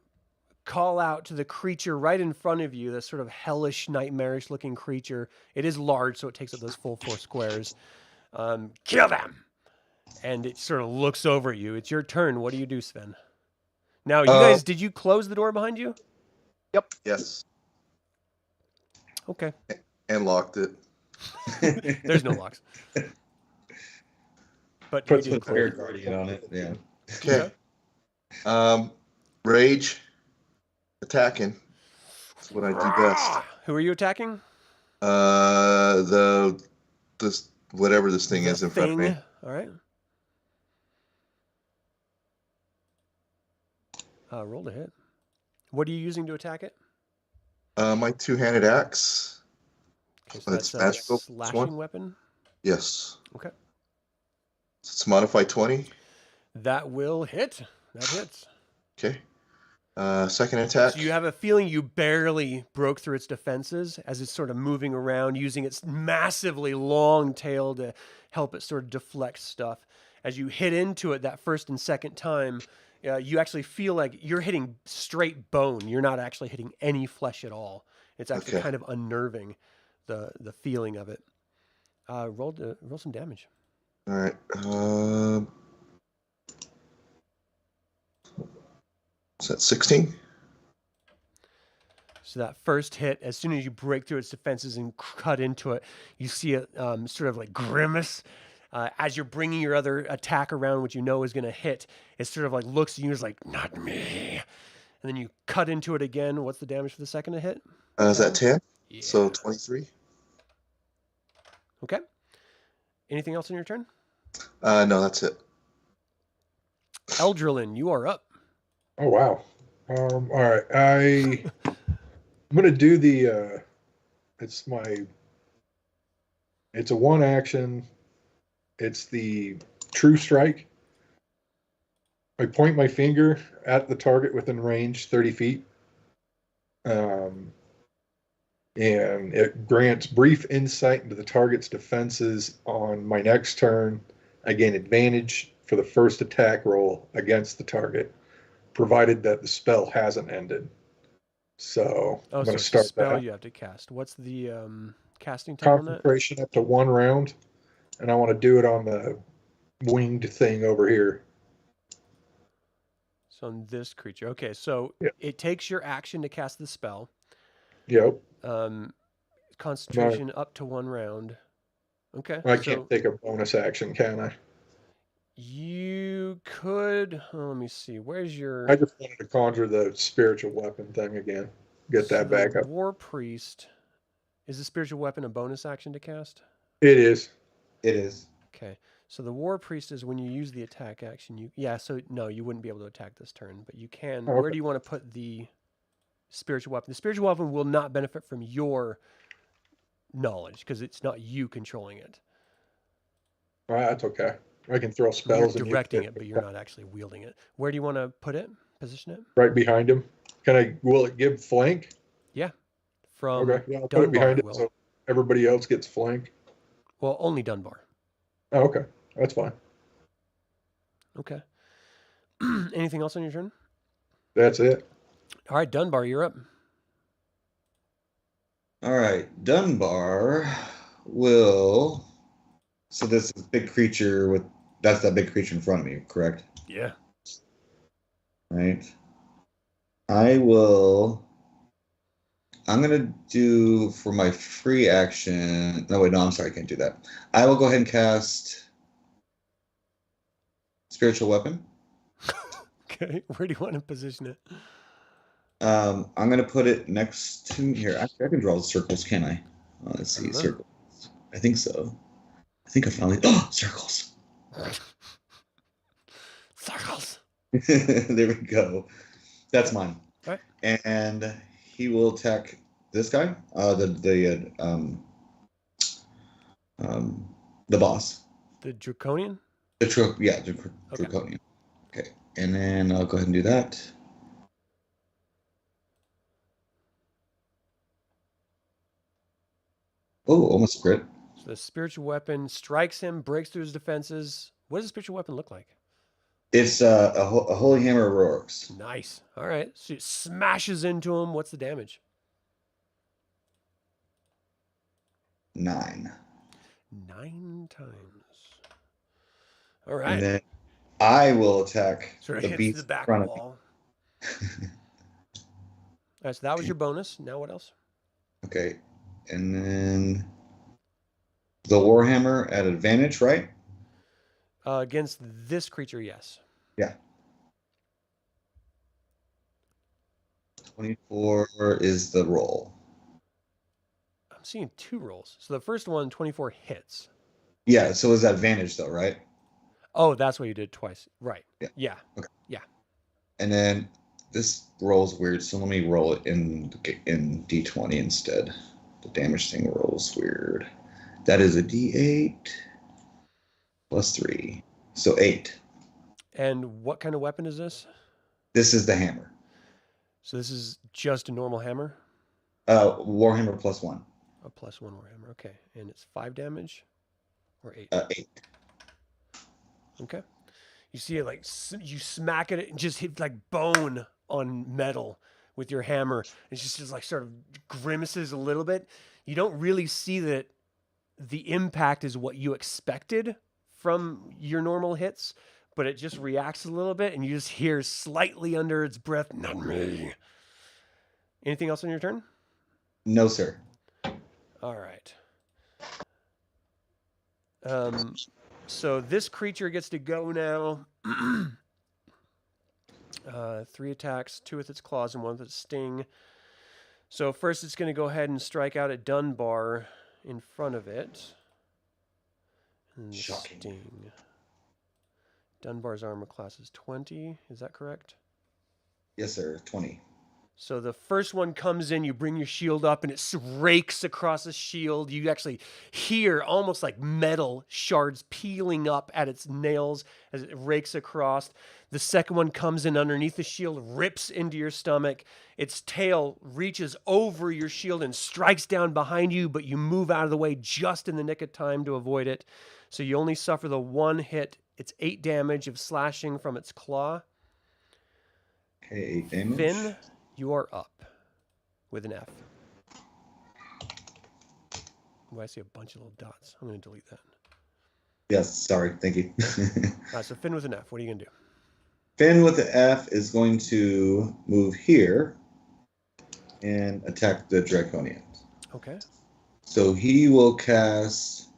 call out to the creature right in front of you, this sort of hellish, nightmarish looking creature. It is large, so it takes up those full 4 squares. Kill them! And it sort of looks over at you. It's your turn. What do you do, Sven? Now, you guys, did you close the door behind you? Yes. Okay. And locked it. There's no locks. But Put you did Put Bear close. Guardian on it. Yeah. Okay. Rage. Attacking. That's what I do best. Who are you attacking? This whatever this thing is in front of me. All right. Roll to hit. What are you using to attack it? My two-handed axe. Okay, so It's that's a magical. slashing weapon. Yes. Okay. It's modified 20. That will hit. That hits. Okay. Second attack. So you have a feeling you barely broke through its defenses as it's sort of moving around, using its massively long tail to help it sort of deflect stuff. As you hit into it that first and second time, you actually feel like you're hitting straight bone. You're not actually hitting any flesh at all. It's actually kind of unnerving, the feeling of it. Roll some damage. All right. Is that 16? So that first hit, as soon as you break through its defenses and cut into it, you see it sort of like grimace. As you're bringing your other attack around, which you know is going to hit, it sort of like looks at you and is like, not me. And then you cut into it again. What's the damage for the second hit? Is that 10? Yeah. So 23? Okay. Anything else in your turn? No, that's it. Eldralin, you are up. Oh wow. All right. I'm gonna do the. It's a one action. It's the true strike. I point my finger at the target within range, 30 feet. And it grants brief insight into the target's defenses on my next turn. I gain advantage for the first attack roll against the target, provided that the spell hasn't ended. So I'm going to start spell that. you have to cast. What's the casting time on that? Concentration up to 1 round, and I want to do it on the winged thing over here. So on this creature. Okay, so it takes your action to cast the spell. Yep. Concentration up to 1 round. Okay. I can't take a bonus action, can I? You could. Let me see. Where's your? I just wanted to conjure the spiritual weapon thing again. Get that back up. War Priest. Is the spiritual weapon a bonus action to cast? It is. It is. Okay. So the War Priest is when you use the attack action. So no, you wouldn't be able to attack this turn, but you can. Oh, okay. Where do you want to put the spiritual weapon? The spiritual weapon will not benefit from your knowledge because it's not you controlling it. All right, that's okay. I can throw spells. You're directing it, but you're not actually wielding it. Where do you want to put it? Position it? Right behind him. Will it give flank? Yeah. From Okay. Yeah, I'll put Dunbar, it behind it it will. so everybody else gets flank. Well, only Dunbar. Oh, okay. That's fine. Okay. Anything else on your turn? That's it. All right, Dunbar, you're up. All right. Dunbar will. So this is big creature that's that big creature in front of me, correct? Yeah. Right. I'm gonna do for my free action. No, wait, no, I'm sorry, I can't do that. I will go ahead and cast Spiritual Weapon. Okay. Where do you want to position it? I'm gonna put it next to here. Actually, I can draw the circles, can I? Let's see, circles. I think so. I think I finally. Oh, circles. Circles. There we go. That's mine. All right. And he will attack this guy, the boss. The Draconian? Draconian. Okay, and then I'll go ahead and do that. Oh, almost crit. So the spiritual weapon strikes him, breaks through his defenses. What does the spiritual weapon look like? It's a holy hammer of orcs. Nice. All right. So it smashes into him. What's the damage? 9. 9 times. All And right. then I will attack Sort of the hits beast the back in front of the of me. wall. All right. So that was your bonus. Now what else? Okay, and then the warhammer at advantage, right? Against this creature, yes. Yeah. 24 is the roll. I'm seeing 2 rolls. So the first one, 24 hits. Yeah, so is that advantage though, right? Oh, that's what you did twice. Right. Yeah. Yeah. Okay. Yeah. And then this roll's weird, so let me roll it in D20 instead. The damage thing rolls weird. That is a D8 plus 3, so 8. And what kind of weapon is this? This is the hammer. So this is just a normal hammer? Warhammer plus 1. A +1 warhammer. Okay. And it's 5 damage or 8? 8. Okay. You see it like you smack it and just hit like bone on metal with your hammer. It's just like sort of grimaces a little bit. You don't really see that the impact is what you expected from your normal hits, but it just reacts a little bit and you just hear slightly under its breath, "Not me." Anything else on your turn? No, sir. All right. So this creature gets to go now. 3 attacks, 2 with its claws and 1 with its sting. So first it's going to go ahead and strike out at Dunbar in front of it. And the Shocking. sting. Dunbar's armor class is 20. Is that correct? Yes, sir. 20. So the first one comes in, you bring your shield up, and it rakes across the shield. You actually hear almost like metal shards peeling up at its nails as it rakes across. The second one comes in underneath the shield, rips into your stomach. Its tail reaches over your shield and strikes down behind you, but you move out of the way just in the nick of time to avoid it. So you only suffer the 1 hit. It's 8 damage of slashing from its claw. Okay, 8 damage. Fynn, you are up with an F. Oh, I see a bunch of little dots. I'm going to delete that. Yes, sorry. Thank you. All right, so Fynn with an F. What are you going to do? Fynn with the F is going to move here and attack the Draconian. Okay. So he will cast...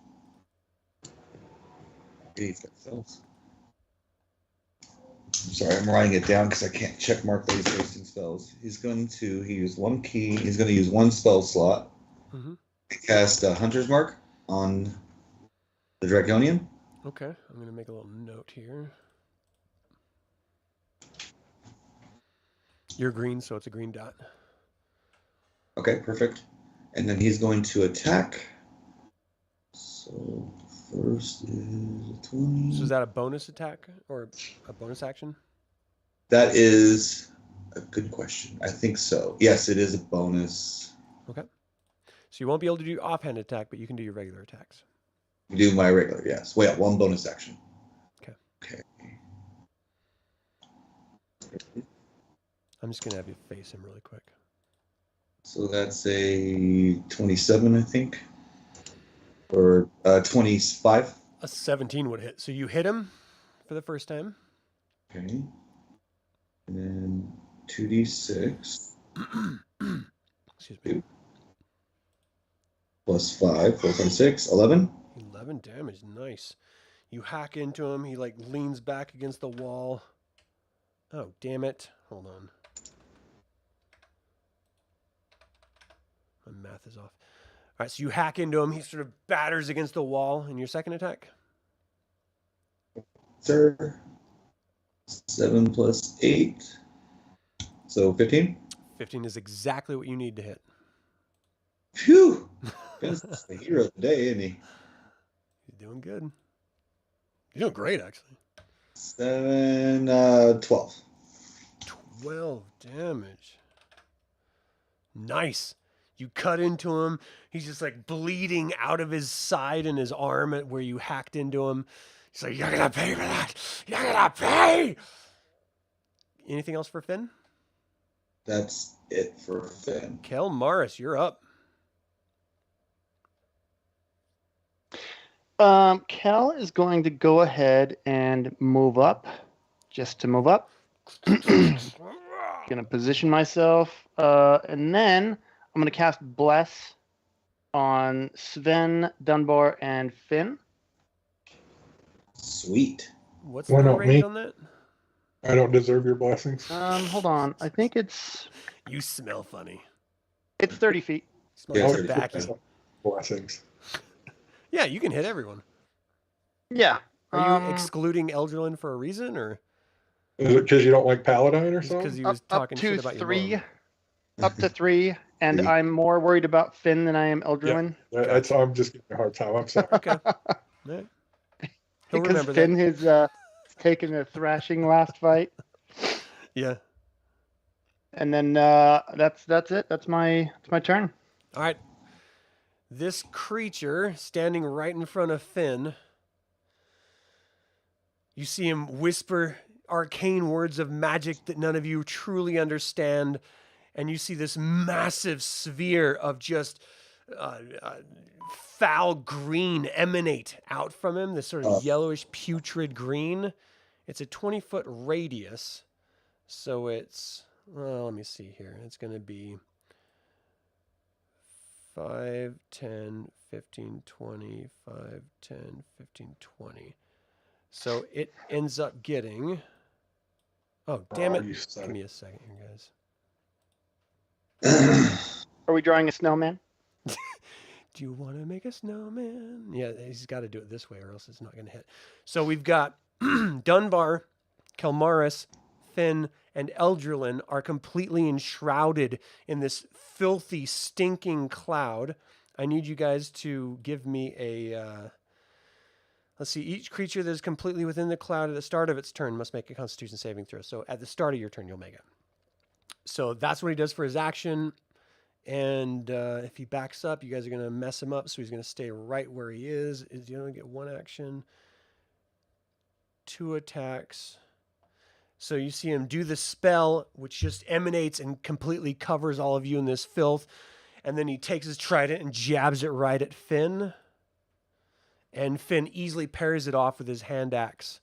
Sorry, I'm writing it down because I can't check mark these wasting spells. He's going to use 1 key. He's going to use 1 spell slot. Mm-hmm. Cast a Hunter's Mark on the Draconian. Okay, I'm going to make a little note here. You're green, so it's a green dot. Okay, perfect. And then he's going to attack. So first is 20. So is that a bonus attack or a bonus action? That is a good question. I think so. Yes, it is a bonus. Okay. So you won't be able to do offhand attack, but you can do your regular attacks. Do my regular, yes. Wait, 1 bonus action. Okay. Okay. I'm just going to have you face him really quick. So that's a 27, I think. Or 25. A 17 would hit. So you hit him for the first time. Okay. And then 2d6. Excuse me. Plus 5, 4, 5, 6, 11. 11 damage. Nice. You hack into him. He like leans back against the wall. Oh, damn it. Hold on. My math is off. All right, so you hack into him. He sort of batters against the wall. In your second attack? Sir. 7 plus 8. So 15. 15 is exactly what you need to hit. Phew! That's the hero today, isn't he? You're doing good. You're doing great, actually. 7, 12. 12 damage. Nice. You cut into him. He's just like bleeding out of his side and his arm at where you hacked into him. He's like, you're going to pay for that. You're going to pay. Anything else for Fynn? That's it for Fynn. Kelmaris, you're up. Kel is going to go ahead and move up, just to move up. Gonna position myself, and then I'm gonna cast Bless on Sven, Dunbar, and Fynn. Sweet. What's Why the not range me? on that? I don't deserve your blessings. Hold on. I think it's You smell funny. 30 feet. Smell Yeah, like 30 tobacco. Blessings. Yeah, you can hit everyone. Yeah. Are you excluding Eldralin for a reason, or Is it because you don't like Paladin or because something? he was up talking to shit about your 3. mom? Up to 3, and Three. I'm more worried about Fynn than I am Eldralin. I'm just giving you a hard time. I'm sorry. Okay. All right. He'll Because remember Fynn that. has taken a thrashing last fight, Yeah. and then that's it. That's my turn. All right. This creature standing right in front of Fynn. You see him whisper arcane words of magic that none of you truly understand. And you see this massive sphere of just foul green emanate out from him, this sort of yellowish putrid green. It's a 20-foot radius. So it's, well, let me see here. It's going to be 5, 10, 15, 20, 5, 10, 15, 20. So it ends up getting, oh, damn it. You said Give it. me a second here, guys. Are we drawing a snowman? Do you want to make a snowman? Yeah, he's got to do it this way or else it's not going to hit. So we've got Dunbar, Kelmaris, Fynn, and Eldralin are completely enshrouded in this filthy, stinking cloud. I need you guys to give me a... let's see. Each creature that is completely within the cloud at the start of its turn must make a Constitution saving throw. So at the start of your turn, you'll make it. So that's what he does for his action. And if he backs up, you guys are going to mess him up. So he's going to stay right where he is. Is he going to get 1 action? 2 attacks. So you see him do the spell, which just emanates and completely covers all of you in this filth. And then he takes his trident and jabs it right at Fynn. And Fynn easily parries it off with his hand axe.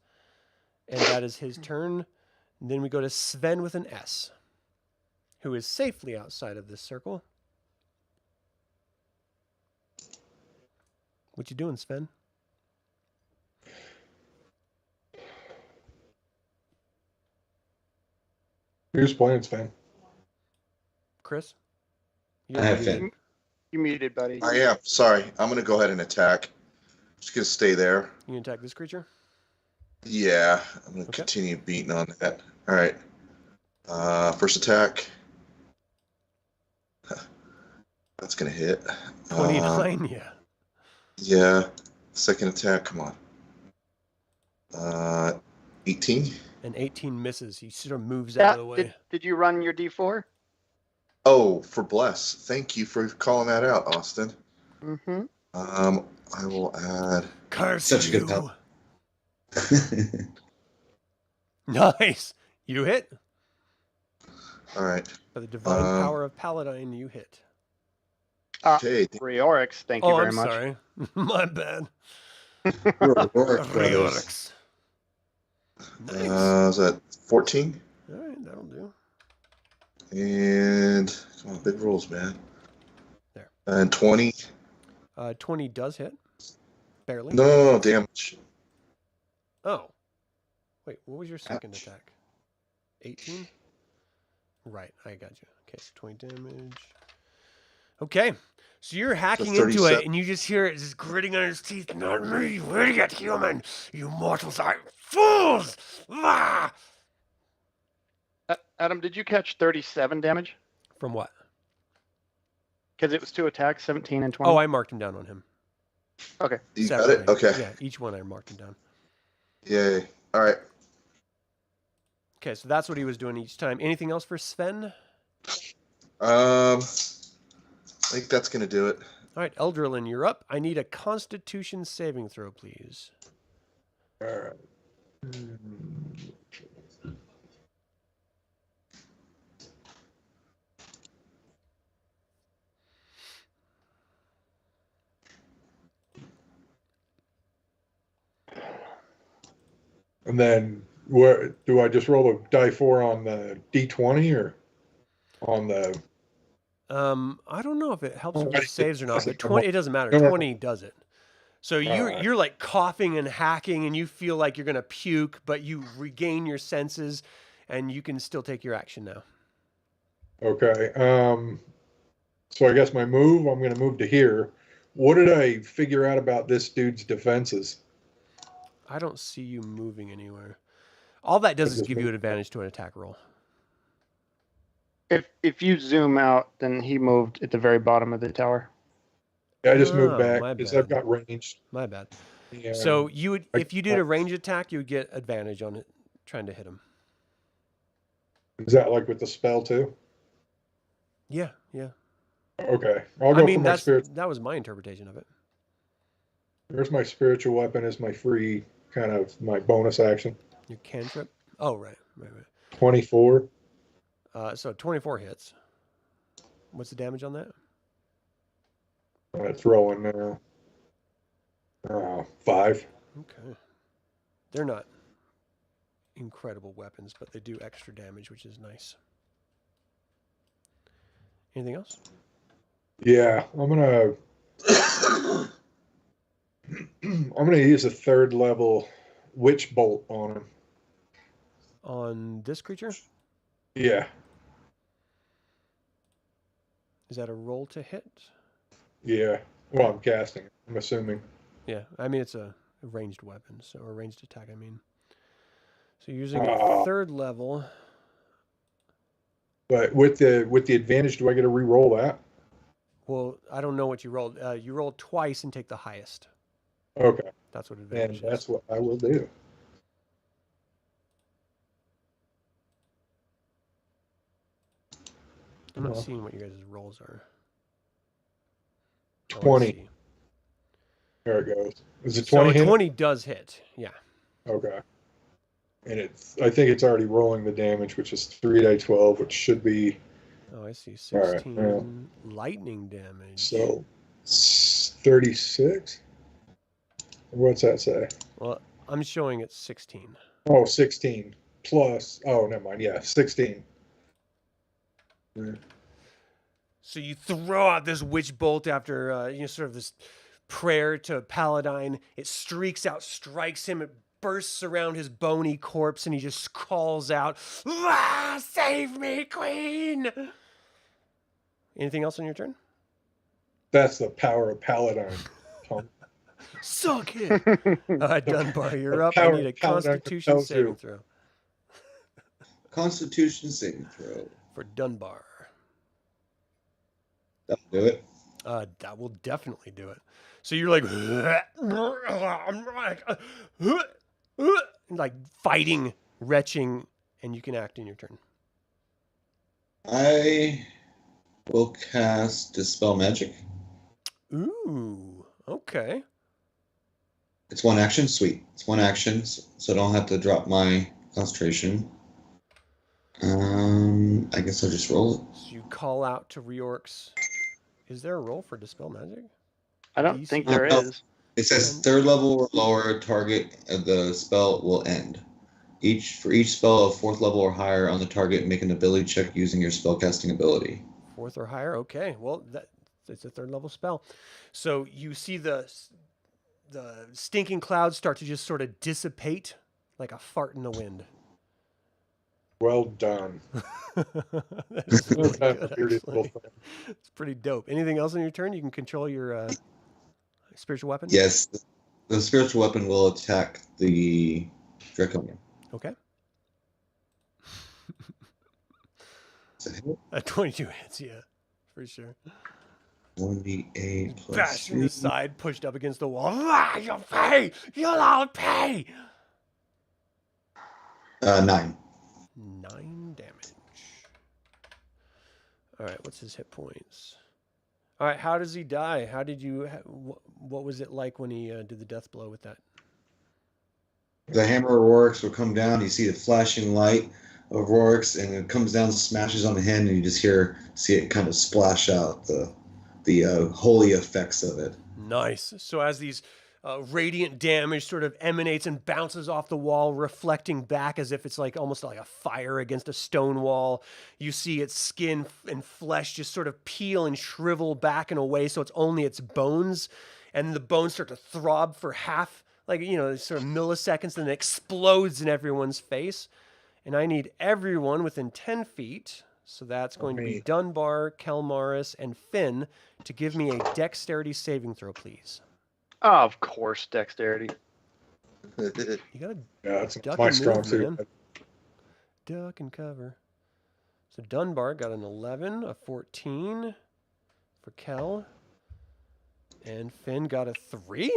And that is his turn. And then we go to Sven with an S, who is safely outside of this circle. What you doing, Sven? Who's playing, Sven? Chris? I have Fynn. You muted, buddy. I am. Sorry. I'm going to go ahead and attack. Just going to stay there. You gonna attack this creature? Yeah. I'm going to Okay. continue beating on that. All right. First attack. That's going to hit. 29, yeah. Yeah. Second attack. Come on. 18. And 18 misses. He sort of moves out of the way. Did you run your D4? Oh, for bless. Thank you for calling that out, Austin. Mm-hmm. I will add. Curse Such a you. good help. Nice. You hit. All right. By the divine power of Paladin, you hit. Okay. Reorix, thank you Oh, very I'm much. sorry. My bad. Rorik brothers. Reorix. Nice. Is that 14? All right, that'll do. And come on, big rolls, man. There. And 20. 20 does hit. Barely. No damage. Oh. Wait, what was your second Ouch. attack? 18? Right, I got you. Okay, 20 damage. Okay, so you're hacking into it, 37. and you just hear it just gritting on his teeth. Not me, you idiot human! You mortals are fools! Ah! Adam, did you catch 37 damage? From what? Because it was 2 attacks, 17 and 20. Oh, I marked him down on him. Okay. You got it? Separately. Okay. Yeah, each one I marked him down. Yay. All right. Okay, so that's what he was doing each time. Anything else for Sven? I think that's gonna do it. All right, Eldralin, you're up. I need a Constitution saving throw, please. All right. And then where do I just roll a die 4 on the D20 or on the? I don't know if it helps with I the saves or not, but didn't- 20 it doesn't matter. No, no. 20 does it. So you're like coughing and hacking, and you feel like you're gonna puke, but you regain your senses, and you can still take your action now. Okay. So I guess my move, I'm going to move to here. What did I figure out about this dude's defenses? I don't see you moving anywhere. All that does is just give you an moved. advantage to an attack roll. If you zoom out, then he moved at the very bottom of the tower. I just Oh, moved back my because bad. I've got ranged. My bad. And So you would, I- if you did a range attack, you would get advantage on it trying to hit him. is that like with the spell too? Yeah, yeah. Okay. I'll go I mean, for my spirit. that was my interpretation of it. There's my spiritual weapon as my free kind of my bonus action. Your cantrip. Oh, right. 24. So 24 hits. What's the damage on that? I'm throwing now. 5. Okay. They're not incredible weapons, but they do extra damage, which is nice. Anything else? Yeah, I'm gonna use a 3rd level witch bolt on him. On this creature? Yeah, Is that a roll to hit? yeah. Well, I'm casting it, I'm assuming. Yeah, I mean, it's a ranged weapon, so a ranged attack, I mean. So you're using a 3rd level. But with the advantage, do I get to re-roll that? Well, I don't know what you rolled. You roll twice and take the highest. Okay, That's what and advantage that's is. what I will do. I'm not Well. seeing what you guys' rolls are. Oh, I 20. see. There it goes. Is it So 20 a hit? 20 does hit. Yeah. Okay. And I think it's already rolling the damage, which is 3d12, which should be Oh, I see. All right, 16 yeah. lightning damage. so 36. What's that say? Well, I'm showing it's 16. Oh, 16 plus. Oh, never mind. Yeah, 16. So you throw out this witch bolt after sort of this prayer to Paladin. It streaks out, strikes him. It bursts around his bony corpse, and he just calls out, "Ah, save me, queen!" Anything else on your turn? That's the power of Paladin. Tom. Suck it. Dunbar, you're up. I Power need a of Paladin Constitution compels saving you. throw Constitution saving throw. for Dunbar. That'll do it. That will definitely do it. So you're like, like fighting, retching, and you can act in your turn. I will cast Dispel Magic. Ooh, okay. It's 1 action. Sweet. It's 1 action, so I don't have to drop my concentration. I guess I'll just roll it. So you call out to reorcs. Is there a roll for Dispel Magic? I don't think there No. is. It says 3rd level or lower, target of the spell will end. For each spell of 4th level or higher on the target, make an ability check using your spellcasting ability. 4th or higher? Okay. Well, it's a 3rd level spell. So you see the stinking clouds start to just sort of dissipate like a fart in the wind. Well done. That is really That's good, a weird little actually. thing. It's pretty dope. Anything else on your turn? You can control your spiritual weapon? Yes, the spiritual weapon will attack the Draconian. Okay. Is that hit? 22 hits, yeah, for sure. 1d8 plus Bashing 3. aside, pushed up against the wall. Ah, you'll pay! You'll all pay! 9. 9 damage. All right, what's his hit points? All right, how does he die? How did you? What was it like when he did the death blow with that? The hammer of Rorik's will come down. You see the flashing light of Rorik's, and it comes down, smashes on the hand, and you just see it kind of splash out the holy effects of it. Nice. So as these radiant damage sort of emanates and bounces off the wall, reflecting back as if it's like almost like a fire against a stone wall, you see its skin and flesh just sort of peel and shrivel back and away, so it's only its bones, and the bones start to throb for half, like, sort of milliseconds, and then it explodes in everyone's face. And I need everyone within 10 feet, so that's going to be Dunbar, Kelmaris, and Fynn, to give me a dexterity saving throw, please. Oh, of course, dexterity. You gotta that's duck my and strong move, suit. man. Duck and cover. So Dunbar got an 11, a 14 for Kel, and Fynn got a 3.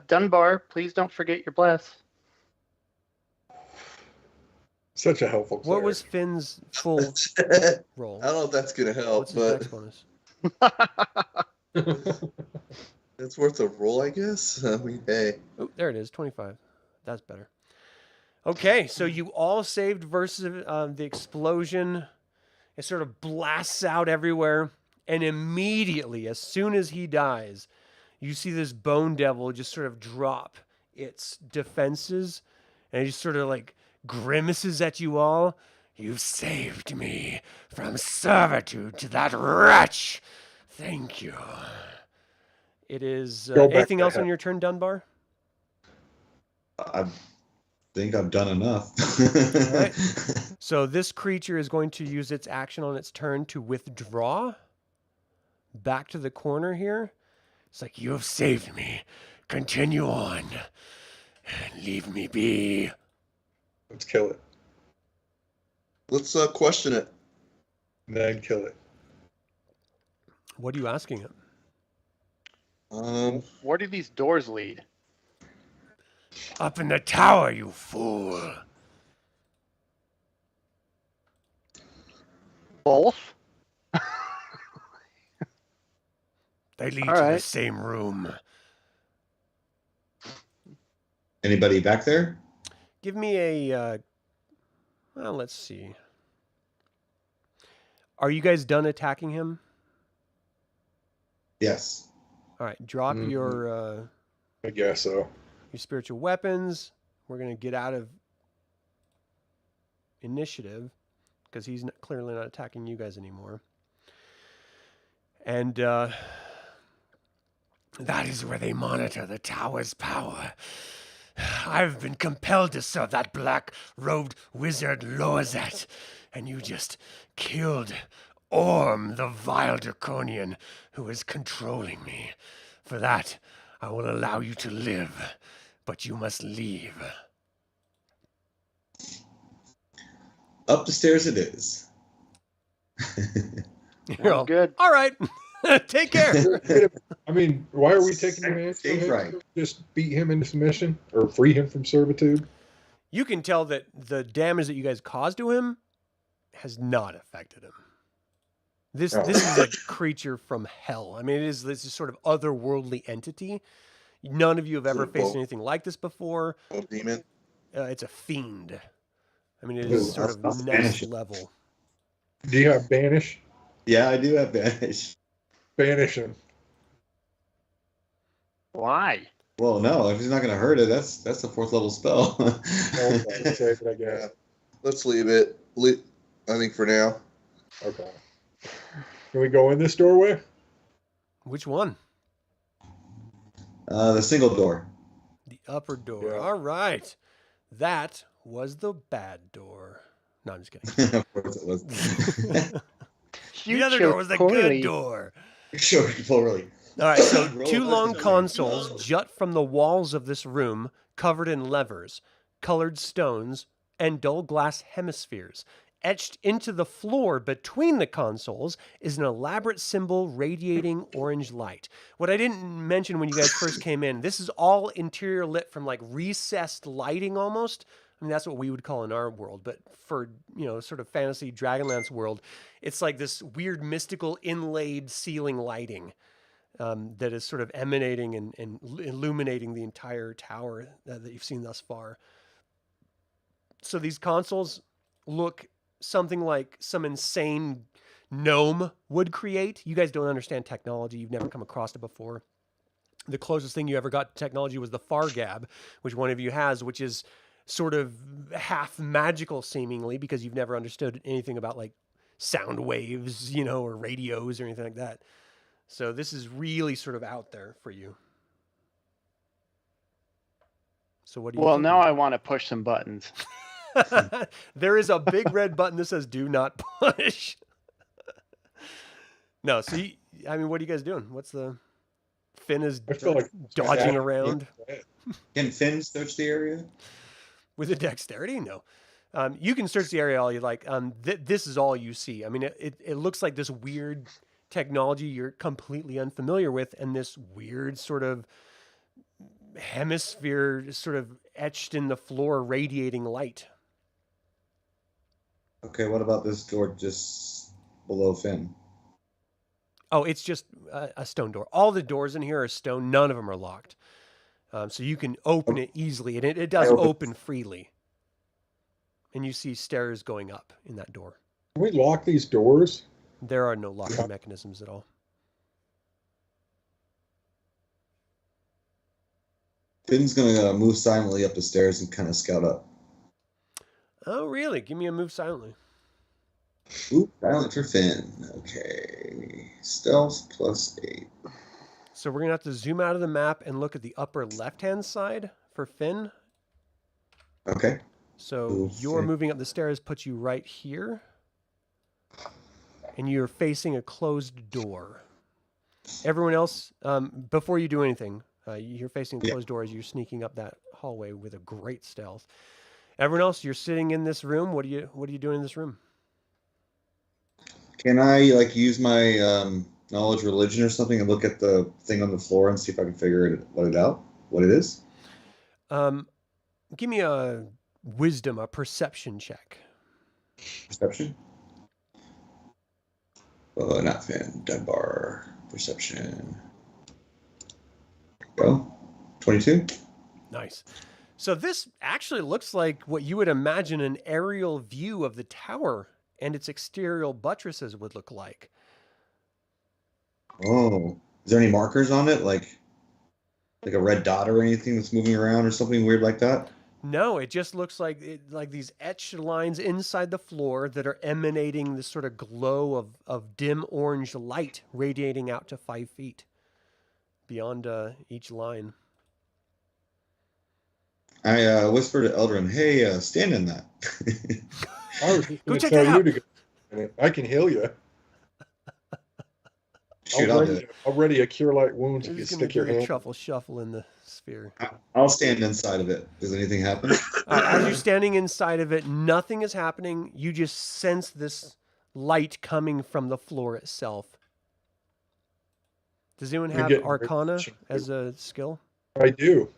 Dunbar, please don't forget your bless. Such a helpful What cleric. was Finn's full roll? I don't know if that's gonna help, What's his dex bonus? it's worth a roll, I guess. I mean, hey. Oh, there it is, 25. That's better. Okay, so you all saved versus the explosion. It sort of blasts out everywhere, and immediately, as soon as he dies, you see this bone devil just sort of drop its defenses, and it just sort of like grimaces at you all. You've saved me from servitude to that wretch. Thank you. It is Go back anything to else hell. on your turn, Dunbar? I think I've done enough. All right. So this creature is going to use its action on its turn to withdraw back to the corner here. It's like, you have saved me. Continue on. Leave me be. Let's kill it. Let's question it. Then kill it. What are you asking him? Where do these doors lead? Up in the tower, you fool. Both? They lead All to the right. same room. Anybody back there? Give me a, well, let's see. Are you guys done attacking him? Yes. All right, drop Mhm. your I guess so. spiritual weapons. We're going to get out of initiative because he's clearly not attacking you guys anymore. And that is where they monitor the tower's power. I've been compelled to serve that black-robed wizard Loazet, and you just killed Orm, the vile draconian who is controlling me. For that, I will allow you to live, but you must leave. Up the stairs it is. You're all, Good. all right, take care. I mean, why are we taking advantage Safe of him? right. Just beat him into submission or free him from servitude? You can tell that the damage that you guys caused to him has not affected him. This is a creature from hell. I mean, it is this sort of otherworldly entity. None of you have ever faced anything like this before. Oh, demon. It's a fiend. I mean, it Ooh, is sort I'll of banish next it. level. Do you have banish? Yeah, I do have banish. Banish him. Why? Well, no, if he's not going to hurt it, that's the 4th level spell. Okay, save it, I Yeah. guess. Let's leave it. I think for now. Okay. Can we go in this doorway? Which one? The single door. The upper door. Yeah. All right. That was the bad door. No, I'm just kidding. Of course it was. The other door was the good door. Sure, really. All right, so Roll two hard long to consoles jut from the walls of this room, covered in levers, colored stones, and dull glass hemispheres. Etched into the floor between the consoles is an elaborate symbol radiating orange light. What I didn't mention when you guys first came in, this is all interior lit from like recessed lighting almost. I mean, that's what we would call in our world, but for, sort of fantasy Dragonlance world, it's like this weird mystical inlaid ceiling lighting that is sort of emanating and illuminating the entire tower that you've seen thus far. So these consoles look something like some insane gnome would create. You guys don't understand technology. You've never come across it before. The closest thing you ever got to technology was the Fargab, which one of you has, which is sort of half magical seemingly, because you've never understood anything about like sound waves, or radios or anything like that. So this is really sort of out there for you. So what do you Well, think? now I want to push some buttons. There is a big red button that says "Do not push." No, so what are you guys doing? What's the Fynn is I feel like dodging around Can Fynn search the area? with a dexterity? No. You can search the area all you like. This is all you see. I mean, it looks like this weird technology you're completely unfamiliar with, and this weird sort of hemisphere sort of etched in the floor, radiating light. Okay, what about this door just below Fynn? Oh, it's just a stone door. All the doors in here are stone. None of them are locked. So you can open it easily, and it does open freely. And you see stairs going up in that door. Can we lock these doors? There are no locking mechanisms at all. Finn's gonna move silently up the stairs and kind of scout up. Oh, really? Give me a move silently. Ooh, silent for Fynn. Okay. Stealth +8. So we're going to have to zoom out of the map and look at the upper left-hand side for Fynn. Okay. So you're moving up the stairs puts you right here. And you're facing a closed door. Everyone else, before you do anything, you're facing a closed door as you're sneaking up that hallway with a great stealth. Everyone else, you're sitting in this room. What are you doing in this room? Can I use my knowledge religion or something and look at the thing on the floor and see if I can figure it out? What it is? Give me a wisdom, a perception check. Perception? Oh, not Fynn. Dunbar. Perception. Go. 22. Nice. So this actually looks like what you would imagine an aerial view of the tower and its exterior buttresses would look like. Oh. Is there any markers on it? Like a red dot or anything that's moving around or something weird like that? No, it just looks like these etched lines inside the floor that are emanating this sort of glow of dim orange light radiating out to 5 feet beyond each line. I whispered to Eldrin, "Hey, stand in that." I was just Go going check to tell that you out. to go. I can heal you. Shoot, I'll do it. Already a cure light wounds if You're you just gonna stick your do a hand. truffle shuffle in the sphere. I'll stand inside of it. Does anything happen? As you're standing inside of it, nothing is happening. You just sense this light coming from the floor itself. Does anyone You're have getting Arcana rich. as a skill? I do.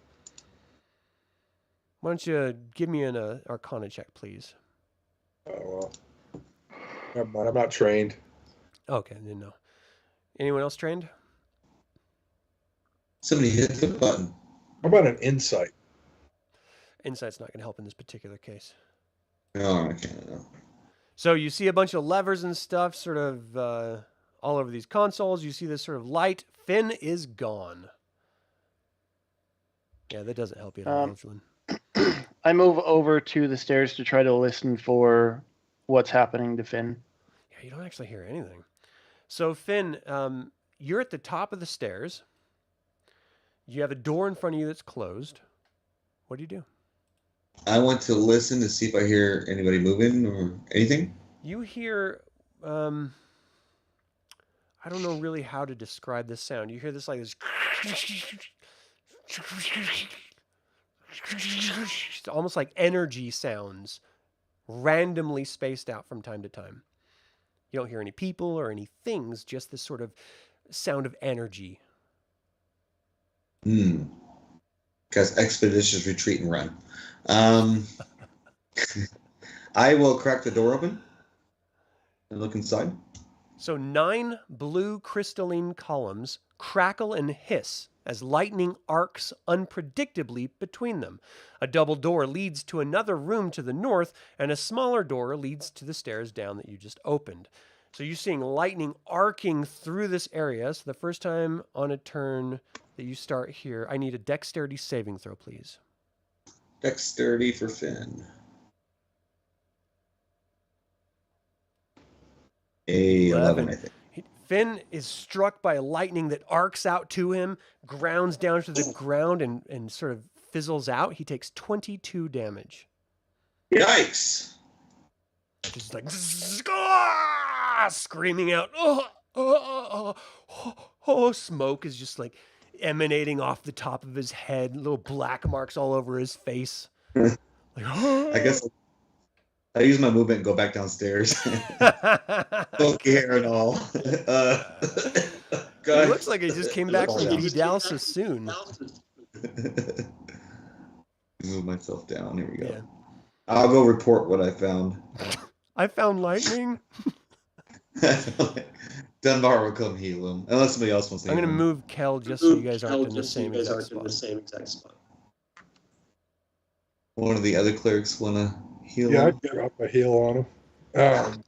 Why don't you give me an Arcana check, please? Oh, well. Never mind. I'm not trained. Okay, I didn't know. Anyone else trained? Somebody hit the button. How about an insight? Insight's not going to help in this particular case. No, I can't. No. So you see a bunch of levers and stuff sort of all over these consoles. You see this sort of light. Fynn is gone. Yeah, that doesn't help you at all, Eldralin. I move over to the stairs to try to listen for what's happening to Fynn. Yeah, you don't actually hear anything. So Fynn, you're at the top of the stairs. You have a door in front of you that's closed. What do you do? I want to listen to see if I hear anybody moving or anything. You hear, I don't know really how to describe this sound. You hear this like this, almost like energy sounds, randomly spaced out from time to time. You don't hear any people or any things, just this sort of sound of energy. Guys, expeditious retreat and run. I will crack the door open and look inside. So 9 blue crystalline columns crackle and hiss as lightning arcs unpredictably between them. A double door leads to another room to the north, and a smaller door leads to the stairs down that you just opened. So you're seeing lightning arcing through this area. So the first time on a turn that you start here, I need a dexterity saving throw, please. Dexterity for Fynn. 11, I think. Fynn is struck by lightning that arcs out to him, grounds down to the ground, and sort of fizzles out. He takes 22 damage. Yikes! Just like screaming out. Smoke is just like emanating off the top of his head. Little black marks all over his face. Like, I guess I use my movement and go back downstairs. Funky hair and all. It looks like he just came back from Vidal so soon. Move myself down. Here we go. Yeah. I'll go report what I found. I found lightning. Dunbar will come heal him. Unless somebody else wants to I'm heal going to him. move Kel just so you guys aren't in the same exact spot. One of the other clerics want to heal Yeah, him. I'd drop a heal on him.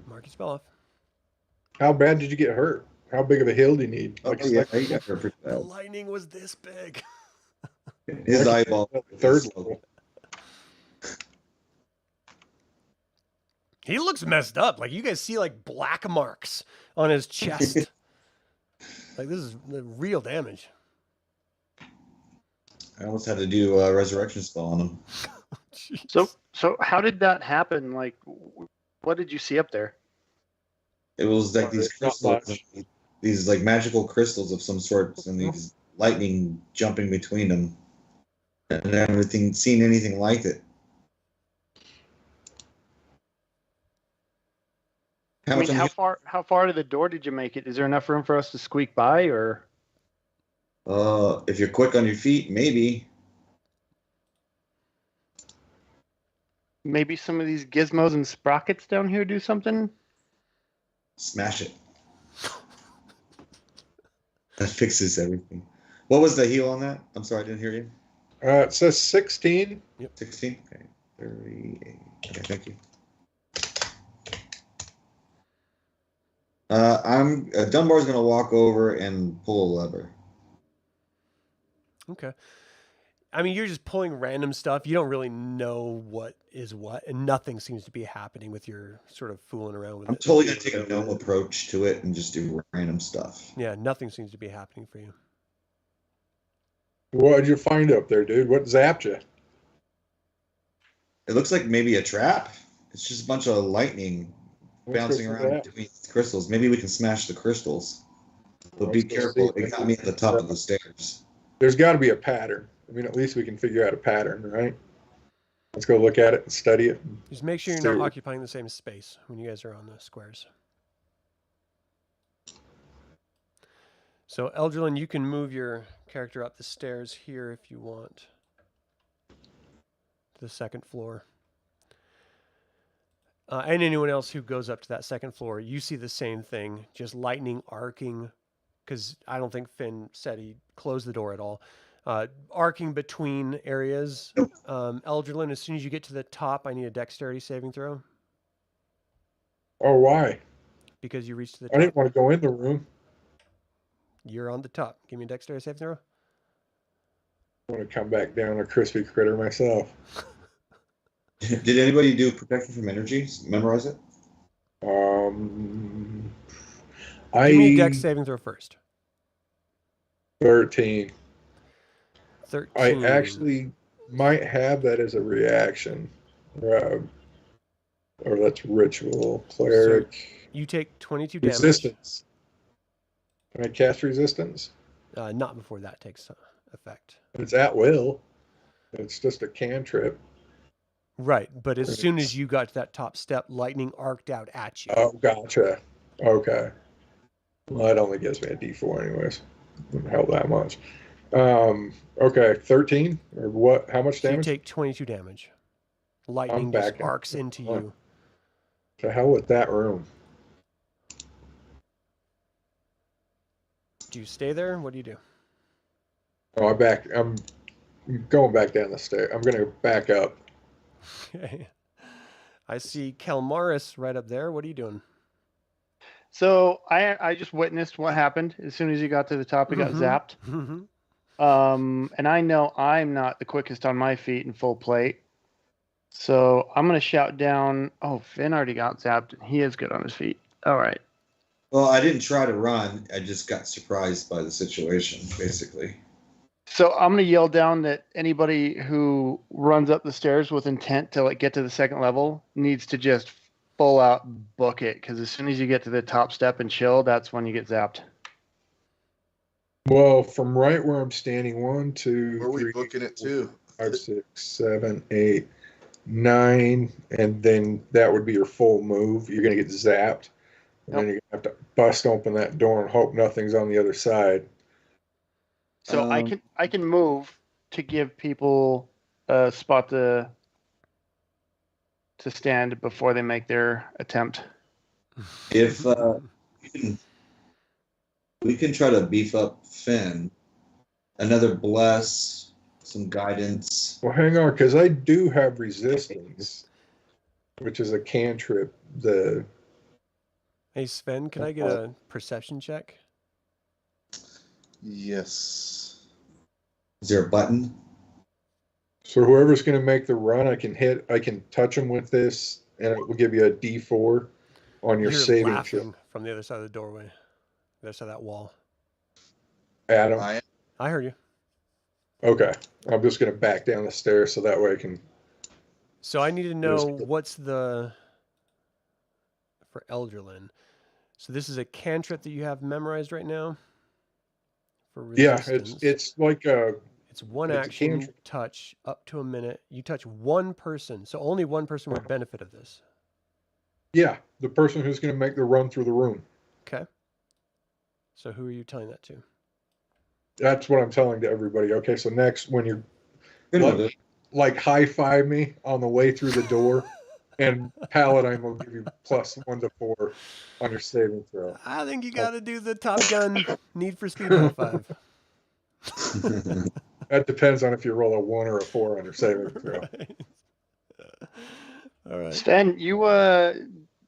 Mark your spell off. How bad did you get hurt? How big of a heal do you need? Oh, Like a yeah, second? he got hurt pretty The bad. lightning was this big. His eyeball. Third level. He looks messed up. Like you guys see like black marks on his chest. Like this is real damage. I almost had to do a resurrection spell on him. So how did that happen? Like, what did you see up there? It was like these Not crystals, much. these like magical crystals of some sort, and these lightning jumping between them, and everything, seen anything like it. I mean, how far to the door did you make it? Is there enough room for us to squeak by, or? If you're quick on your feet, maybe. Maybe some of these gizmos and sprockets down here do something? Smash it. That fixes everything. What was the heal on that? I'm sorry, I didn't hear you. It says 16. 16? Okay. 38. Okay, thank you. Dunbar's going to walk over and pull a lever. Okay. I mean, you're just pulling random stuff. You don't really know what is what, and nothing seems to be happening with your sort of fooling around with I'm it. totally going to take a gnome approach to it and just do random stuff. Yeah, nothing seems to be happening for you. What did you find up there, dude? What zapped you? It looks like maybe a trap. It's just a bunch of lightning What bouncing crystal around is that? between crystals. Maybe we can smash the crystals. But be Let's go careful. see. It got me at the top of the stairs. There's got to be a pattern. I mean, at least we can figure out a pattern, right? Let's go look at it and study it. Just make sure you're So- not occupying the same space when you guys are on the squares. So, Eldralin, you can move your character up the stairs here if you want. To the second floor. And anyone else who goes up to that second floor, you see the same thing. Just lightning arcing. Because I don't think Fynn said he closed the door at all. Arcing between areas. Eldralin, as soon as you get to the top, I need a dexterity saving throw. Oh, why? Because you reached the I top. didn't want to go in the room. You're on the top. Give me a dexterity saving throw. I want to come back down a crispy critter myself. Did anybody do protection from energy? Memorize it? Give me a dex saving throw first. 13. 13. I actually might have that as a reaction. Or that's ritual. Cleric. You take 22 damage. Resistance. Can I cast resistance? Not before that takes effect. It's at will. It's just a cantrip. Right, but as soon as you got to that top step, lightning arced out at you. Oh, gotcha. Okay. Well, that only gives me a D4 anyways. Wouldn't help that much. Okay, 13? Or what? How much So you damage? take 22 damage. lightning just back. arcs into you. To hell with that room. Do you stay there? What do you do? Oh, I'm going back down the stairs. I'm going to back up. Okay. I see Kelmaris right up there. What are you doing? So I just witnessed what happened. As soon as he got to the top, he got zapped. Mhm. And I know I'm not the quickest on my feet in full plate. So I'm going to shout down. Oh, Fynn already got zapped. He is good on his feet. All right. Well, I didn't try to run. I just got surprised by the situation, basically. So I'm going to yell down that anybody who runs up the stairs with intent to like get to the second level needs to just full out book it. Because as soon as you get to the top step and chill, that's when you get zapped. Well, from right where I'm standing, 1, 2, Where are we 3, booking it to? 5, 6, 7, 8, 9, and then that would be your full move. You're going to get zapped. And then you're going to have to bust open that door and hope nothing's on the other side. So I can move to give people a spot to stand before they make their attempt. If we can try to beef up Fynn, another bless, some guidance. Well, hang on, because I do have resistance, which is a cantrip. Hey, Sven, can I get a perception check? Yes. Is there a button? So whoever's going to make the run, I can touch them with this, and it will give you a D4 on your You're saving laughing throw. from the other side of the doorway, the other side of that wall. Adam. I heard you. Okay. I'm just going to back down the stairs so that way I can. So I need to know what's for Eldralin. So this is a cantrip that you have memorized right now? For resistance. Yeah, it's like a. It's one it's a action cantrip. touch up to a minute. You touch one person, so only one person would benefit of this. Yeah, the person who's going to make the run through the room. Okay. So who are you telling that to? That's what I'm telling to everybody. Okay, so next, when you're Good. like high five me on the way through the door, and Paladin will give you +1 to 4 on your saving throw. I think you got to do the Top Gun Need for Speed high five. That depends on if you roll a 1 or a 4 on your saving throw. Right. All right. Sven,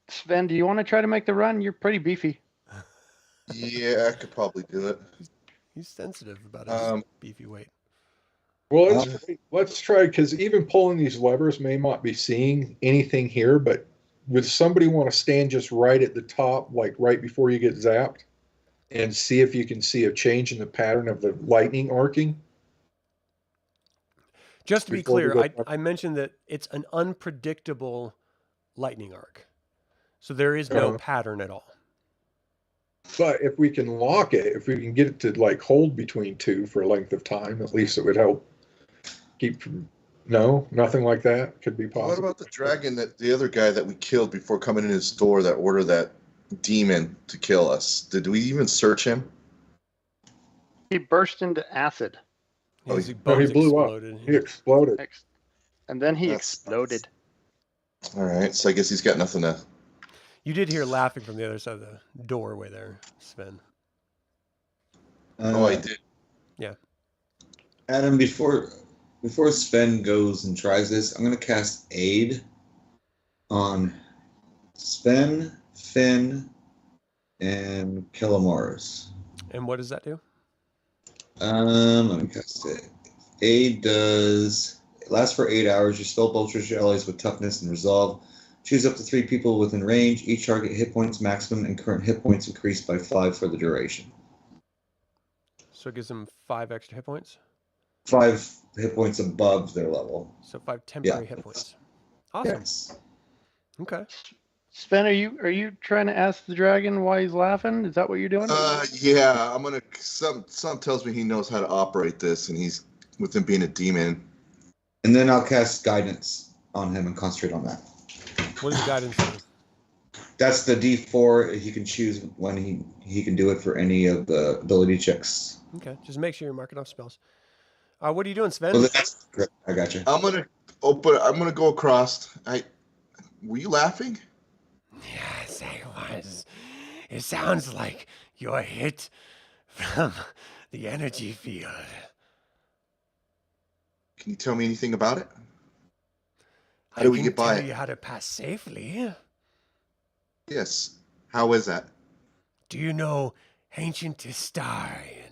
Sven, do you want to try to make the run? You're pretty beefy. Yeah, I could probably do it. He's sensitive about his beefy weight. Well, let's try, because even pulling these levers may not be seeing anything here, but would somebody want to stand just right at the top, like right before you get zapped, and see if you can see a change in the pattern of the lightning arcing? Just to be Before we clear, go- I mentioned that it's an unpredictable lightning arc. So there is no pattern at all. But if we can lock it, if we can get it to like hold between 2 for a length of time, at least it would help keep from. No, nothing like that could be possible. What about the dragon the other guy that we killed before coming in his door that ordered that demon to kill us? Did we even search him? He burst into acid. His he bones blew up. exploded. He exploded. And then he That's- exploded. All right, so I guess he's got nothing to. You did hear laughing from the other side of the doorway there, Sven. I did. Adam, before Sven goes and tries this, I'm going to cast Aid on Sven, Fynn, and Kelmaris. And what does that do? Let me cast it. Aid it lasts for 8 hours. Your spell bolsters your allies with toughness and resolve. Choose up to 3 people within range. Each target hit points maximum and current hit points increased by 5 for the duration. So it gives them 5 extra hit points? 5 hit points above their level. So 5 temporary hit points. Awesome. Yes. Okay. Sven, are you trying to ask the dragon why he's laughing? Is that what you're doing? Yeah, I'm gonna. Some tells me he knows how to operate this, and he's with him being a demon. And then I'll cast guidance on him and concentrate on that. What does guidance do? That's the D4. He can choose when he can do it for any of the ability checks. Okay. Just make sure you're marking off spells. What are you doing, Sven? Well, that's correct. I got you. I'm Oh, but I'm gonna go across. Were you laughing? Yes, I was. It sounds like you're hit from the energy field. Can you tell me anything about it? How I do we can get by tell it? you how to pass safely. Yes. How is that? Do you know ancient Astarian?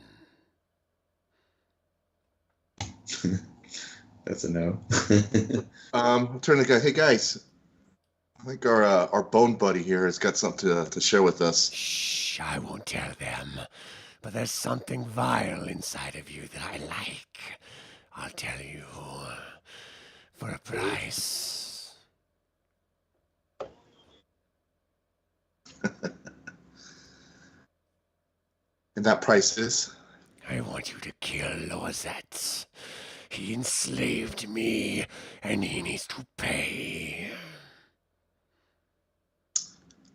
That's a no. I'll turn to the guy. Hey guys, I think our bone buddy here has got something to share with us. Shh, I won't tell them. But there's something vile inside of you that I like. I'll tell you. For a price. And that price is? I want you to kill Lozette. He enslaved me, and he needs to pay.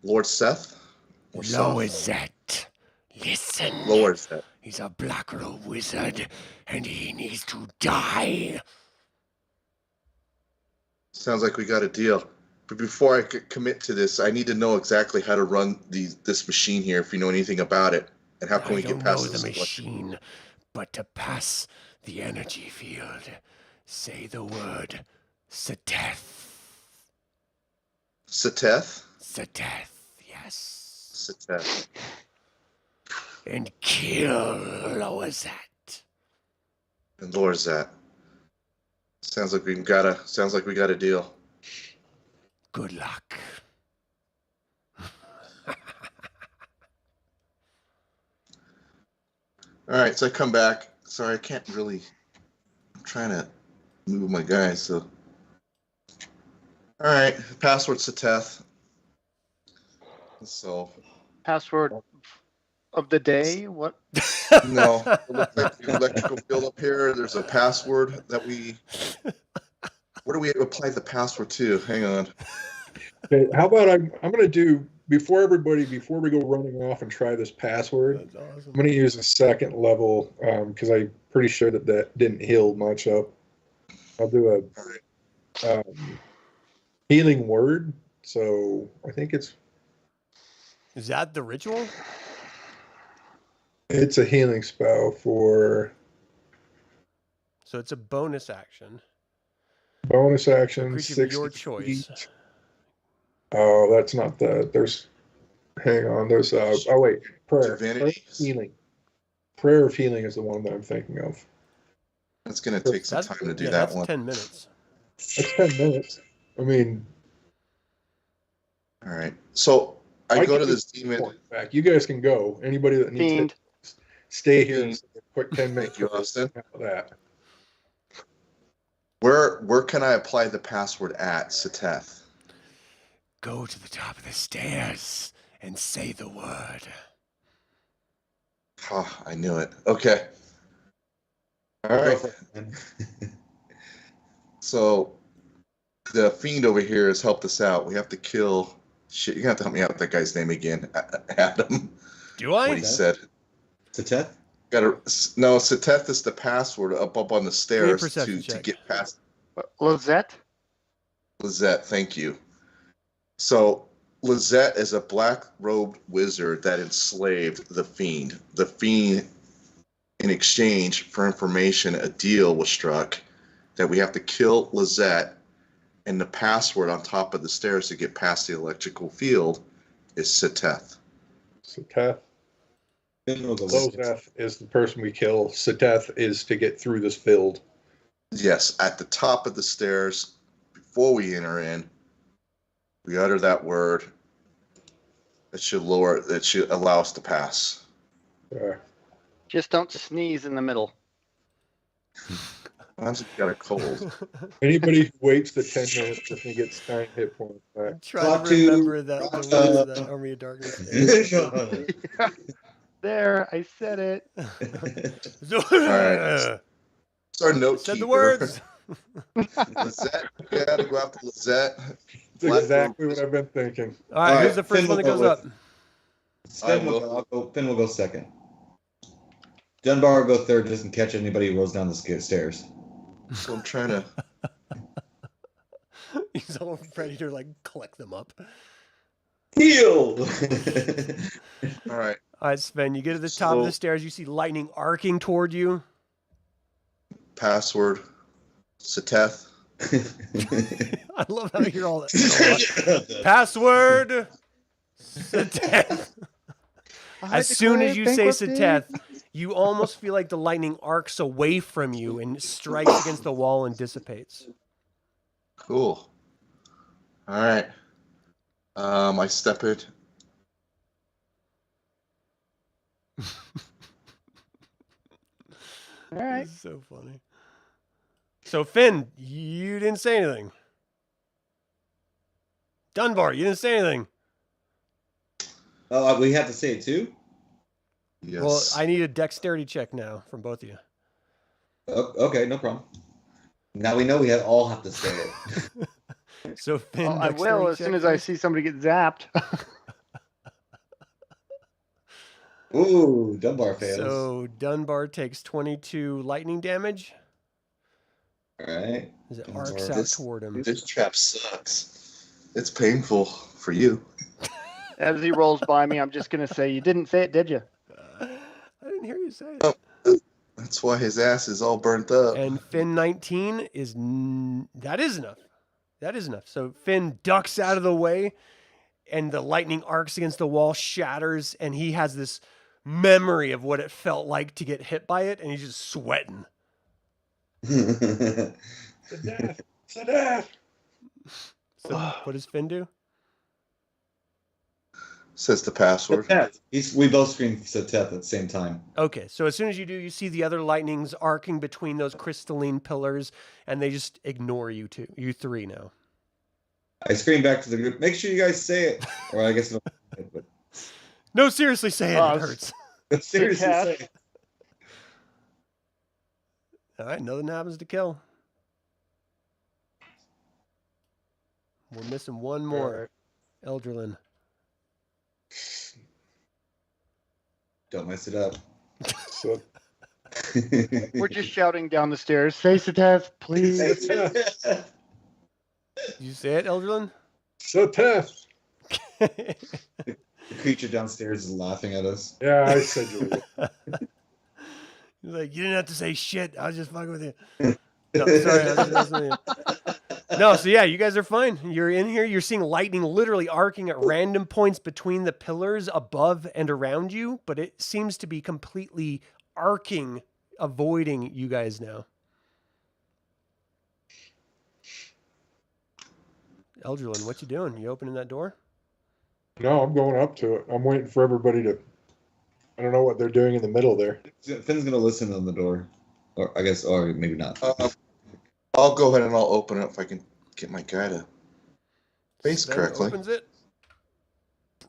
Lord Seth? Or Seth? Lozette. Listen. Lord Seth. He's a black robe wizard, and he needs to die. Sounds like we got a deal. But before I could commit to this, I need to know exactly how to run this machine here, if you know anything about it. And how can we get past the this? machine, but to pass the energy field, say the word Seteth. Seteth? Seteth, yes. Seteth. And kill Lozette. And Lorzat. Sounds like we got a deal. Good luck. All right, so I come back. Sorry, I can't really. I'm trying to move my guys. So, all right, password Seteth. So, Password of the day? What? no, it looks like the electrical field up here. There's a password that we. Where do we apply the password to? Hang on. Okay, how about I'm going to do, before we go running off and try this password, That's awesome. I'm going to use a second level because I'm pretty sure that didn't heal much up. I'll do a healing word. So I think it's that the ritual? a healing spell for So it's a bonus action. bonus action. Creature of 60 your choice. feet. Oh, that's not there's, hang on, there's, oh wait, prayer. Divinity? Prayer of healing. Prayer of healing is the one that I'm thinking of. It's going to take some time to do that that's one. 10 minutes. That's 10 minutes. I mean, All right. So I go can to do this demon. point back. You guys can go. Anybody that needs Fiend. to stay here and Fiend. say a quick 10 minutes. Thank you, Austin. That. Where can I apply the password at Seteth? Go to the top of the stairs and say the word. Oh, I knew it. Okay. All right. So the fiend over here has helped us out. We have to kill. Shit, you're gonna have to help me out with that guy's name again, Adam. Do I? What he said. Seteth? No, Seteth is the password up on the stairs perception to check. get past Lozette? Lizette. Thank you. So Lizette is a black-robed wizard that enslaved the fiend. The fiend, in exchange for information, a deal was struck that we have to kill Lizette, and the password on top of the stairs to get past the electrical field is Seteth. Seteth. Lozeth is the person we kill. Seteth is to get through this field. Yes, at the top of the stairs, before we enter in, we utter that word. That should allow us to pass. Just don't sneeze in the middle. I just got a cold. Anybody who waits the 10 minutes definitely gets 9 hit points back. Try Talk to to- remember that the words of that Army of Darkness. There, I said it. Alright. It's our note Said the keeper. words. Lizette, we gotta go after Lizette. That's exactly what I've been thinking. Alright, who's the first Fynn one that will goes go up? Fynn will go second. Dunbar will go third just in catch anybody who rolls down the stairs. So I'm trying to. He's all ready to like collect them up. Heal! All right. All right, Sven, you get to the top of the stairs. You see lightning arcing toward you. Password. Seteth. I love how you're all password. Seteth. As soon as you say Seteth, you almost feel like the lightning arcs away from you and strikes against the wall and dissipates. Cool. All right. I step it. All right. This is so funny. So Fynn, you didn't say anything. Dunbar, you didn't say anything. Oh, we have to say it too? Yes. Well, I need a dexterity check now from both of you. Okay, no problem. Now we know we all have to say it. So Fynn, I will as soon as I see somebody get zapped. Ooh, Dunbar fails. So Dunbar takes 22 lightning damage. All right. As it Dunbar. arcs out toward him. This trap sucks. It's painful for you. As he rolls by me, I'm just going to say, you didn't say it, did you? I didn't hear you say it. Oh, that's why his ass is all burnt up. And Fynn 19 is... that is enough. That is enough. So Fynn ducks out of the way, and the lightning arcs against the wall, shatters, and he has this memory of what it felt like to get hit by it, and he's just sweating. Seteth. So what does Fynn do? Says the password. We both scream Seteth at the same time. Okay, so as soon as you do, you see the other lightnings arcing between those crystalline pillars, and they just ignore you two, you three now. I scream back to the group, make sure you guys say it. Or I guess... but No, seriously, say it. It hurts. seriously say it. All right, nothing happens to kill. We're missing one more. Eldralin. Don't mess it up. So, We're just shouting down the stairs, say Seteth, please. Did you say it, Eldralin? Seteth. The creature downstairs is laughing at us. Yeah, I said you would. He's like, you didn't have to say shit. I was just fucking with you. No, sorry. I was just messing with you. No, so yeah, you guys are fine. You're in here. You're seeing lightning literally arcing at random points between the pillars above and around you, but it seems to be completely arcing, avoiding you guys now. Eldralin, what you doing? You opening that door? No, I'm going up to it. I'm waiting for everybody to... I don't know what they're doing in the middle there. Finn's gonna listen on the door, or I guess, or maybe not. I'll go ahead and I'll open it if I can get my guy to face Sven correctly. opens it.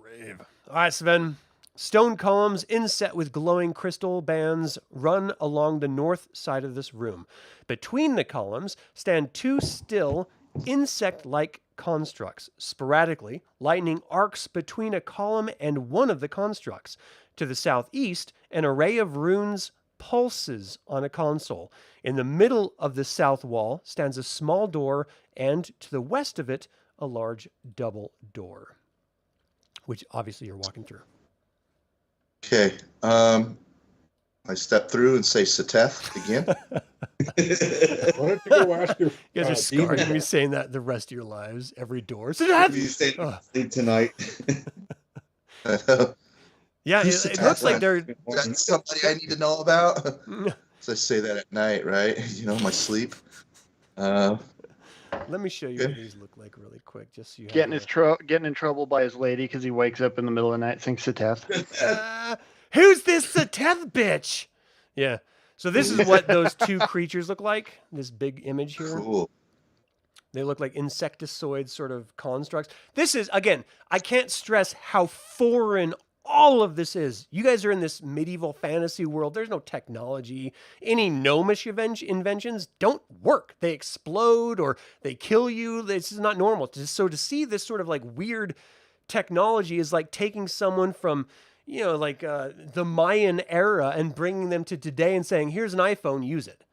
Brave. All right, Sven. Stone columns inset with glowing crystal bands run along the north side of this room. Between the columns stand two still insect-like constructs. Sporadically, lightning arcs between a column and one of the constructs. To the southeast, an array of runes pulses on a console. In the middle of the south wall stands a small door, and to the west of it, a large double door, which obviously you're walking through. Okay. I step through and say Seteth again. Why don't you go ask your... You guys are scarred. You're gonna be saying that the rest of your lives, every door. Seteth! Stay tonight. Yeah, it looks like they're... That's somebody I need to know about. So I say that at night, right? You know, my sleep. Let me show you what these look like really quick, just so you Getting in trouble by his lady because he wakes up in the middle of the night, thinks Seteth. Who's this Seteth bitch? Yeah. So this is what those two creatures look like. This big image here. Cool. They look like insectoid sort of constructs. This is, again, I can't stress how foreign all of this is. You guys are in this medieval fantasy world. There's no technology. Any gnomish inventions don't work. They explode or they kill you. This is not normal. So to see this sort of like weird technology is like taking someone from, you know, like the Mayan era and bringing them to today and saying, here's an iPhone, use it.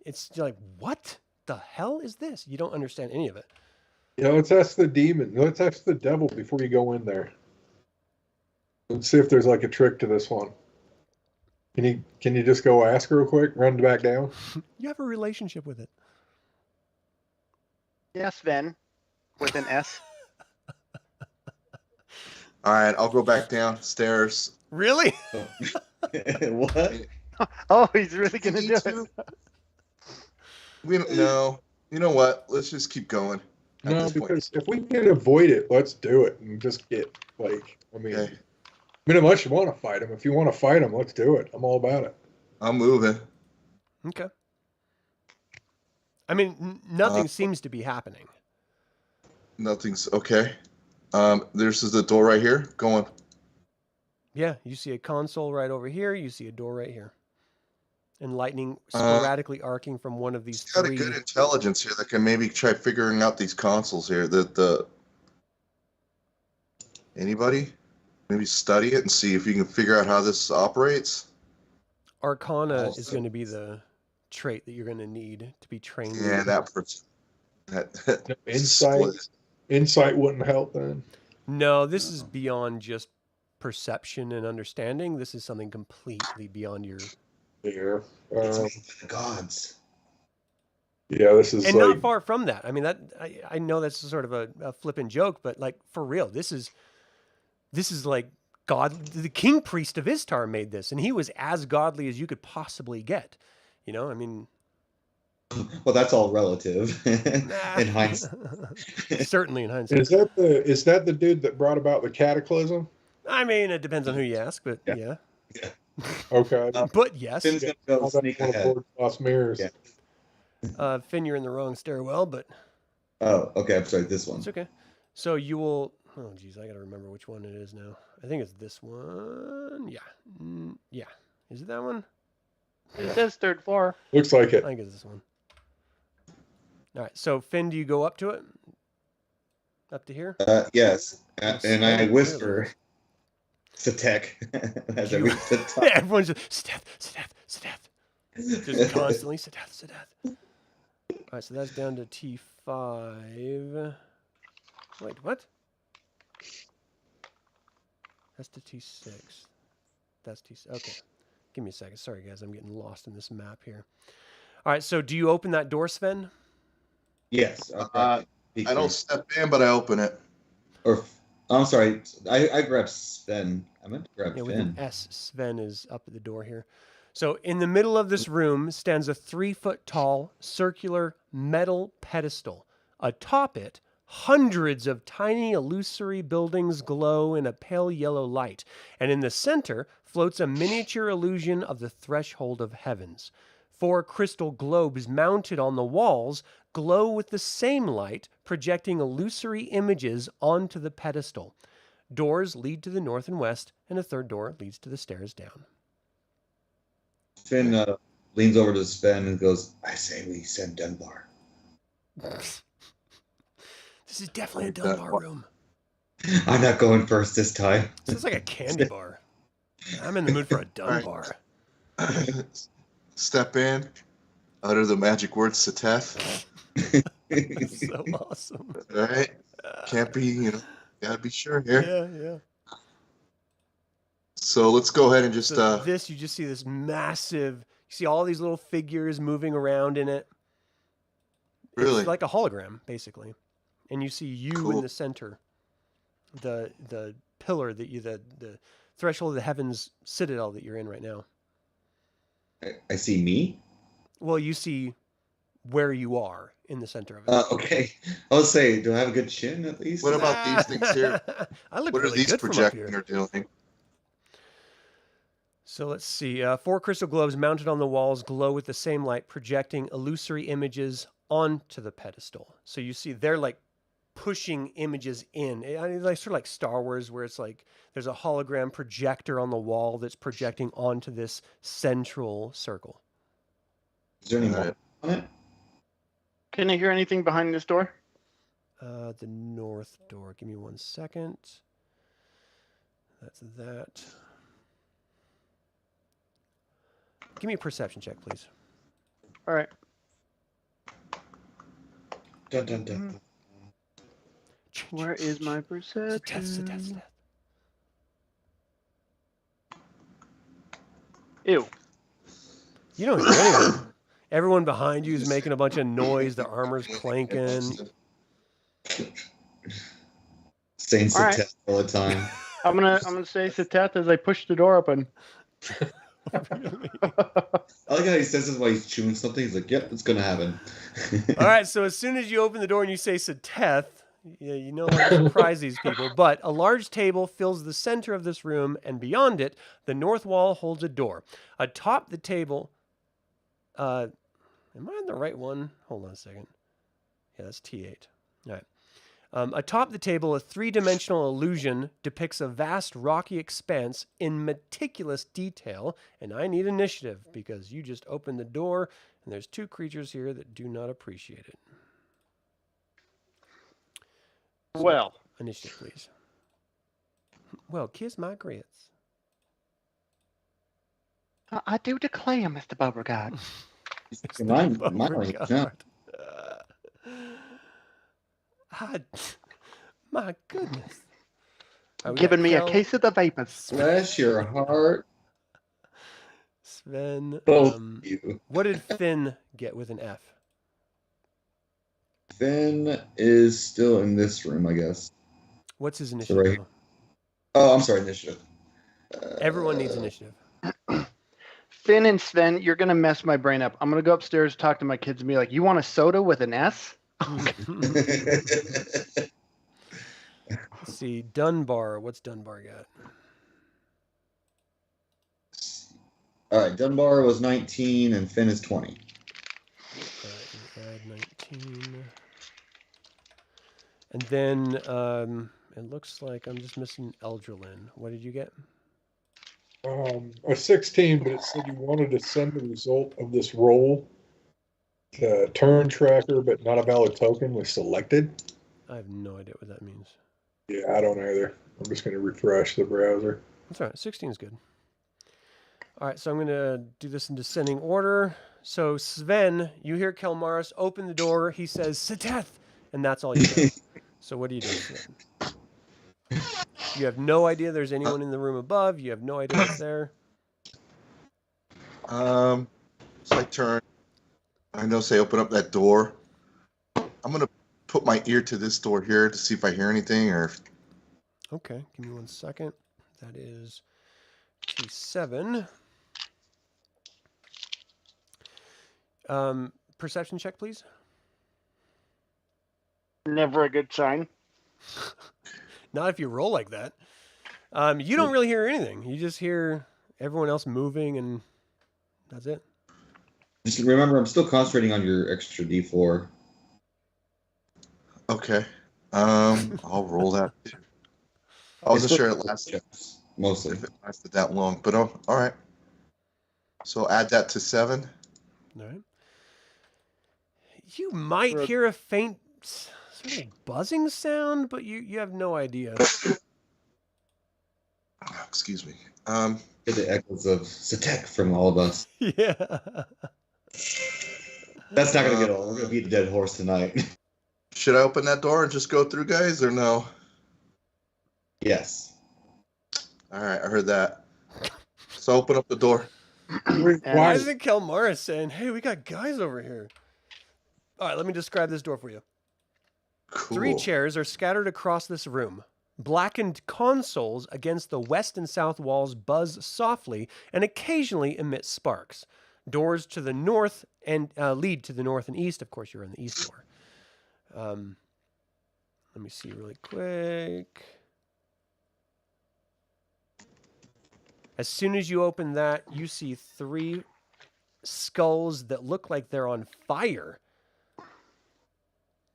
It's like, what the hell is this? You don't understand any of it. Yeah, let's ask the demon. Let's ask the devil before you go in there. Let's see if there's like a trick to this one. Can you just go ask real quick, run back down? You have a relationship with it. Yeah, Sven, with an S. All right, I'll go back downstairs. Really? What? Oh, he's really gonna Me do too. it. We don't know. You know what? Let's just keep going. At No, this point. because if we can avoid it, let's do it and just get like. Okay. Unless you want to fight him. If you want to fight him, let's do it. I'm all about it. I'm moving. Okay. I mean, nothing seems to be happening. Nothing's okay. There's the door right here. Going. Yeah, you see a console right over here. You see a door right here. And lightning sporadically arcing from one of these He's got three. a good intelligence here that can maybe try figuring out these consoles here. Anybody? Maybe study it and see if you can figure out how this operates. Arcana is going to be the trait that you're going to need to be trained. Yeah, in. that person. No, insight wouldn't help then. No, this is beyond just perception and understanding. This is something completely beyond your. Yeah. It's the gods. Yeah, this is And like, not far from that. I mean, that I know that's sort of a flippant joke, but like for real, this is like God, the king priest of Istar made this, and he was as godly as you could possibly get. You know, I mean, Well, that's all relative in hindsight. certainly in hindsight. is that the dude that brought about the cataclysm? I mean, it depends on who you ask, but yeah. Okay. But yes, Finn's gonna go All that sneak one of ahead. Lord Lost Mirrors. Yeah. Finn, you're in the wrong stairwell, but Oh, okay. I'm sorry. This one. it's okay. So you will. Oh, geez, I gotta remember which one it is now. I think it's this one. Yeah, yeah. Is it that one? It says third floor. Looks like I it. think it's this one. All right. So Finn, do you go up to it? Up to here? Yes. And I Clearly. whisper, Satek, as I reach the top. Everyone's just Seth. Just constantly Seth. All right, so that's down to T5. Wait, what? That's to T6. That's T6. Okay. Give me a second. Sorry, guys. I'm getting lost in this map here. All right, so do you open that door, Sven? Yes. I don't step in, but I open it. Or, I'm sorry. I grabbed Sven. I meant to grab Yeah, with an Finn. S. Sven is up at the door here. So in the middle of this room stands a 3-foot tall circular metal pedestal. Atop it, hundreds of tiny illusory buildings glow in a pale yellow light, and in the center floats a miniature illusion of the threshold of heavens. 4 crystal globes mounted on the walls glow with the same light, projecting illusory images onto the pedestal. Doors lead to the north and west, and a third door leads to the stairs down. Finn leans over to Sven and goes, I say we send Dunbar. This is definitely a Dunbar room. I'm not going first this time. This is like a candy bar. I'm in the mood for a Dunbar. Step in, utter the magic word Sateth. That's so awesome. All right. Can't be, gotta be sure here. Yeah. So let's go ahead and just So you just see this massive, you see all these little figures moving around in it. Really? It's like a hologram, basically. And you see you in Cool. the center. The pillar that the threshold of the heavens citadel that you're in right now. I see me? Well, you see where you are in the center of it. Okay. I'll say, do I have a good chin at least? What about these things here? I look What really are these good from up projecting here. or doing? So let's see. 4 crystal globes mounted on the walls glow with the same light, projecting illusory images onto the pedestal. So you see they're like pushing images in. I mean, like sort of like Star Wars, where it's like there's a hologram projector on the wall that's projecting onto this central circle. Is there any more Alright. on it? Can I hear anything behind this door? The north door. Give me 1 second. That's that. Give me a perception check, please. All right. Dun, dun, dun. Where is my Teth, perception? Teth. Ew. You don't hear anything. Everyone behind you is making a bunch of noise. The armor's clanking. Saying All right. Sateth all the time. I'm gonna say Sateth as I push the door open. Really? I like how he says it while he's chewing something. He's like, "Yep, it's gonna happen." All right, so as soon as you open the door and you say Sateth, yeah, you know how to surprise these people. But a large table fills the center of this room, and beyond it, the north wall holds a door. Atop the table, am I on the right one? Hold on a second. Yeah, that's T8. All right. Atop the table, a three-dimensional illusion depicts a vast rocky expanse in meticulous detail, and I need initiative because you just opened the door, and there's two creatures here that do not appreciate it. So, Well, initiative, please. Well, kiss my grits. I do declare, Mr. Beauregard. Mine, Oh, mine, God. yeah. My goodness. All right, we Giving got me a Kel, case of the vapors. Bless your heart. Sven. Both of you. What did Fynn get with an F? Finn is still in this room, I guess. What's his So initiative? right. though? Oh, I'm sorry, initiative. Everyone needs initiative. Finn and Sven, you're gonna mess my brain up. I'm gonna go upstairs, talk to my kids, and be like, "You want a soda with an S?" Let's see, Dunbar. What's Dunbar got? All right, Dunbar was 19 and Finn is 20. Add 19. And then it looks like I'm just missing Eldralin. What did you get? A 16, but it said you wanted to send the result of this roll to turn tracker, but not a valid token was selected. I have no idea what that means. Yeah, I don't either. I'm just going to refresh the browser. That's all right. 16 is good. All right, so I'm going to do this in descending order. So, Sven, you hear Kelmaris open the door. He says, Sateth! And that's all you know. So what do you do, Sven? You have no idea there's anyone in the room above. You have no idea what's there. So I turn. I know, say, open up that door. I'm going to put my ear to this door here to see if I hear anything or if... Okay, give me 1 second. That is T7. Perception check, please. Never a good sign. Not if you roll like that. You don't really hear anything. You just hear everyone else moving, and that's it. Just remember, I'm still concentrating on your extra D4. Okay. I'll roll that. I wasn't sure it lasted. Mostly. If it lasted that long, but all right. So add that to 7. All right. You might hear a faint sort of buzzing sound, but you have no idea. Excuse me. Get the echoes of Satek from all of us. Yeah. That's not gonna get old. We're gonna beat the dead horse tonight. Should I open that door and just go through, guys, or no? Yes. All right, I heard that. So open up the door. Why Why isn't Kelmaris saying, hey, we got guys over here? All right, let me describe this door for you. Cool. 3 chairs are scattered across this room. Blackened consoles against the west and south walls buzz softly and occasionally emit sparks. Doors to the north and lead to the north and east. Of course, you're in the east door. Let me see really quick. As soon as you open that, you see 3 skulls that look like they're on fire,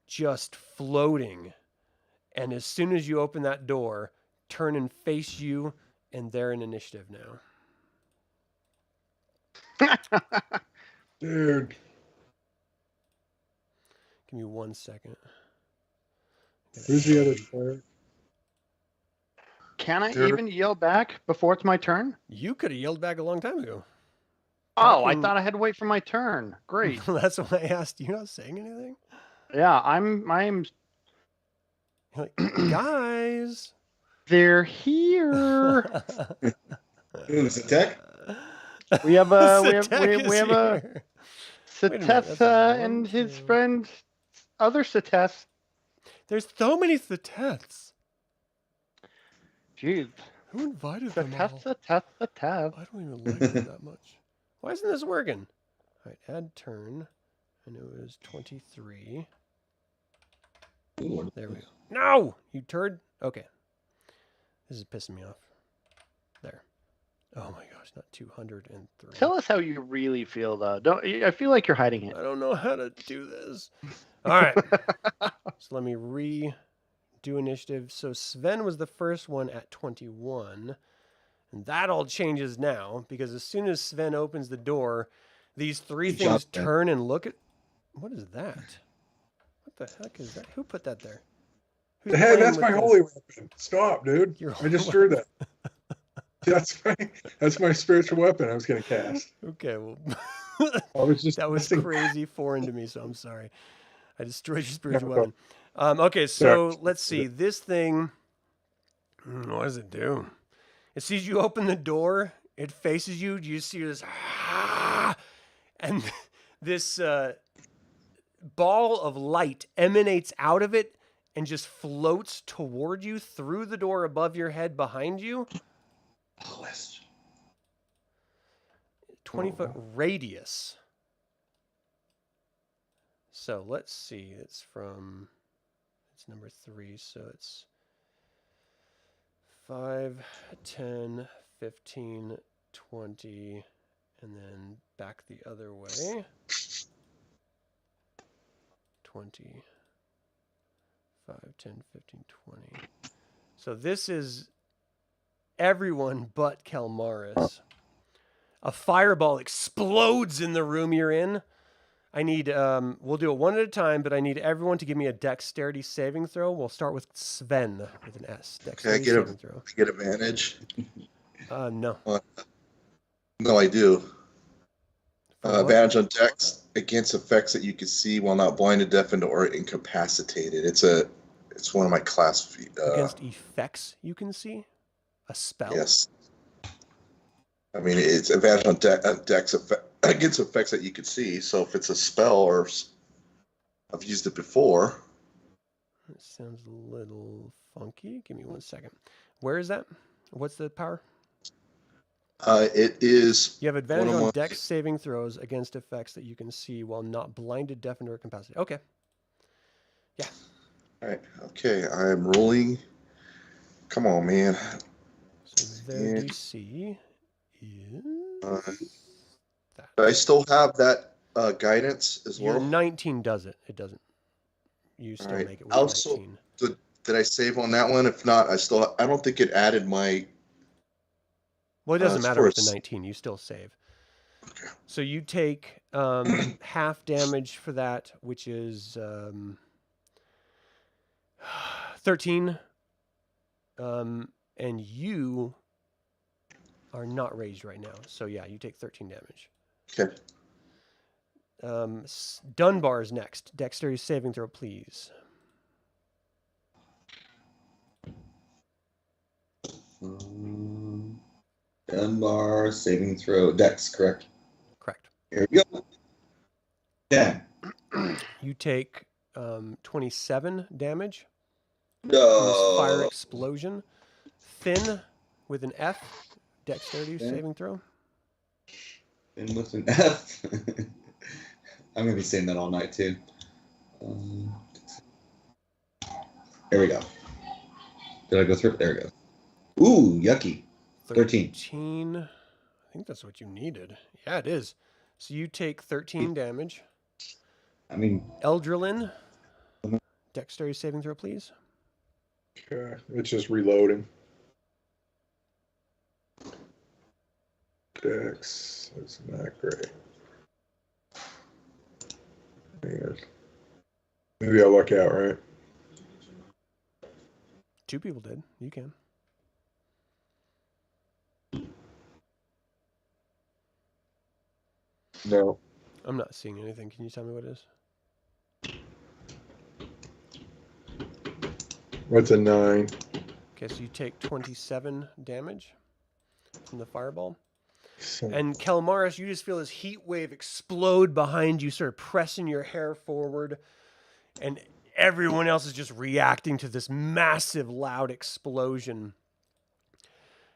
just floating. And as soon as you open that door, turn and face you, and they're in initiative now. dude? Give me 1 second. Who's the other player? Can I Sure. even yell back before it's my turn? You could have yelled back a long time ago. Oh, I Talking- thought I had to wait for my turn. Great. That's why I asked. You're not saying anything? Yeah, I'm You're like, guys. They're here. Who's the tech? We have a Satek we is have a here. Wait a minute, that's Satessa one, and his two. friend, other Satess. There's so many Satets. Jeez. Who invited them all? Satessa. I don't even like them that much. Why isn't this working? All right, add turn. I know it was 23. There we go. No! You turd. Okay. This is pissing me off. There. Oh my gosh, not 203. Tell us how you really feel, though. Don't I feel like you're hiding it. I don't know how to do this. All right. So let me redo initiative. So Sven was the first one at 21. And that all changes now because as soon as Sven opens the door, these three He things jumped in. turn and look at. What is that? What the heck is that? Who put that there? Who's Hey, playing that's with my this? holy weapon. Stop, dude. Your I just holy drew that. That's my spiritual weapon I was gonna cast. Okay, well, I was just that was testing- crazy foreign to me, so I'm sorry. I destroyed your spiritual No, weapon. Okay, so let's see. This thing, what does it do? It sees you open the door. It faces you. You see this, and this ball of light emanates out of it and just floats toward you through the door above your head behind you. 20-foot radius. So let's see. It's number 3. So it's 5, 10, 15, 20, and then back the other way. 20, 5, 10, 15, 20. So this is everyone but Kelmaris. A fireball explodes in the room you're in. I need, we'll do it one at a time, but I need everyone to give me a dexterity saving throw. We'll start with Sven with an S. Dexterity saving throw. Get advantage? No. No, I do. For what? Advantage on dex against effects that you can see while not blinded, deafened, or incapacitated. It's one of my class. Against effects you can see? A spell? Yes. I mean, it's advantage on dex against effects that you could see. So if it's a spell or I've used it before. It sounds a little funky. Give me 1 second. Where is that? What's the power? It is. You have advantage one of on my- dex saving throws against effects that you can see while not blinded, deafened, or incapacitated. Okay. Yeah. All right. Okay. I am rolling. Come on, man. So their Yeah. DC is that. I still have that guidance as Your well. 19 does it. It doesn't. You still Alright. make it with Also- 19. Did I save on that one? If not, I don't think it added my. Well, it doesn't it's matter for with the s- 19. You still save. Okay. So you take half damage for that, which is 13. And you are not raged right now. So yeah, you take 13 damage. Okay. Dunbar is next. Dexterity saving throw, please. Dunbar saving throw. Dex, correct? Correct. Here we go. 10. You take 27 damage from this fire No. explosion. Fynn with an F. Dexterity Okay. saving throw. And with an F. I'm going to be saying that all night, too. Here we go. Did I go through? There we go. Ooh, yucky. 13. I think that's what you needed. Yeah, it is. So you take 13 damage. I mean, Eldralin. Dexterity saving throw, please. Okay, it's just reloading. Dex, that's not great. Man. Maybe I'll luck out, right? 2 people did. You can. No. I'm not seeing anything. Can you tell me what it is? What's a 9? Okay, so you take 27 damage from the fireball. So, And Kelmaris, you just feel this heat wave explode behind you, sort of pressing your hair forward. And everyone else is just reacting to this massive, loud explosion.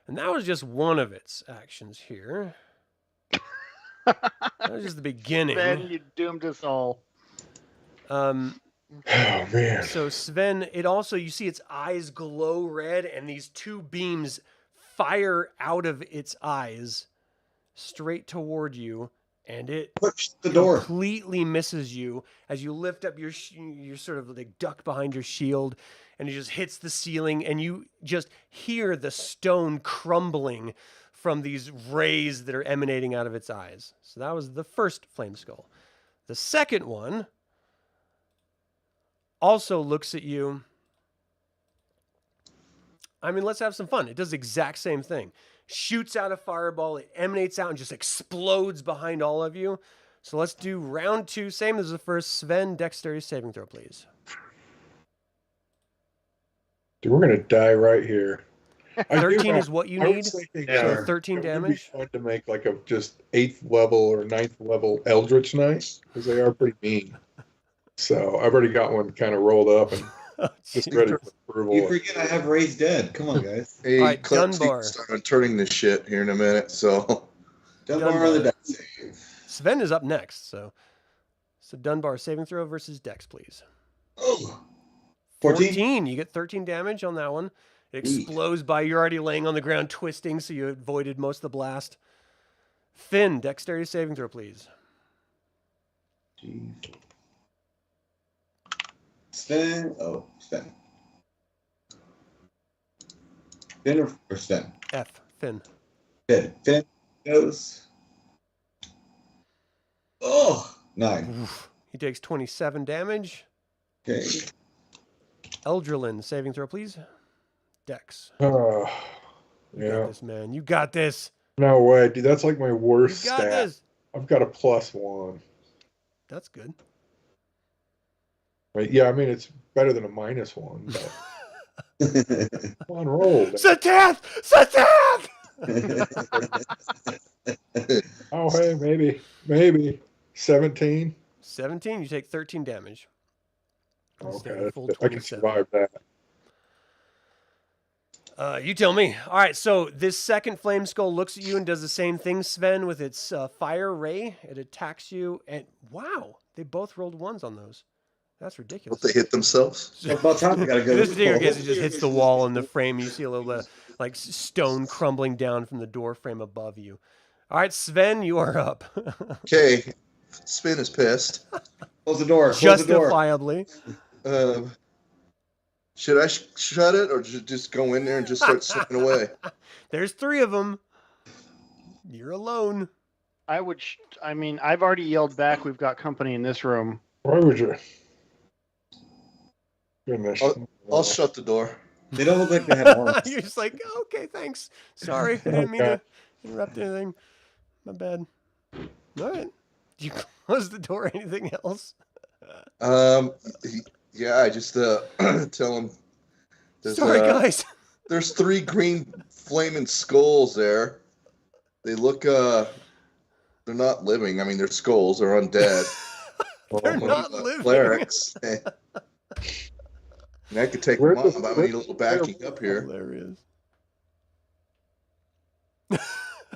And that was just one of its actions here. That was just the beginning. Ben, you doomed us all. oh man. So Sven, it also, you see its eyes glow red, and these two beams fire out of its eyes straight toward you, and it Push the door. completely misses you as you lift up your sort of like duck behind your shield, and it just hits the ceiling, and you just hear the stone crumbling from these rays that are emanating out of its eyes. So that was the first flame skull. The second one also looks at you. I mean, let's have some fun. It does the exact same thing. Shoots out a fireball, it emanates out and just explodes behind all of you. So let's do round 2, same as the first. Sven, dexterity saving throw, please. Dude, we're gonna die right here. 13 is what you I need. was thinking, So Yeah. 13 it would be damage. fun to make like a just 8th level or 9th level Eldritch Knight, because they are pretty mean. So I've already got one kind of rolled up and Oh, just geez. ready for approval. You forget I have raised dead. Come on, guys. Hey, All right, Clem's Dunbar. started turning this shit here in a minute, so Dunbar on the deck save. Sven is up next. So Dunbar saving throw versus dex, please. Oh, 14? 14. You get 13 damage on that one. It explodes by. You're already laying on the ground twisting, so you avoided most of the blast. Fynn, dexterity saving throw, please. Jeez. Sven. Oh, Sven. Finn or Sven? F. Fynn. Finn. Finn goes. Oh, 9. Oof. He takes 27 damage. Okay. Eldralin, saving throw, please. Dex. Uh, You yeah. got this, man. You got this. No way, dude. That's like my You worst got stat. this. I've got a +1. That's good. Right? Yeah, I mean it's better than a -1. But come on, roll. Satath! Satath! Oh, hey, maybe 17. 17. You take 13 damage. Instead of Okay, a full I can 27. survive that. You tell me. All right, so this second flame skull looks at you and does the same thing, Sven, with its fire ray. It attacks you, and wow, they both rolled 1s on those. That's ridiculous. what they hit themselves. About time we gotta go. In this particular case, it just hits the wall in the frame. You see a little bit of, like stone crumbling down from the door frame above you. All right, Sven, you are up. Okay, Spin is pissed. Close the door. Close the door. Justifiably. Should I shut it or just go in there and just start slipping away? There's 3 of them. You're alone. I would. I mean, I've already yelled back. We've got company in this room. Why would you? Goodness. I'll shut the door. They don't look like they have arms. You're just like, okay, thanks. Sorry, I didn't mean to interrupt anything. My bad. All right. Did you close the door? Anything else? Yeah, I just tell him. Sorry, guys. There's 3 green flaming skulls there. They look they're not living. I mean, they're skulls. They're undead. They're not living. Clerics. And I could take them on, but I need a little backing up here. Hilarious.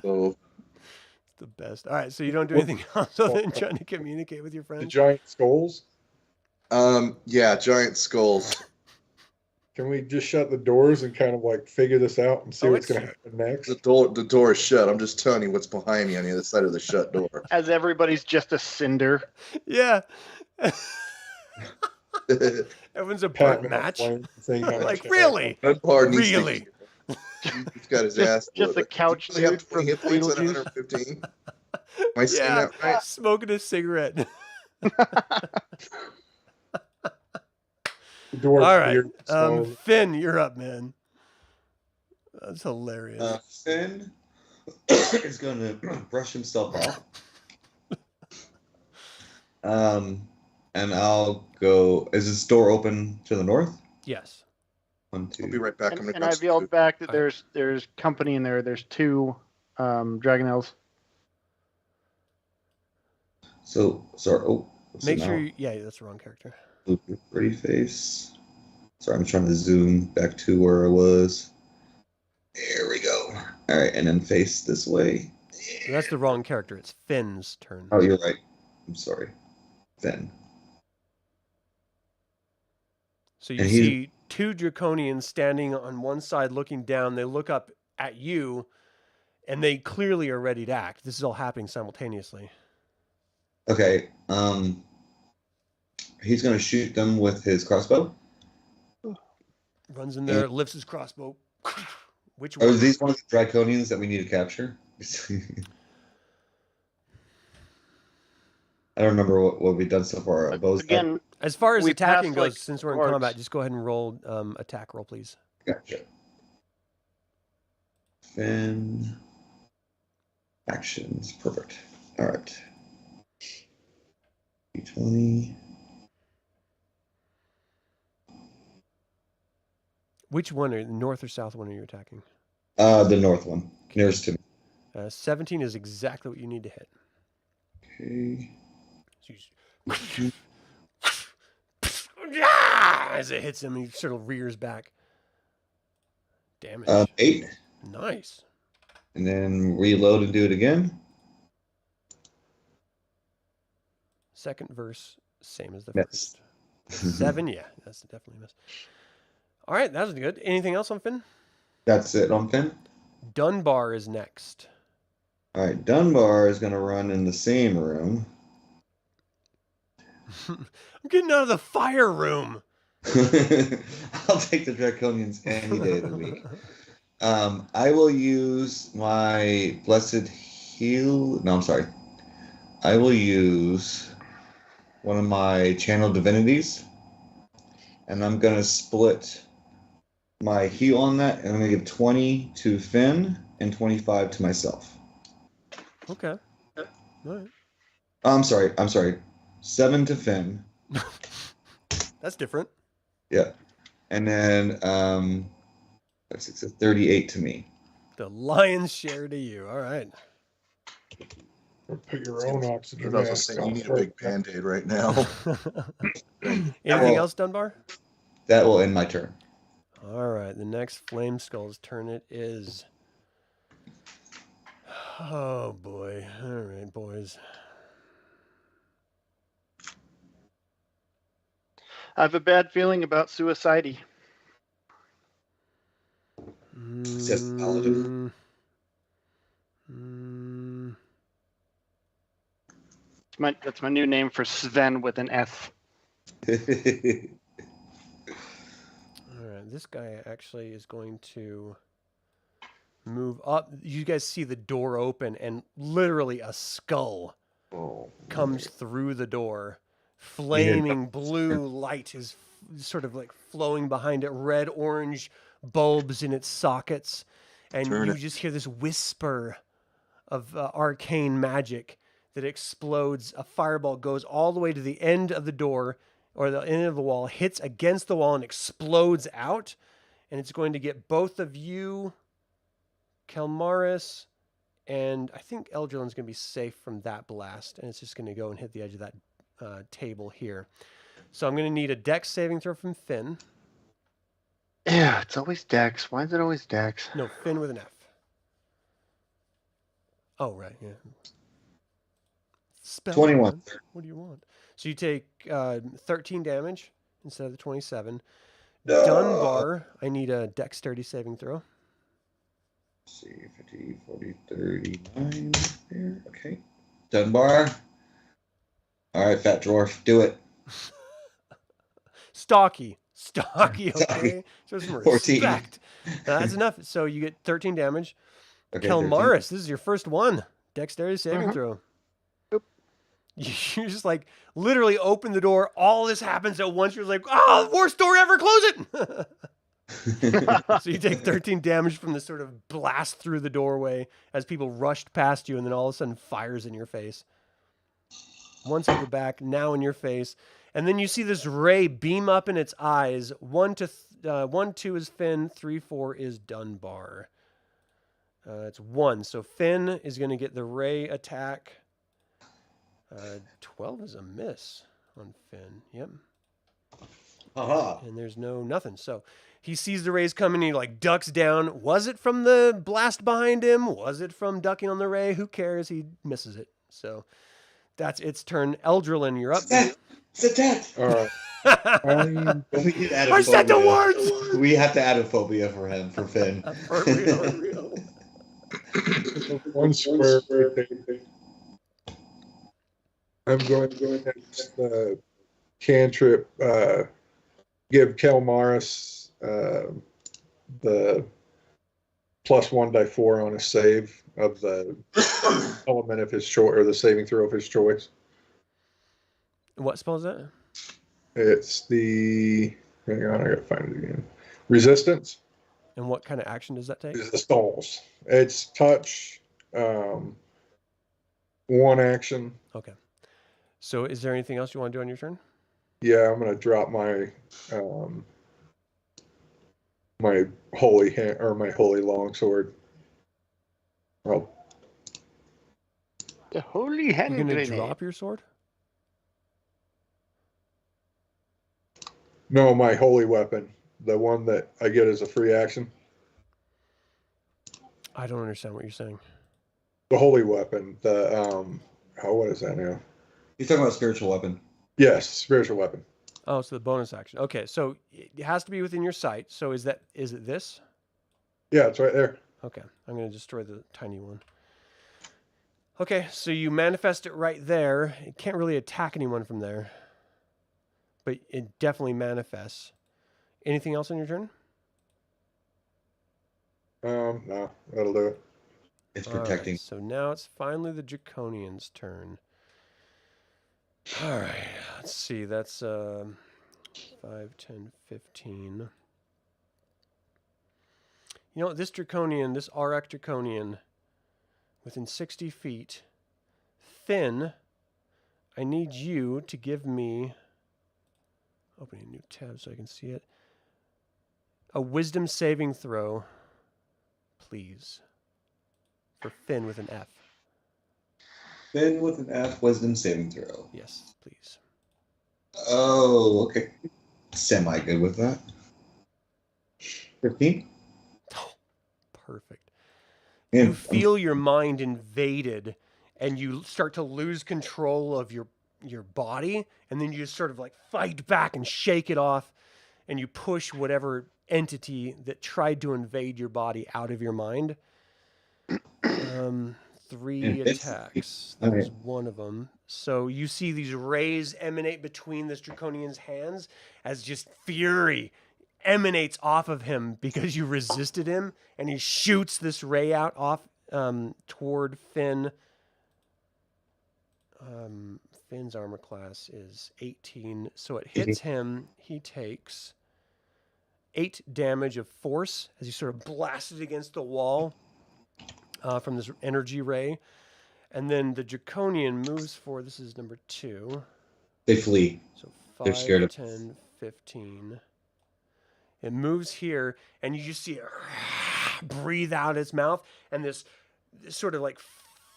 So It's the best. All right, so you don't do anything else other than trying to communicate with your The friends? giant skulls. yeah, giant skulls. Can we just shut the doors and kind of like figure this out and see Oh, what's it's- going to happen next? The door is shut. I'm just telling you what's behind me on the other side of the shut door. As everybody's just a cinder. Yeah. Everyone's a burnt Patting out match. flames and seeing how much Like, they really? Dunbar needs to- Really? He's got his ass. Just a whooped. couch Does he have dude 20 hit from points at Beetlejuice. 115? Am I saying Yeah, that right? smoking a cigarette. The door All right. cleared, so- Fynn, you're up, man. That's hilarious. Finn is going to brush himself off. And I'll go. Is this door open to the north? Yes. 1, 2. I'll be right back. I'm gonna And grab I've some yelled food. back that there's company in there. There's 2 dragon elves. So sorry. Oh, Make sure yeah, that's the wrong character. Pretty face. Sorry, I'm trying to zoom back to where I was. There we go. All right, and then face this way. So that's the wrong character. It's Finn's turn. Oh, you're right. I'm sorry. Fynn. So you And see 2 draconians standing on one side looking down. They look up at you, and they clearly are ready to act. This is all happening simultaneously. Okay. He's gonna shoot them with his crossbow. Runs in there, lifts his crossbow. Which Are one? these one of the draconians that we need to capture? I don't remember what we've done so far. Bows Again, As far as we attacking passed, goes, like, since we're in orcs. combat, just go ahead and roll attack roll, please. Gotcha. Fynn. Actions. Perfect. All right. D20. Which one, the north or south one, are you attacking? The north one. Nearest to me. 17 is exactly what you need to hit. Okay. So you as it hits him, he sort of rears back. Damage. 8. Nice. And then reload and do it again. Second verse, same as the Miss. first. 7, yeah, that's definitely a miss. All right, that was good. Anything else on Fynn? That's it on Fynn. Dunbar is next. All right, Dunbar is going to run in the same room. I'm getting out of the fire room. I'll take the Draconians any day of the week. I will use my Blessed Heal. No, I'm sorry. I will use one of my Channel Divinities, and I'm going to split my heal on that, and I'm going to give 20 to Fynn and 25 to myself. Okay. All right. I'm sorry. 7 to Fynn. That's different. Yeah. And then that's 38 to me. The lion's share to you. All right. Or put your own oxygen I was mask saying, you on need a first. big Band-Aid right now. Anything else, Dunbar? That will end my turn. All right. The next Flame Skull's turn it is. Oh, boy. All right, boys. I have a bad feeling about suicide. Says Paladin. That's my new name for Sven with an F. All right, this guy actually is going to move up. You guys see the door open, and literally a skull comes through the door. Flaming blue light is sort of like flowing behind it, red, orange bulbs in its sockets. And you just hear this whisper of arcane magic that explodes. A fireball goes all the way to the end of the door, or the end of the wall, hits against the wall and explodes out. And it's going to get both of you, Kelmaris, and I think Eldralin's going to be safe from that blast. And it's just going to go and hit the edge of that table here. So I'm going to need a dex saving throw from Fynn. Yeah, it's always Dex. Why is it always Dex? No, Fynn with an F. Oh, right, yeah. Spell 21. one. What do you want? So you take 13 damage instead of the 27. Dunbar, I need a dexterity saving throw. Let's see, 50, 40, 39 there. Okay. Dunbar. All right, fat dwarf, do it. Stocky, okay? Show some 14. respect. That's enough. So you get 13 damage. Okay, Kelmaris, this is your first one. Dexterity saving throw. Yep. You just like literally open the door. All this happens at once. You're like, oh, worst door ever. Close it. So you take 13 damage from this sort of blast through the doorway as people rushed past you, and then all of a sudden fires in your face. Once at your back, now in your face. And then you see this ray beam up in its eyes. 1, 2 is Fynn. 3, 4 is Dunbar. It's 1. So Fynn is going to get the ray attack. 12 is a miss on Fynn. Yep. Aha. And there's nothing. So he sees the rays coming. He like ducks down. Was it from the blast behind him? Was it from ducking on the ray? Who cares? He misses it. So that's its turn. Eldralin, you're up. It's a death. All right. We can add a I said the phobia. words. We have to add a phobia for him, for Fynn. For real. One square. I'm going to next cantrip. Give Kelmaris the +1 die 4 on a save of the element of his choice, or the saving throw of his choice. What spell is that? It's the. Hang on, I gotta find it again. Resistance. And what kind of action does that take? Resistance. It's touch. 1 action. Okay. So is there anything else you want to do on your turn? Yeah, I'm gonna drop my my holy hand, or my holy longsword. Oh, The holy hand You're going to grenade. drop your sword? no, my holy weapon, the one that I get as a free action. I don't understand what you're saying. The holy weapon. The what is that now? He's talking about spiritual weapon. Yes, spiritual weapon. Oh, so the bonus action. Okay, so it has to be within your sight. So is it this? Yeah, it's right there. Okay, I'm going to destroy the tiny one. Okay, so you manifest it right there. It can't really attack anyone from there. But it definitely manifests. Anything else on your turn? No, that'll do it. It's All right, protecting. so now it's finally the Draconian's turn. All right, let's see. That's 5, 10, 15. You know, this Draconian, this RX Draconian, within 60 feet, Fynn, I need you to give me, opening a new tab so I can see it, a wisdom saving throw, please, for Fynn with an F. Fynn with an F, wisdom saving throw. Yes, please. Oh, okay. Semi good with that. 15? Oh, perfect. Yeah. You feel your mind invaded and you start to lose control of your body, and then you just sort of like fight back and shake it off, and you push whatever entity that tried to invade your body out of your mind. 3 attacks. That was one of them. So you see these rays emanate between this Draconian's hands as just fury emanates off of him because you resisted him, and he shoots this ray out off toward Fynn. Finn's armor class is 18, so it hits him. He takes 8 damage of force as he sort of blasted against the wall from this energy ray. And then the Draconian moves for, this is number 2. They flee. So They're 5, scared of 10, 15. It moves here, and you just see it breathe out its mouth, and this sort of like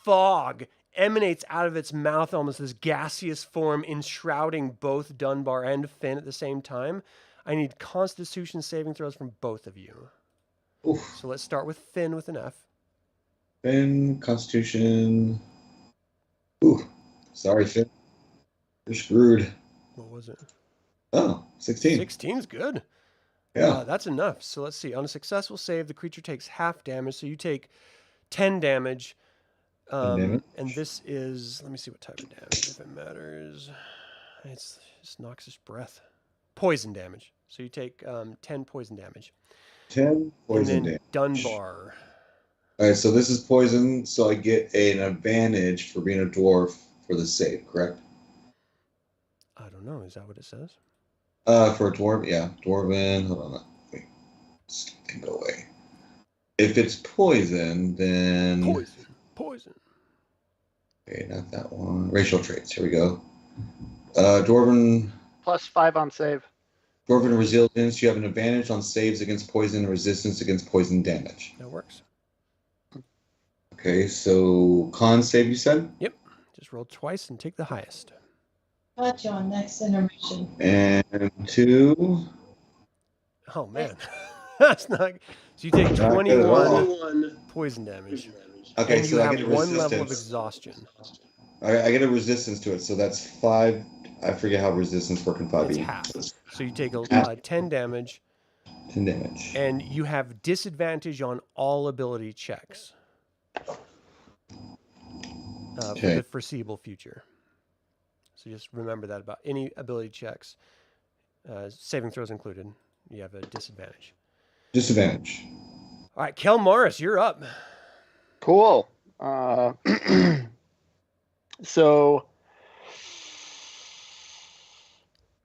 fog emanates out of its mouth, almost this gaseous form, enshrouding both Dunbar and Fynn at the same time. I need Constitution saving throws from both of you. Oof. So let's start with Fynn with an F. Fynn, Constitution. Ooh, sorry, Fynn. You're screwed. What was it? Oh, 16. 16's good. Yeah. That's enough. So let's see. On a successful save, the creature takes half damage, so you take 10 damage. And this is, let me see what type of damage, if it matters. It's noxious breath. Poison damage. So you take 10 poison damage. 10 poison and then damage. Dunbar. All right, so this is poison, so I get an advantage for being a dwarf for the save, correct? I don't know. Is that what it says? For a dwarf, yeah. Dwarven, hold on. Wait, this can go away. If it's poison, then... Poison. Okay, not that one. Racial traits. Here we go. Dwarven +5 on save. Dwarven resilience. You have an advantage on saves against poison and resistance against poison damage. That works. Okay, so con save you said? Yep. Just roll twice and take the highest. Catch on next intermission. And 2. Oh man, that's not. So you take Not good at all. 21 poison damage. Okay, and so you I have get a one level of resistance. exhaustion. I get a resistance to it, so that's 5. I forget how resistance work in 5e. It's half. So you take Half. 10 damage, 10 damage. and you have disadvantage on all ability checks for Okay. the foreseeable future. So just remember that about any ability checks, saving throws included. You have a disadvantage. Disadvantage. All right, Kelmaris, you're up. Cool. So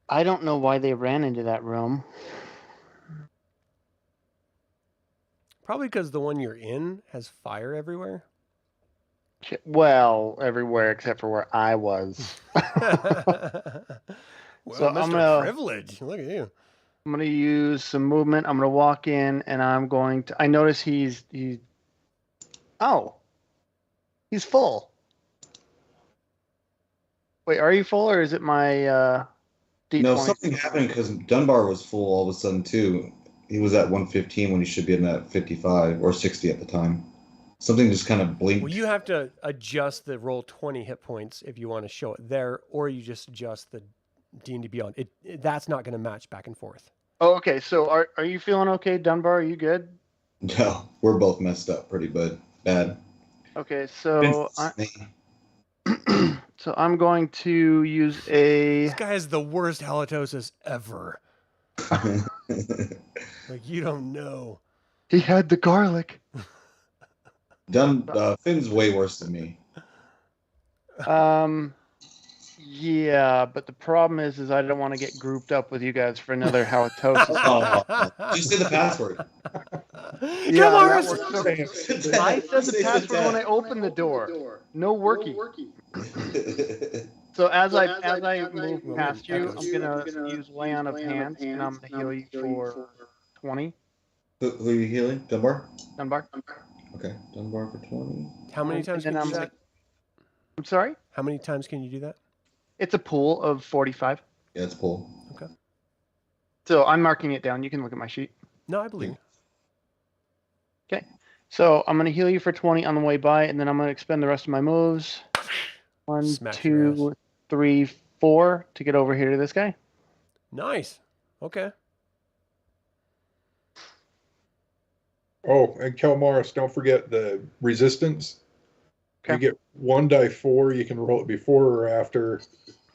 I don't know why they ran into that room. Probably because the one you're in has fire everywhere. Well, everywhere except for where I was. Well, So Mr. I'm gonna- Privilege. Look at you. I'm gonna use some movement. I'm gonna walk in, and I'm going to. I notice he's. Oh, he's full. Wait, are you full, or is it my D20? No, something happened because Dunbar was full all of a sudden, too. He was at 115 when he should be in that 55 or 60 at the time. Something just kind of blinked. Well, you have to adjust the roll 20 hit points if you want to show it there, or you just adjust the D&D Beyond. That's not going to match back and forth. Oh, okay. So are you feeling okay, Dunbar? Are you good? No, we're both messed up pretty bad. Okay, so so I'm going to use a. This guy has the worst halitosis ever. Like, you don't know. He had the garlic. Finn's way worse than me. Yeah, but the problem is I don't want to get grouped up with you guys for another halitosis. Just say the password. Yeah, Kelmaris! that works. So I said the password when I opened the door. No worky. So as I move past you, I'm gonna use lay on of hands, and I'm gonna heal you for 20. Who are you healing? Dunbar? Dunbar. Okay, Dunbar for 20. How many times can you do that? I'm sorry. How many times can you do that? It's a pool of 45. Yeah, it's pull. Okay. So I'm marking it down. You can look at my sheet. No, I believe you. Okay. So I'm gonna heal you for 20 on the way by, and then I'm gonna expend the rest of my moves. 1, Smash your 2, 3, 4 to get over here to this guy. Nice. Okay. Oh, and Kelmaris, don't forget the resistance. Okay. You get 1 die 4. You can roll it before or after,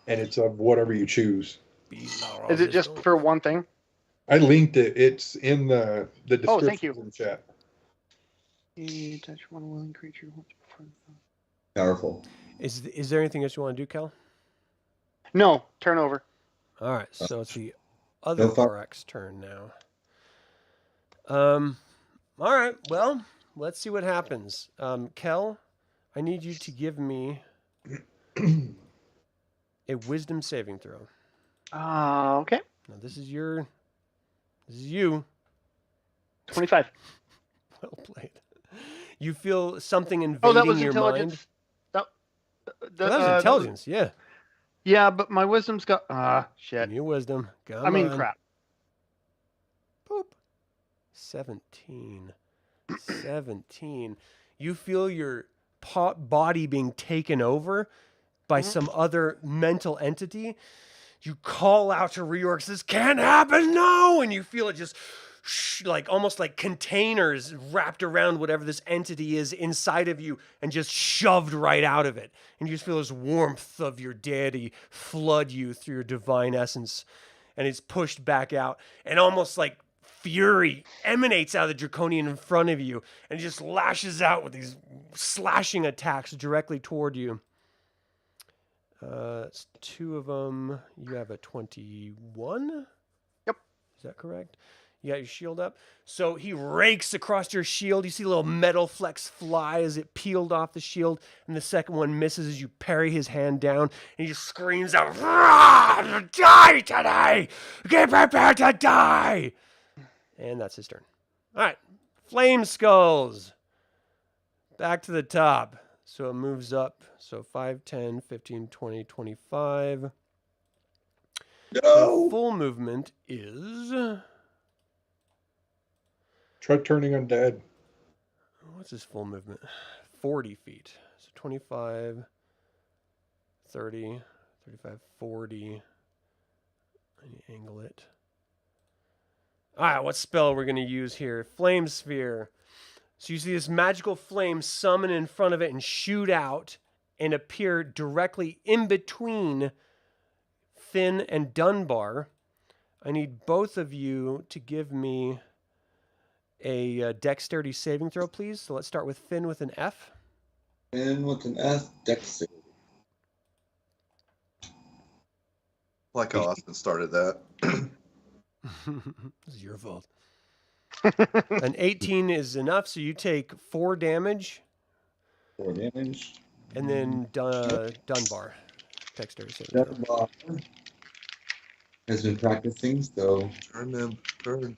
and it's of whatever you choose. Is it just for one thing? I linked it. It's in the description Oh, thank you. in the chat. You touch one willing creature once before. Powerful. Is there anything else you want to do, Kel? No, turn over. All right, so it's the other No far- RX turn now. All right, well, let's see what happens. Kel, I need you to give me a wisdom saving throw. Okay. Now this is you. 25. Well played. You feel something invading Oh, that was your mind. intelligence. That Was intelligence, yeah. Yeah, but my wisdom's got. Shit. Give me a wisdom. Come I mean, on. crap. Boop. 17. 17. You feel your body being taken over by some other mental entity. You call out to Reorx, this can't happen, no! And you feel it just like almost like containers wrapped around whatever this entity is inside of you and just shoved right out of it. And you just feel this warmth of your deity flood you through your divine essence. And it's pushed back out. And almost like fury emanates out of the draconian in front of you and just lashes out with these slashing attacks directly toward you. It's 2 of them. You have a 21? Yep. Is that correct? You got your shield up. So he rakes across your shield. You see little metal flecks fly as it peeled off the shield, and the second one misses as you parry his hand down, and he just screams out, "Rah! Die today! Get prepared to die!" And that's his turn. All right. Flame Skulls. Back to the top. So it moves up. So 5, 10, 15, 20, 25. No! The full movement is... Try turning undead. What's his full movement? 40 feet. So 25, 30, 35, 40. I need to angle it. All right, what spell we're going to use here? Flame Sphere. So you see this magical flame summon in front of it and shoot out and appear directly in between Fynn and Dunbar. I need both of you to give me a dexterity saving throw, please. So let's start with Fynn with an F. And with an F, dexterity. Like how Austin started that. This is your fault. An 18 is enough, so you take 4 damage. 4 damage. And then Dunbar. Dexterity saving throw. Dunbar has been practicing, so... Turn them. Turn.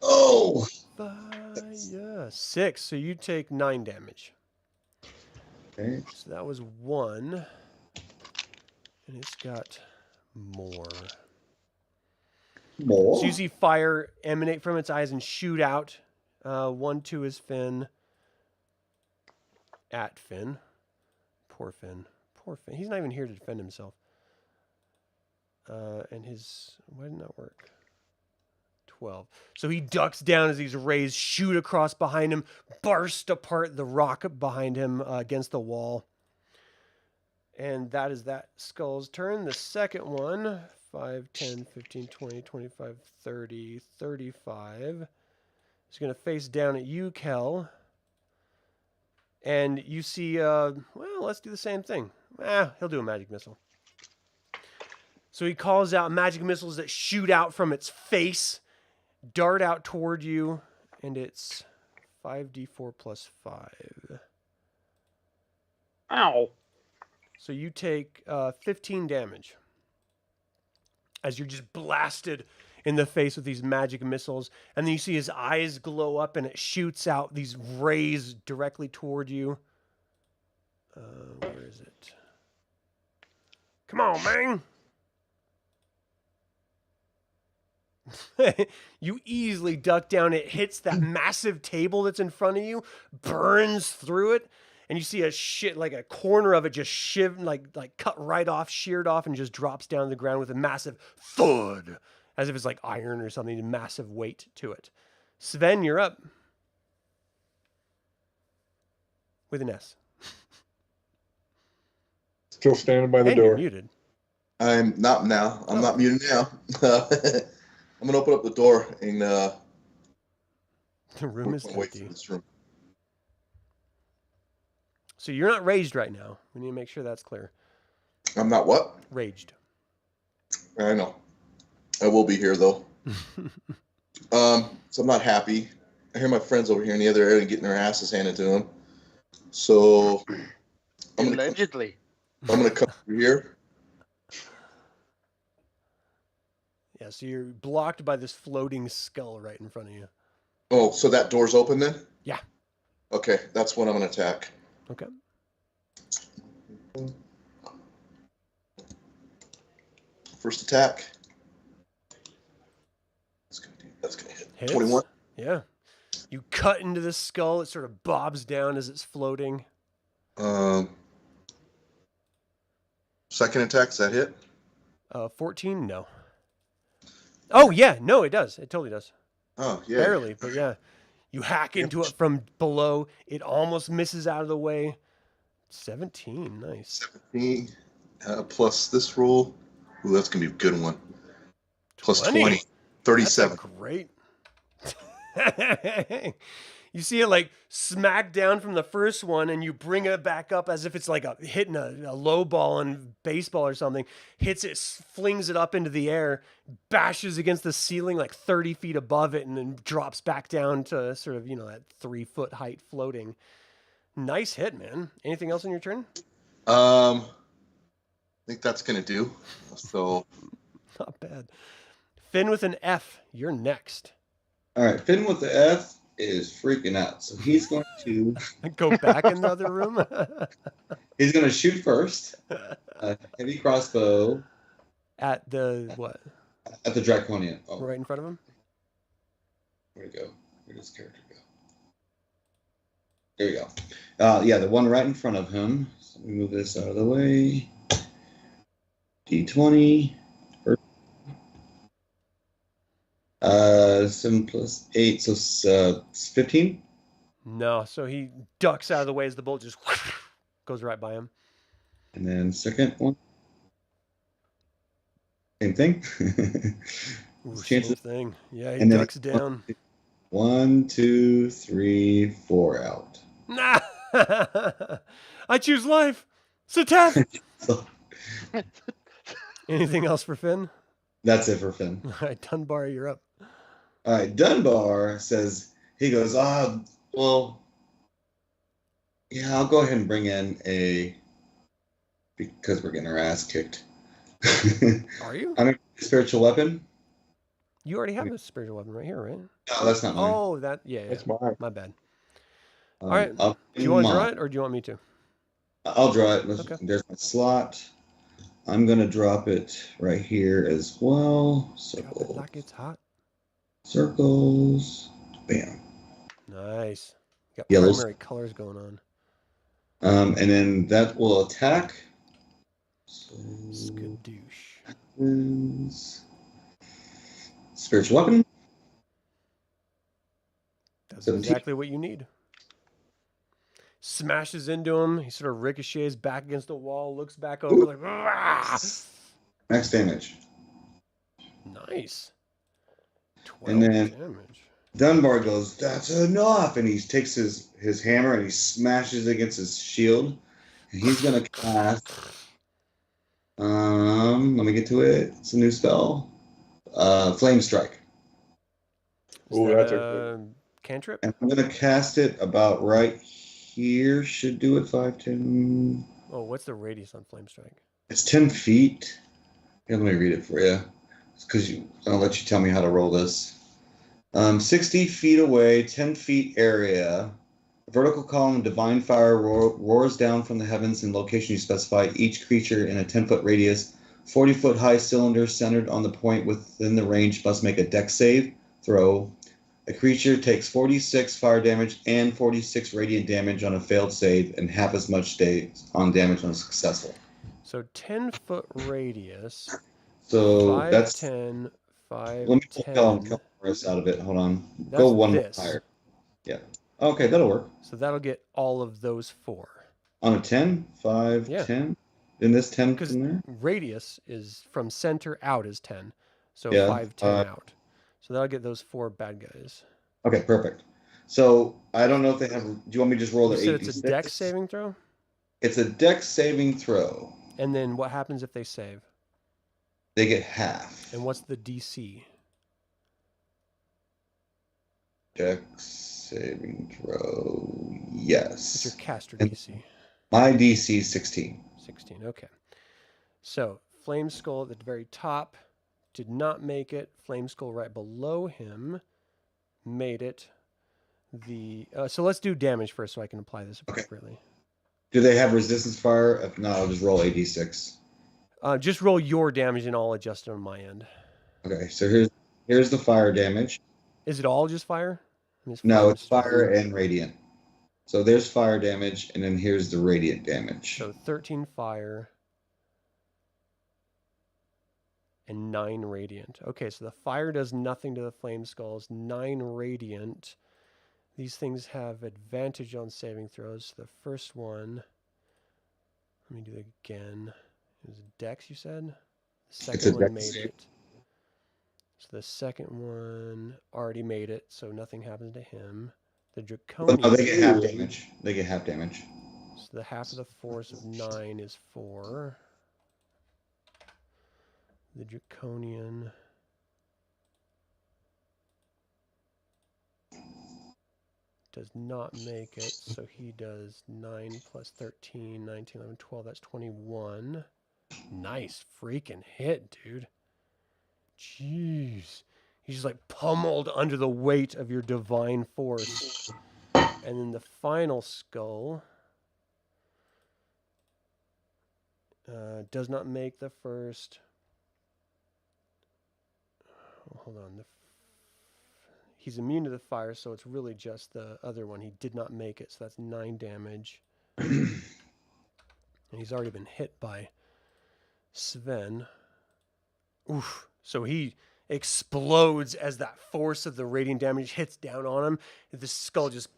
Oh! Yeah, 6. So you take 9 damage. Okay. So that was 1. And it's got more. More? So you see fire emanate from its eyes and shoot out. 1, 2 is Fynn. At Fynn. Poor Fynn. Poor Fynn. He's not even here to defend himself. And his... Why didn't that work? 12. So he ducks down as these rays shoot across behind him, burst apart the rock behind him against the wall. And that is that skull's turn. The second one, 5, 10, 15, 20, 25, 30, 35. He's going to face down at you, Kel. And you see, well, let's do the same thing. He'll do a magic missile. So he calls out magic missiles that shoot out from its face, dart out toward you, and it's 5d4 plus 5. Ow. So you take 15 damage as you're just blasted in the face with these magic missiles. And then you see his eyes glow up and it shoots out these rays directly toward you. Where is it? Come on, man. You easily duck down. It hits that massive table that's in front of you, burns through it, and you see a corner of it just like cut right off, sheared off, and just drops down to the ground with a massive thud, as if it's like iron or something, a massive weight to it. Sven, you're up. With an S. Still standing by the And door. you're muted. I'm not now. I'm not muted now. I'm going to open up the door and The room is wait for empty. this room. So you're not raged right now. We need to make sure that's clear. I'm not what? Raged. I know. I will be here, though. So I'm not happy. I hear my friends over here in the other area getting their asses handed to them. So Allegedly. I'm going to come over here. Yeah, so you're blocked by this floating skull right in front of you. Oh, so that door's open then? Yeah. Okay, that's when I'm going to attack. Okay. First attack. That's gonna hit. Hits. 21. Yeah. You cut into the skull. It sort of bobs down as it's floating. Second attack, does that hit? 14? No. Oh, yeah. No, it does. It totally does. Oh, yeah. Barely, but yeah. You hack into it from below. It almost misses out of the way. 17. Nice. 17 plus this roll. Ooh, that's going to be a good one. Plus 20. 37. That's great. You see it like smack down from the first one, and you bring it back up as if it's like hitting a low ball in baseball or something. Hits it, flings it up into the air, bashes against the ceiling like 30 feet above it, and then drops back down to sort of, that 3-foot height floating. Nice hit, man. Anything else on your turn? I think that's gonna do. So Not bad. Fynn with an F. You're next. All right, Finn with the F is freaking out, so he's going to Go back in the other room. he's going to shoot first. Heavy crossbow At the what? at the Draconian. Oh, Right in front of him? where'd it go? Where does character go? There you go. Yeah, the one right in front of him. So let me move this out of the way. D20. 7 plus 8, so 15. No. So he ducks out of the way as the bolt just goes right by him. And then second one. Same thing. Ooh, same Chances- thing. Yeah, he And then- ducks down. 1, 2, 3, 4 out. Nah. I choose life. Sateth. So Anything else for Fynn? that's it for Finn. All right, Dunbar, you're up. All right, Dunbar says, he goes, well, yeah, I'll go ahead and bring in because we're getting our ass kicked. Are you? I'm a spiritual weapon. You already have a spiritual weapon right here, right? No, that's not mine. Oh, yeah. That's mine. My bad. All right. Do you want to draw it, or do you want me to? I'll draw it. Okay. There's my slot. I'm going to drop it right here as well. Drop it Circle. like it's hot. Circles. Bam. Nice. Got Yellows. primary colors going on. And then that will attack. So, Skadoosh. spiritual weapon. That's 17. exactly what you need. Smashes into him. He sort of ricochets back against the wall, looks back over like, "Rah!" Max damage. Nice. 12 And then- damage. Dunbar goes, that's enough. And he takes his hammer and he smashes it against his shield. And he's going to cast. Let me get to it. It's a new spell. Flame Strike. Is Ooh, that that's a a cantrip? And I'm going to cast it about right here. Should do it 5, 10. Oh, what's the radius on Flame Strike? It's 10 feet. Here, let me read it for you. Because I'll let you tell me how to roll this. 60 feet away, 10 feet area. A vertical column of divine fire roars down from the heavens in location you specify. Each creature in a 10-foot radius, 40-foot high cylinder centered on the point within the range must make a dex save throw. A creature takes 46 fire damage and 46 radiant damage on a failed save, and half as much on damage on a successful. So 10-foot radius. So 5, that's 10, 5, let me pull 10. Kelmaris out of it. Hold on. That's Go one this. higher. Yeah. Okay, that'll work. So that'll get all of those 4. On a 10, 5, Yeah. 10. Then this 10 Because from there. radius is from center out is 10. So Yeah, 5, 10 out. So that'll get those 4 bad guys. Okay, perfect. So I don't know if they have. Do you want me to just roll You the said 8? it's a dex saving throw? It's a dex saving throw. And then what happens if they save? They get half. And what's the DC? Dex saving throw. What's Yes. your caster And- DC? My DC is 16. 16. Okay. So Flame Skull at the very top did not make it. Flame Skull right below him made it. So let's do damage first so I can apply this Okay. appropriately. Do they have resistance fire? If not, I'll just roll 86. Just roll your damage and I'll adjust it on my end. Okay, so here's the fire damage. Is it all just fire? No, it's fire and radiant. So there's fire damage, and then here's the radiant damage. So 13 fire and 9 radiant. Okay, so the fire does nothing to the Flame Skulls. 9 radiant. These things have advantage on saving throws. The first one, let me do it again. It was Dex, you said? The It's second a one Dex made save. it. So the second one already made it, so nothing happens to him. The But Draconian. no, they get half damage. They get half damage. So the half of the force of 9 is 4. The Draconian does not make it, so he does 9 plus 13, 19, 11, 12. That's 21. Nice freaking hit, dude. Jeez. He's just like pummeled under the weight of your divine force. And then the final skull does not make the first. Hold on. He's immune to the fire, so it's really just the other one. He did not make it, so that's 9 damage. And he's already been hit by Sven. Oof. So he explodes as that force of the radiant damage hits down on him. The skull just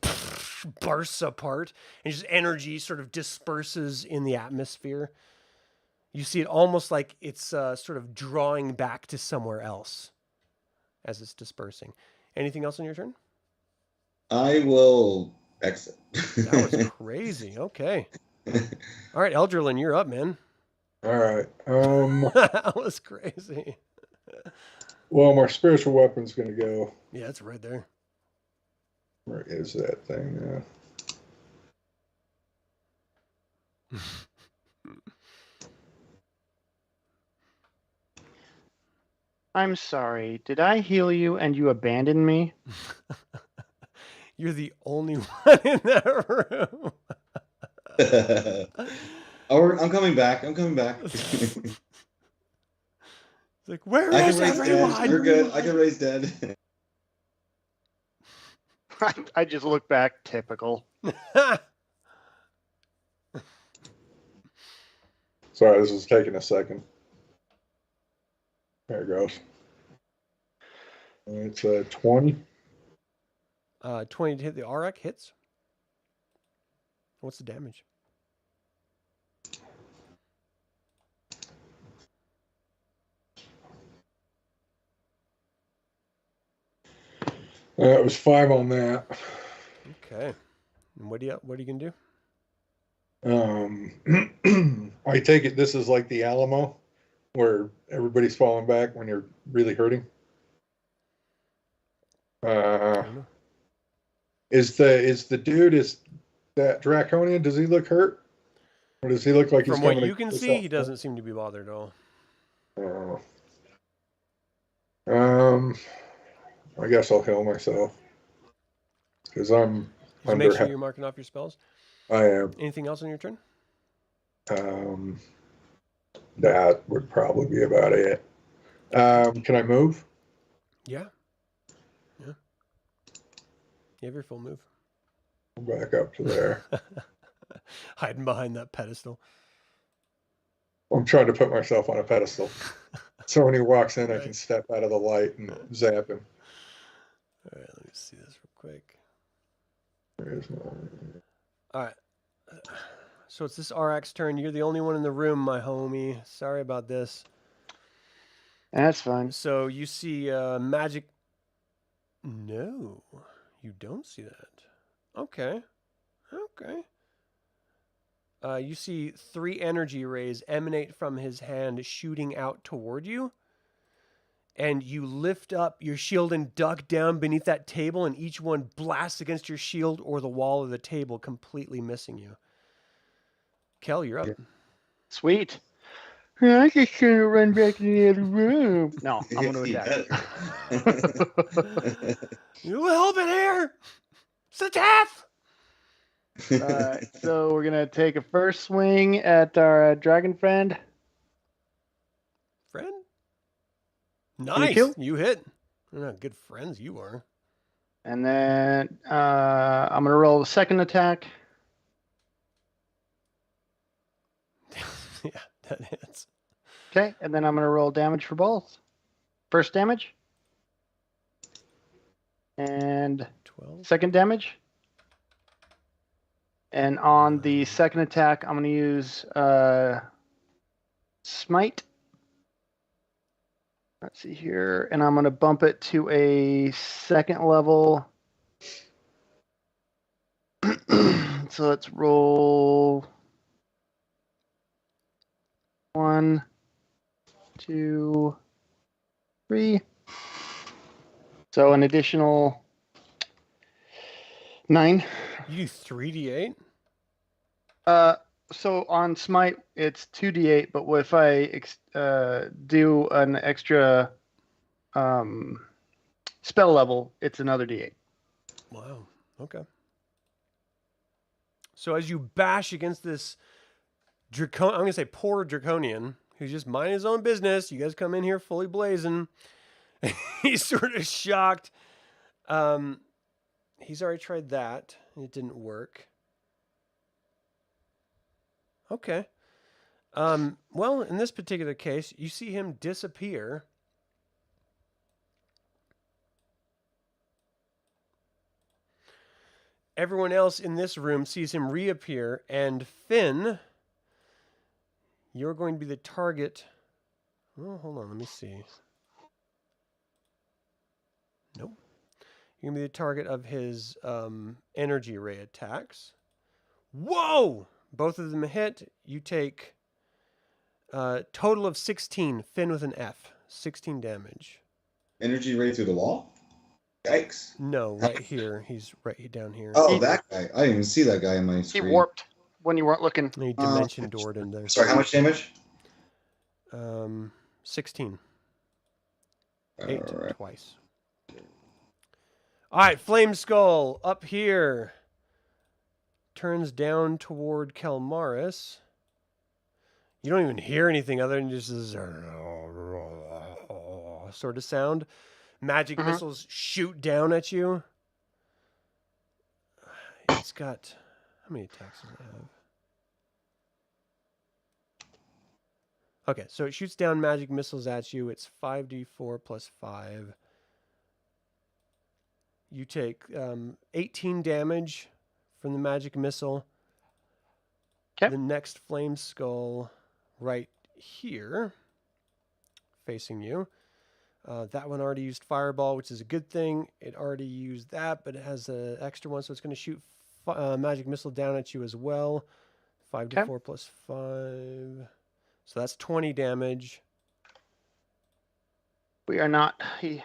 bursts apart, and just energy sort of disperses in the atmosphere. You see it almost like it's sort of drawing back to somewhere else as it's dispersing. Anything else on your turn? I will exit. That was crazy. Okay. All right, Eldralin, you're up, man. All right. That was crazy. Well, my spiritual weapon's going to go. Yeah, it's right there. Where is that thing? I'm sorry. Did I heal you and you abandoned me? You're the only one in that room. I'm coming back. I'm coming back. It's like, where I is can raise everyone? dead. You're good. I can raise dead. I just look back. Typical. Sorry, this is taking a second. There it goes. It's 20. 20 to hit the Arak hits. What's the damage? It was 5 on that. Okay. And what are you gonna do? I take it this is like the Alamo, where everybody's falling back when you're really hurting. Is the dude that Draconian? Does he look hurt, or does he look like he's From what coming you can to see, he doesn't seem to be bothered at all. I guess I'll heal myself because I'm Just under. make sure you're marking off your spells. I am. Anything else on your turn? That would probably be about it. Can I move? Yeah. You have your full move. Back up to there. Hiding behind that pedestal. I'm trying to put myself on a pedestal. So when he walks in, Right. I can step out of the light and zap him. All right, let me see this real quick. There's my... All right. So it's this Arak's turn. You're the only one in the room, my homie. Sorry about this. That's fine. So you see magic. No, you don't see that. Okay. You see 3 energy rays emanate from his hand, shooting out toward you. And you lift up your shield and duck down beneath that table, and each one blasts against your shield or the wall of the table, completely missing you. Kel, you're up. Sweet. I just gonna run back in the other room. No, I'm gonna attack. You help it here! It's a death! So we're gonna take a first swing at our dragon friend. Friend? you Nice. kill? You hit. You're not good friends, you are. And then I'm gonna roll the second attack. Yeah, that hits. Okay, and then I'm gonna roll damage for both. First damage. And 12. second damage. And on the second attack, I'm gonna use Smite. Let's see here, and I'm gonna bump it to a second level. So let's roll 1, 2, 3. So an additional 9. You do 3d8? So on Smite, it's 2d8, but if I do an extra spell level, it's another d8. Wow. Okay. So as you bash against this I'm going to say poor draconian who's just minding his own business, you guys come in here fully blazing. He's sort of shocked. He's already tried that. It didn't work. Okay. Well, in this particular case, you see him disappear. Everyone else in this room sees him reappear, and Fynn, you're going to be the target. Oh, hold on, let me see. Nope. You're going to be the target of his energy ray attacks. Whoa! Both of them hit. You take total of 16. Fynn with an F. 16 damage. Energy ray through the wall? Yikes. No, right here. He's right down here. Oh, that guy. I didn't even see that guy in my He screen. warped when you weren't looking. He dimension doored in there. Sorry, how much damage? 16. All 8 right. twice. All right, Flame Skull up here. Turns down toward Kelmaris. You don't even hear anything other than just this sort of sound. Magic missiles shoot down at you. It's got... How many attacks does it have? Okay, so it shoots down magic missiles at you. It's 5d4 plus 5. You take 18 damage from the magic missile. Okay. The next Flame Skull right here, facing you. That one already used Fireball, which is a good thing. It already used that, but it has an extra one, so it's going to shoot magic missile down at you as well. 5d4 plus 5. So that's 20 damage. We are not And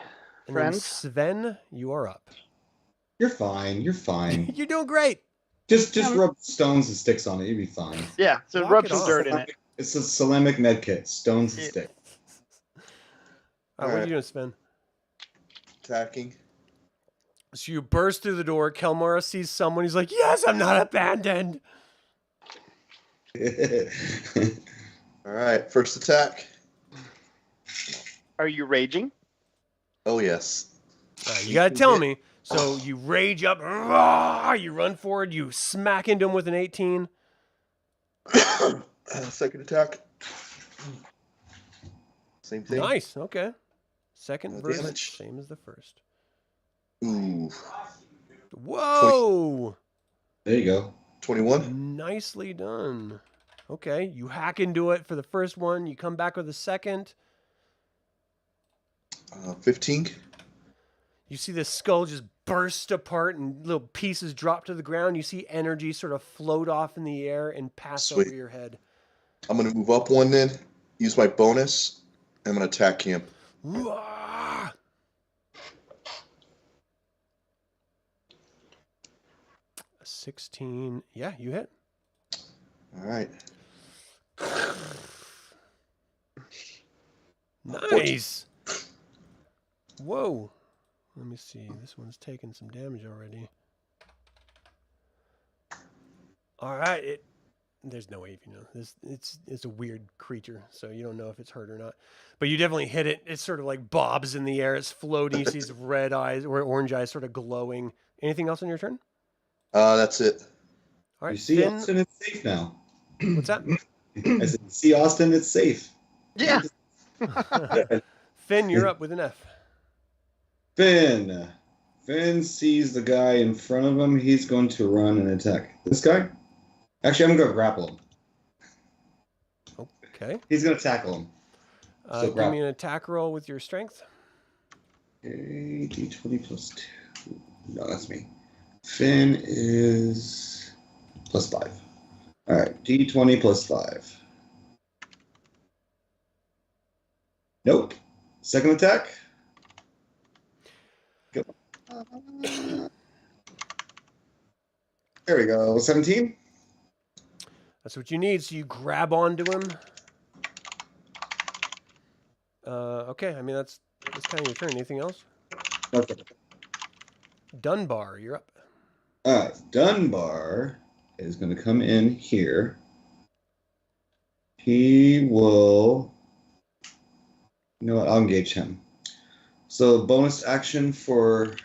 then friends. Sven, you are up. You're fine. You're fine. You're doing great. just rub stones and sticks on it. You'll be fine. Yeah, so Walk rub it some off. dirt in it. It's a Solemic med kit. Stones and Yeah. sticks. All right, what are you doing, Sven? Attacking. So you burst through the door. Kelmaris sees someone. He's like, yes, I'm not abandoned. All right, first attack. Are you raging? Oh, yes. You got to tell me. So you rage up. You run forward. You smack into him with an 18. Second attack. Same thing. Nice. Okay. Second No verse, damage. same as the first. Ooh. Whoa! There you go. 21. Nicely done. Okay, you hack into it for the first one. You come back with a second. 15. You see the skull just burst apart and little pieces drop to the ground. You see energy sort of float off in the air and pass Sweet. over your head. I'm going to move up one then. Use my bonus. I'm going to attack him. Wah! A 16. Yeah, you hit. All right. Nice. Whoa. Let me see. This one's taken some damage already. All right. There's no way if you know this. It's a weird creature, so you don't know if it's hurt or not. But you definitely hit it. It sort of like bobs in the air. It's floating. You see his red eyes or orange eyes sort of glowing. Anything else on your turn? That's it. All right. You see Fynn, Austin, it's safe now. what's that? I said, you see Austin, it's safe. Yeah. Fynn, you're up with an F. Fynn. Fynn sees the guy in front of him. He's going to run and attack. This guy? Actually, I'm going to go grapple him. Okay. He's going to tackle him. So Give grapple. me an attack roll with your strength. Okay, D20 plus 2. No, that's me. Fynn is +5. All right, D20 +5. Nope. Second attack. Go. There we go. 17. That's what you need. So you grab onto him. Okay. I mean, that's kind of your turn. Anything else? Okay. Dunbar, you're up. All right, Dunbar is going to come in here. He will. You know what? I'll engage him. So bonus action for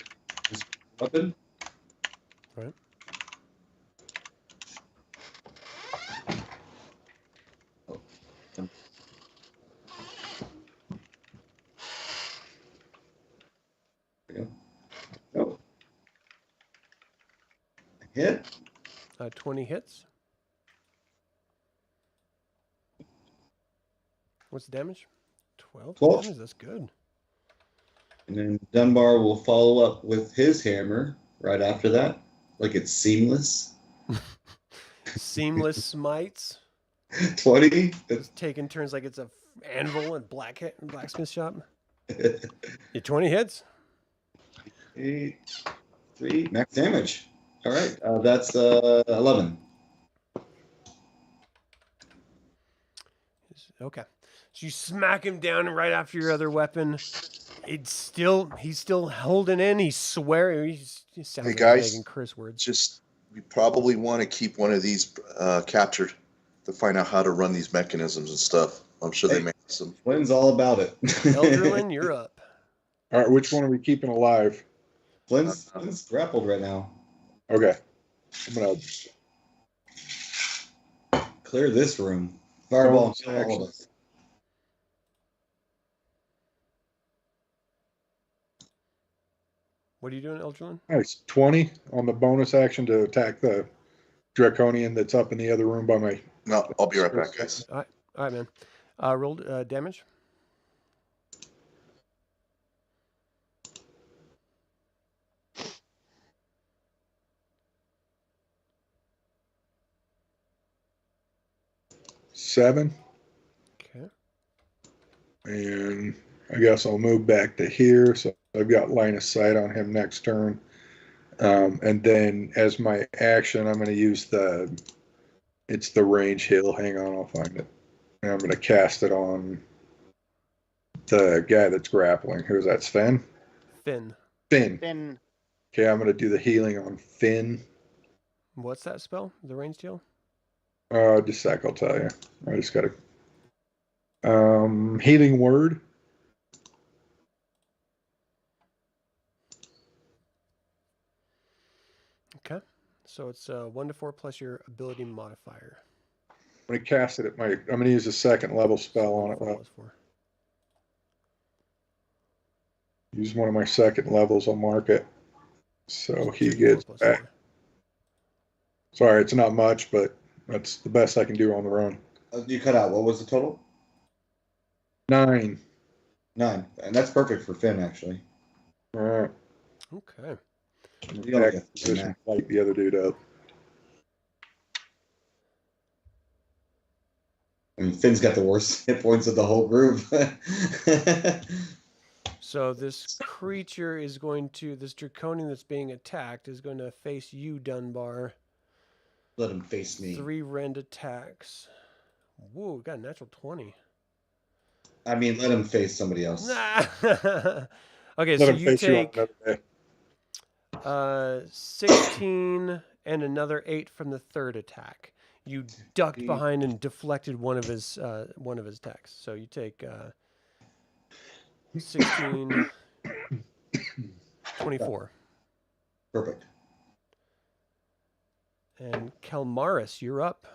this weapon. Right. Oh. There we go. Oh. Hit. 20 hits. What's the damage? 12 12. damage. That's good. And then Dunbar will follow up with his hammer right after that. Like it's seamless. Seamless smites. 20. Just taking turns like it's a anvil and blacksmith shop. Your 20 hits. 8, 3, max damage. All right, that's 11. Okay. So you smack him down right after your other weapon. He's still holding in. He's swearing. He sounds like guys. making curse words. Just, we probably want to keep one of these captured to find out how to run these mechanisms and stuff. I'm sure they make some. Flynn's all about it. Eldralin, you're up. All right, which one are we keeping alive? Flynn's grappled right now. Okay. I'm going to Clear this room. Fireball Bonus and kill all action. of us. What are you doing, Eldralin? Nice. 20 on the bonus action to attack the Draconian that's up in the other room by my. No, I'll be right back, guys. All right, man. Roll damage. Seven. Okay. And I guess I'll move back to here. So I've got line of sight on him next turn. And then as my action, I'm going to use it's the range hill. Hang on, I'll find it. And I'm going to cast it on the guy that's grappling. Who's that, Sven? Fynn. Fynn. Fynn. Okay, I'm going to do the healing on Fynn. What's that spell? The ranged heal? Just a sec, I'll tell you. I just got to. Healing word. Okay. So it's 1 to 4 plus your ability modifier. I'm going to cast it I'm going to use a second level spell on it. 4 plus 4. Use one of my second levels. I'll mark it. So he 2d4 gets plus back. 4. Sorry, it's not much, but that's the best I can do on the run. You cut out. What was the total? 9. 9. And that's perfect for Fynn, actually. All right. Okay. You don't Back get in position to light the other dude up. I mean, Finn's got the worst hit points of the whole group. So this creature is this draconian that's being attacked is going to face you, Dunbar. Let him face me. 3 rend attacks. Whoa, we got a natural 20. I mean, let him face somebody else. Nah. Okay, Let so him you face you on take another day. 16 and another 8 from the third attack. You ducked behind and deflected one of his attacks. So you take 16, 24. Perfect. And Kelmaris, you're up.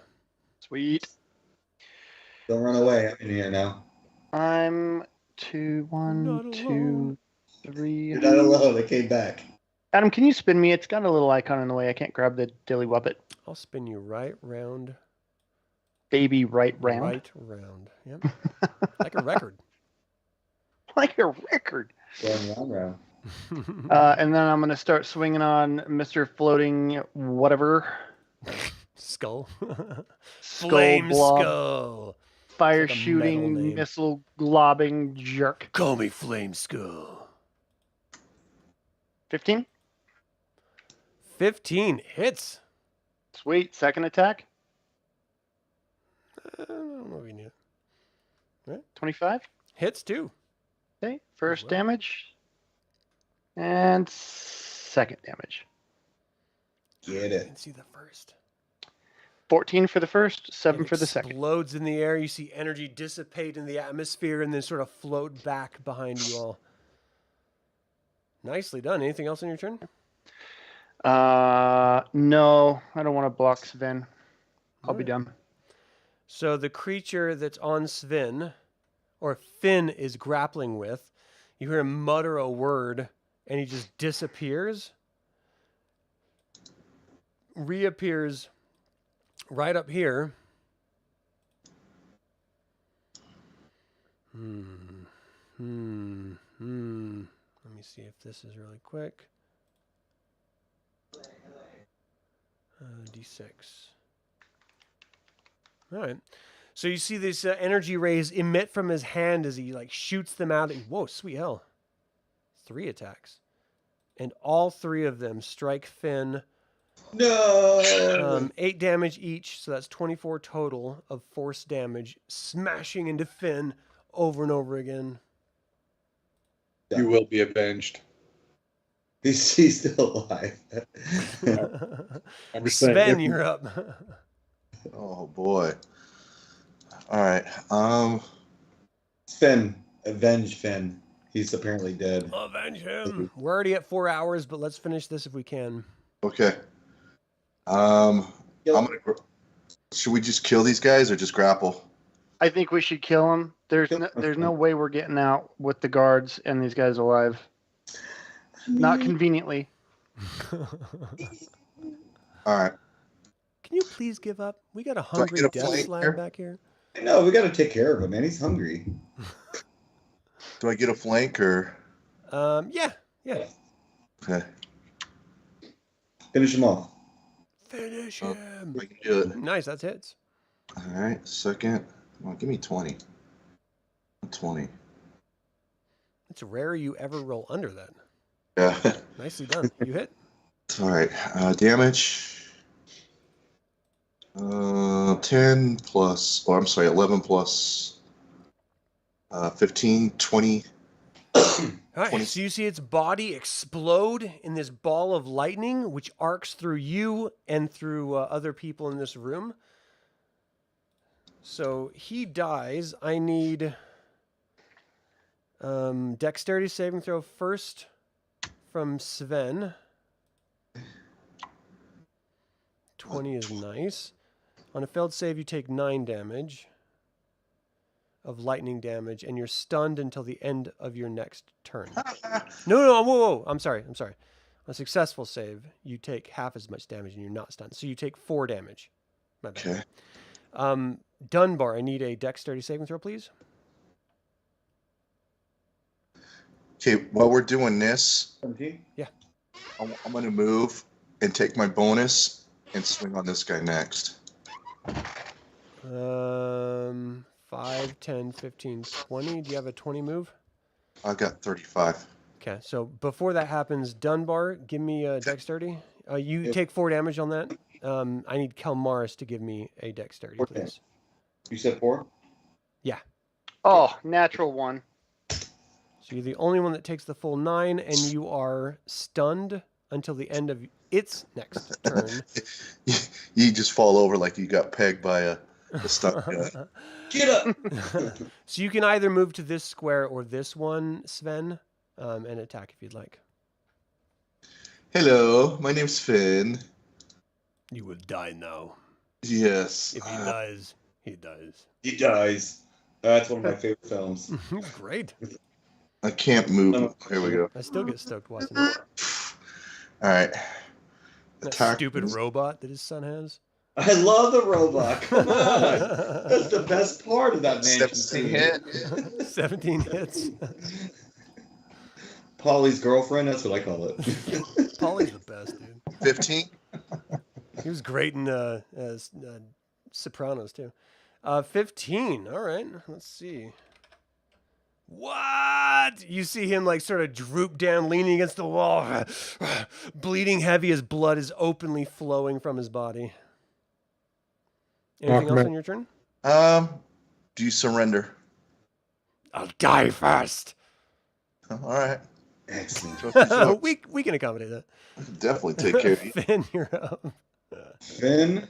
Sweet. Don't run away. I'm in here now. I'm 2, 1, Not 2, alone. 3. You're not alone. I came back. Adam, can you spin me? It's got a little icon in the way. I can't grab the dilly wuppet. I'll spin you right round. Baby right round. Right round. Yep. Like a record. Like a record. Going round, round. And then I'm going to start swinging on Mr. Floating whatever. Skull. Skull Flame blob, Skull. fire like a metal shooting, name. missile globbing jerk. Call me Flame Skull. 15. 15 hits. Sweet. Second attack. I don't know if you knew it. 25. Hits too. Okay. First well. damage. And second damage. Get You it. can see the first. 14 for the first, 7 It for the second. explodes in the air. You see energy dissipate in the atmosphere and then sort of float back behind you all. Nicely done. Anything else on your turn? No, I don't want to block Sven. I'll be done. So the creature that's on Sven, or Fynn, is grappling with, you hear him mutter a word, and he just disappears. Reappears right up here. Let me see if this is really quick. D6. All right. So you see these energy rays emit from his hand as he like shoots them out. Whoa, sweet hell. 3 attacks. And all 3 of them strike Fynn. No. 8 damage each, so that's 24 total of force damage, smashing into Fynn over and over again. You will be avenged. He's still alive. I'm just saying. Sven, you're up. Oh boy. All right. Fynn, avenge Fynn. He's apparently dead. Avenge him. We're already at 4 hours, but let's finish this if we can. Okay. I'm gonna. Should we just kill these guys or just grapple? I think we should kill him. There's no way we're getting out with the guards and these guys alive. Not conveniently. All right. Can you please give up? We got a I hungry get a death flank slab here? back here. No, we got to take care of him, man. He's hungry. Do I get a flank or? Yeah. Okay. Finish him off. Finish Oh. him. I can do it. Nice, that's hits. All right. Second. Well, give me 20. 20. It's rare you ever roll under that. Yeah. Nicely done. You hit. All right. Damage. 10 plus, or I'm sorry, 11 plus 15, 20. All right, 20. so you see its body explode in this ball of lightning, which arcs through you and through other people in this room. So he dies. I need dexterity saving throw first from Sven. 20 is nice. On a failed save, you take 9 damage of lightning damage, and you're stunned until the end of your next turn. No, whoa. I'm sorry. On a successful save, you take half as much damage, and you're not stunned. So you take 4 damage. My bad. Okay. Dunbar, I need a dexterity saving throw, please. Okay, while we're doing this, 17? I'm going to move and take my bonus and swing on this guy next. 5, 10, 15, 20. Do you have a 20 move? I got 35. Okay, so before that happens, Dunbar, give me a dexterity. You take 4 damage on that. I need Kelmaris to give me a dexterity, Okay. please. You said 4? Oh, natural 1. So you're the only one that takes the full 9, and you are stunned until the end of its next turn. You just fall over like you got pegged by a stuck guy. Get up! So you can either move to this square or this one, Sven, and attack if you'd like. Hello, my name's Fynn. You will die now. Yes. If he dies, he dies. He dies. That's one of my favorite films. Great. I can't move. Here we go. I still get stoked watching it. All right. That Attack. stupid robot that his son has. I love the robot. Come on. That's the best part of that mansion 17 scene. hit. 17 hits. Polly's girlfriend. That's what I call it. Polly's the best, dude. 15. He was great in Sopranos too. 15. All right. Let's see. What? You see him like sort of droop down, leaning against the wall, bleeding heavy as blood is openly flowing from his body. Anything else on your turn? Do you surrender? I'll die first. Oh, all right. Excellent. we can accommodate that. Definitely take care of you. Fynn, you're up. Finn,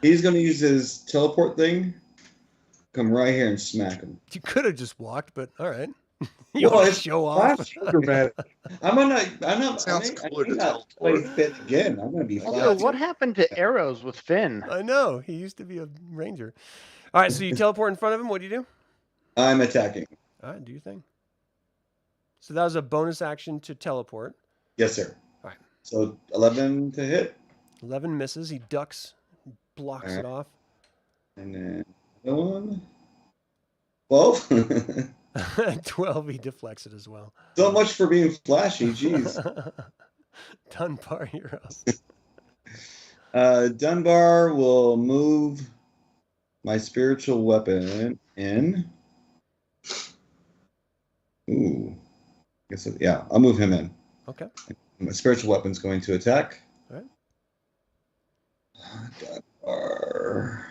he's going to use his teleport thing. Come right here and smack him. You could have just walked, but all right. You Well, want to it's show off? Dramatic. I'm not. Sounds I cooler to may not teleport. play Finn again. I'm going to be Also, flat. what happened to arrows with Finn? I know. He used to be a ranger. All right, so you teleport in front of him. What do you do? I'm attacking. All right, do your thing. So that was a bonus action to teleport. Yes, sir. All right. So 11 to hit. 11 misses. He ducks, blocks it off. And then another one. 12. 12, he deflects it as well. So much for being flashy. Jeez. Dunbar, you're up. Dunbar will move my spiritual weapon in. Ooh. Yeah, I'll move him in. Okay. My spiritual weapon's going to attack. All right. Dunbar.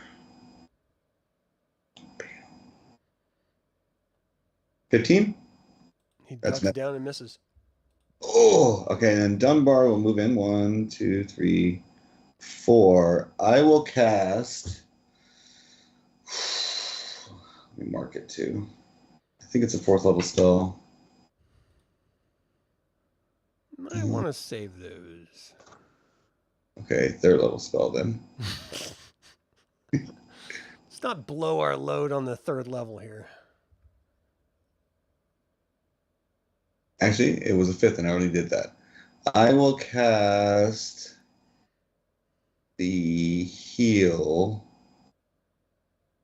15? He That's ducks down and misses. Oh, okay. And then Dunbar will move in. 1, 2, 3, 4. I will cast. Let me mark it too. I think it's a 4th level spell. I want to save those. Okay, 3rd level spell then. Let's not blow our load on the 3rd level here. Actually, it was a 5th, and I already did that. I will cast the heal.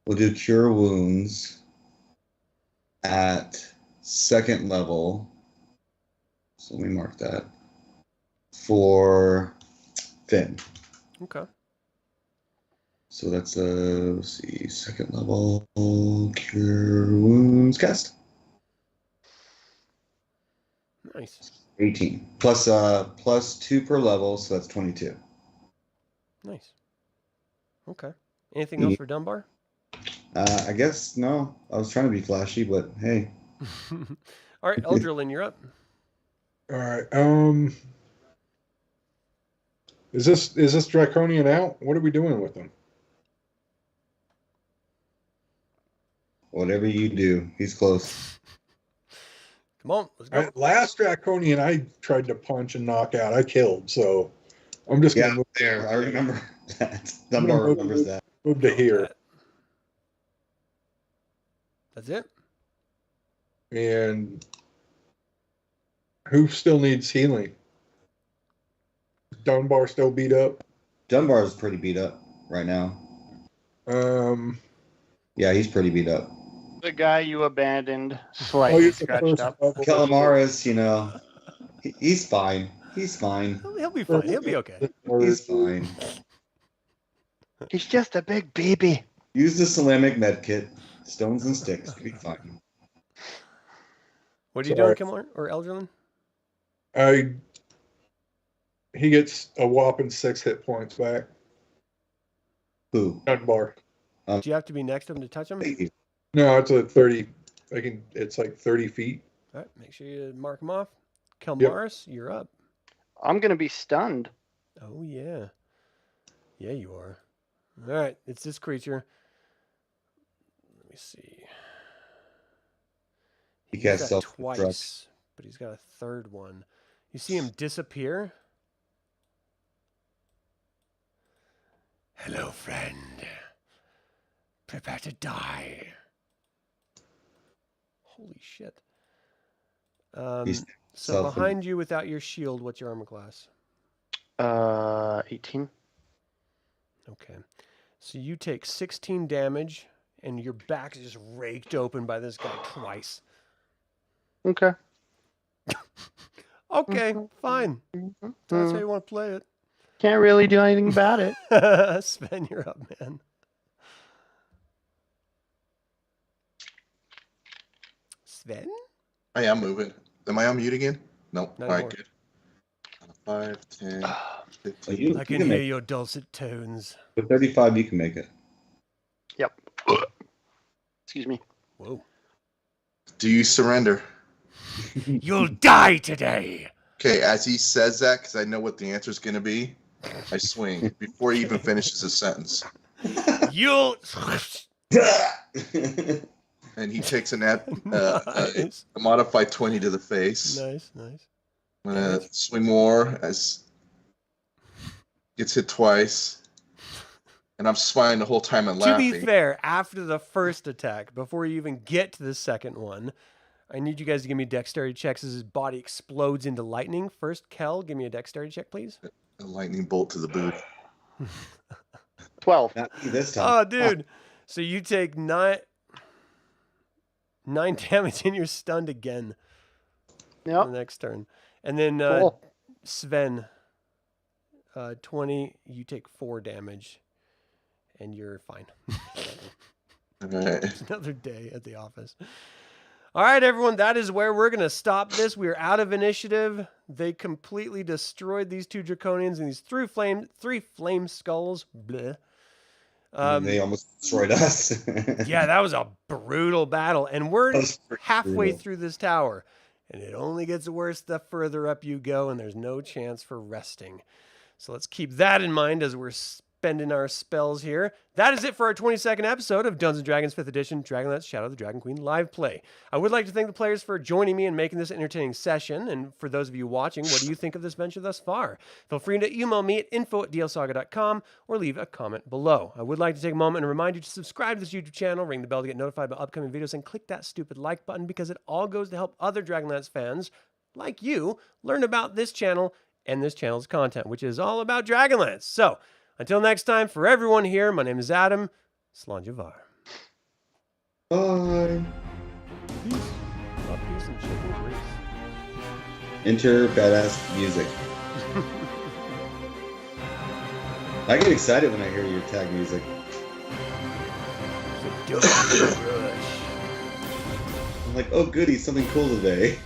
We'll do Cure Wounds at 2nd level. So let me mark that. For Fynn. Okay. So that's let's see, 2nd level Cure Wounds cast. Nice. 18 plus 2 per level, so that's 22. Nice. Okay. Anything else for Dunbar? I guess no. I was trying to be flashy, but hey. All right, Eldralin, you're up. All right. Is this Draconian out? What are we doing with him? Whatever you do, he's close. Come on, let's go. Last Draconian I tried to punch and knock out. I killed, so I'm just Yeah, gonna there. I remember that. I'm Dunbar gonna remembers that. move to here. That's it. And who still needs healing? Dunbar still beat up. Dunbar is pretty beat up right now. Yeah, he's pretty beat up. The guy you abandoned, Oh, slightly he's the scratched first up. level. Kelmaris, he's fine. He's fine. He'll be fine. He'll be okay. He's fine. He's just a big baby. Use the Salamic medkit. Stones and sticks. Be fine. What are you Sorry. doing, Kimler or Eldralin? He gets a whopping 6 hit points back. Who? Dunbar. Do you have to be next to him to touch him? No, it's a 30. It's like 30 feet. All right, make sure you mark him off. Kelmaris, you're up. I'm gonna be stunned. Oh yeah, yeah you are. All right, it's this creature. Let me see. He He's cast got self-destruct. twice, but he's got a 3rd one. You see him disappear. Hello, friend. Prepare to die. Holy shit. He's So self- behind you without your shield, what's your armor class? 18. Okay. So you take 16 damage, and your back is just raked open by this guy twice. Okay. Okay, fine. That's how you want to play it. Can't really do anything about it. Sven, you're up, man. Sven? I am moving. Am I on mute again? No. Not All anymore. right, good. 5, 10, So 15. you I can can hear make your dulcet tones. with 35. You can make it. Yep. Excuse me. Whoa. Do you surrender? You'll die today. Okay, as he says that, because I know what the answer is going to be, I swing before he even finishes his sentence. You'll. And he takes a Nice. modified 20 to the face. Nice, nice. I'm going to swing more as gets hit twice. And I'm smiling the whole time and To laughing. be fair, after the first attack, before you even get to the second one, I need you guys to give me dexterity checks as his body explodes into lightning. First, Kel, give me a dexterity check, please. A lightning bolt to the boot. 12. Not me this time. Oh, dude. So you take 9 damage and you're stunned again Yep. the next turn. And then Cool. Sven, 20, you take 4 damage and you're fine. All right. It's another day at the office. All right, everyone, that is where we're going to stop this. We are out of initiative. They completely destroyed these 2 draconians and these 3 flame skulls. Bleh. And they almost destroyed us. Yeah, that was a brutal battle. And we're That was pretty halfway brutal. through this tower. And it only gets worse the further up you go, and there's no chance for resting. So let's keep that in mind as we're spending our spells here. That is it for our 22nd episode of Dungeons & Dragons 5th Edition DragonLance Shadow of the Dragon Queen live play. I would like to thank the players for joining me and making this entertaining session. And for those of you watching, what do you think of this venture thus far? Feel free to email me at info@dlsaga.com or leave a comment below. I would like to take a moment and remind you to subscribe to this YouTube channel, ring the bell to get notified about upcoming videos, and click that stupid like button because it all goes to help other Dragonlance fans like you learn about this channel and this channel's content, which is all about Dragonlance. So, until next time, for everyone here, my name is Adam. Slanjavar. Bye. Peace. Love, peace, and chicken grease. Enter badass music. I get excited when I hear your tag music. It's a dope rush. I'm like, oh goody, something cool today.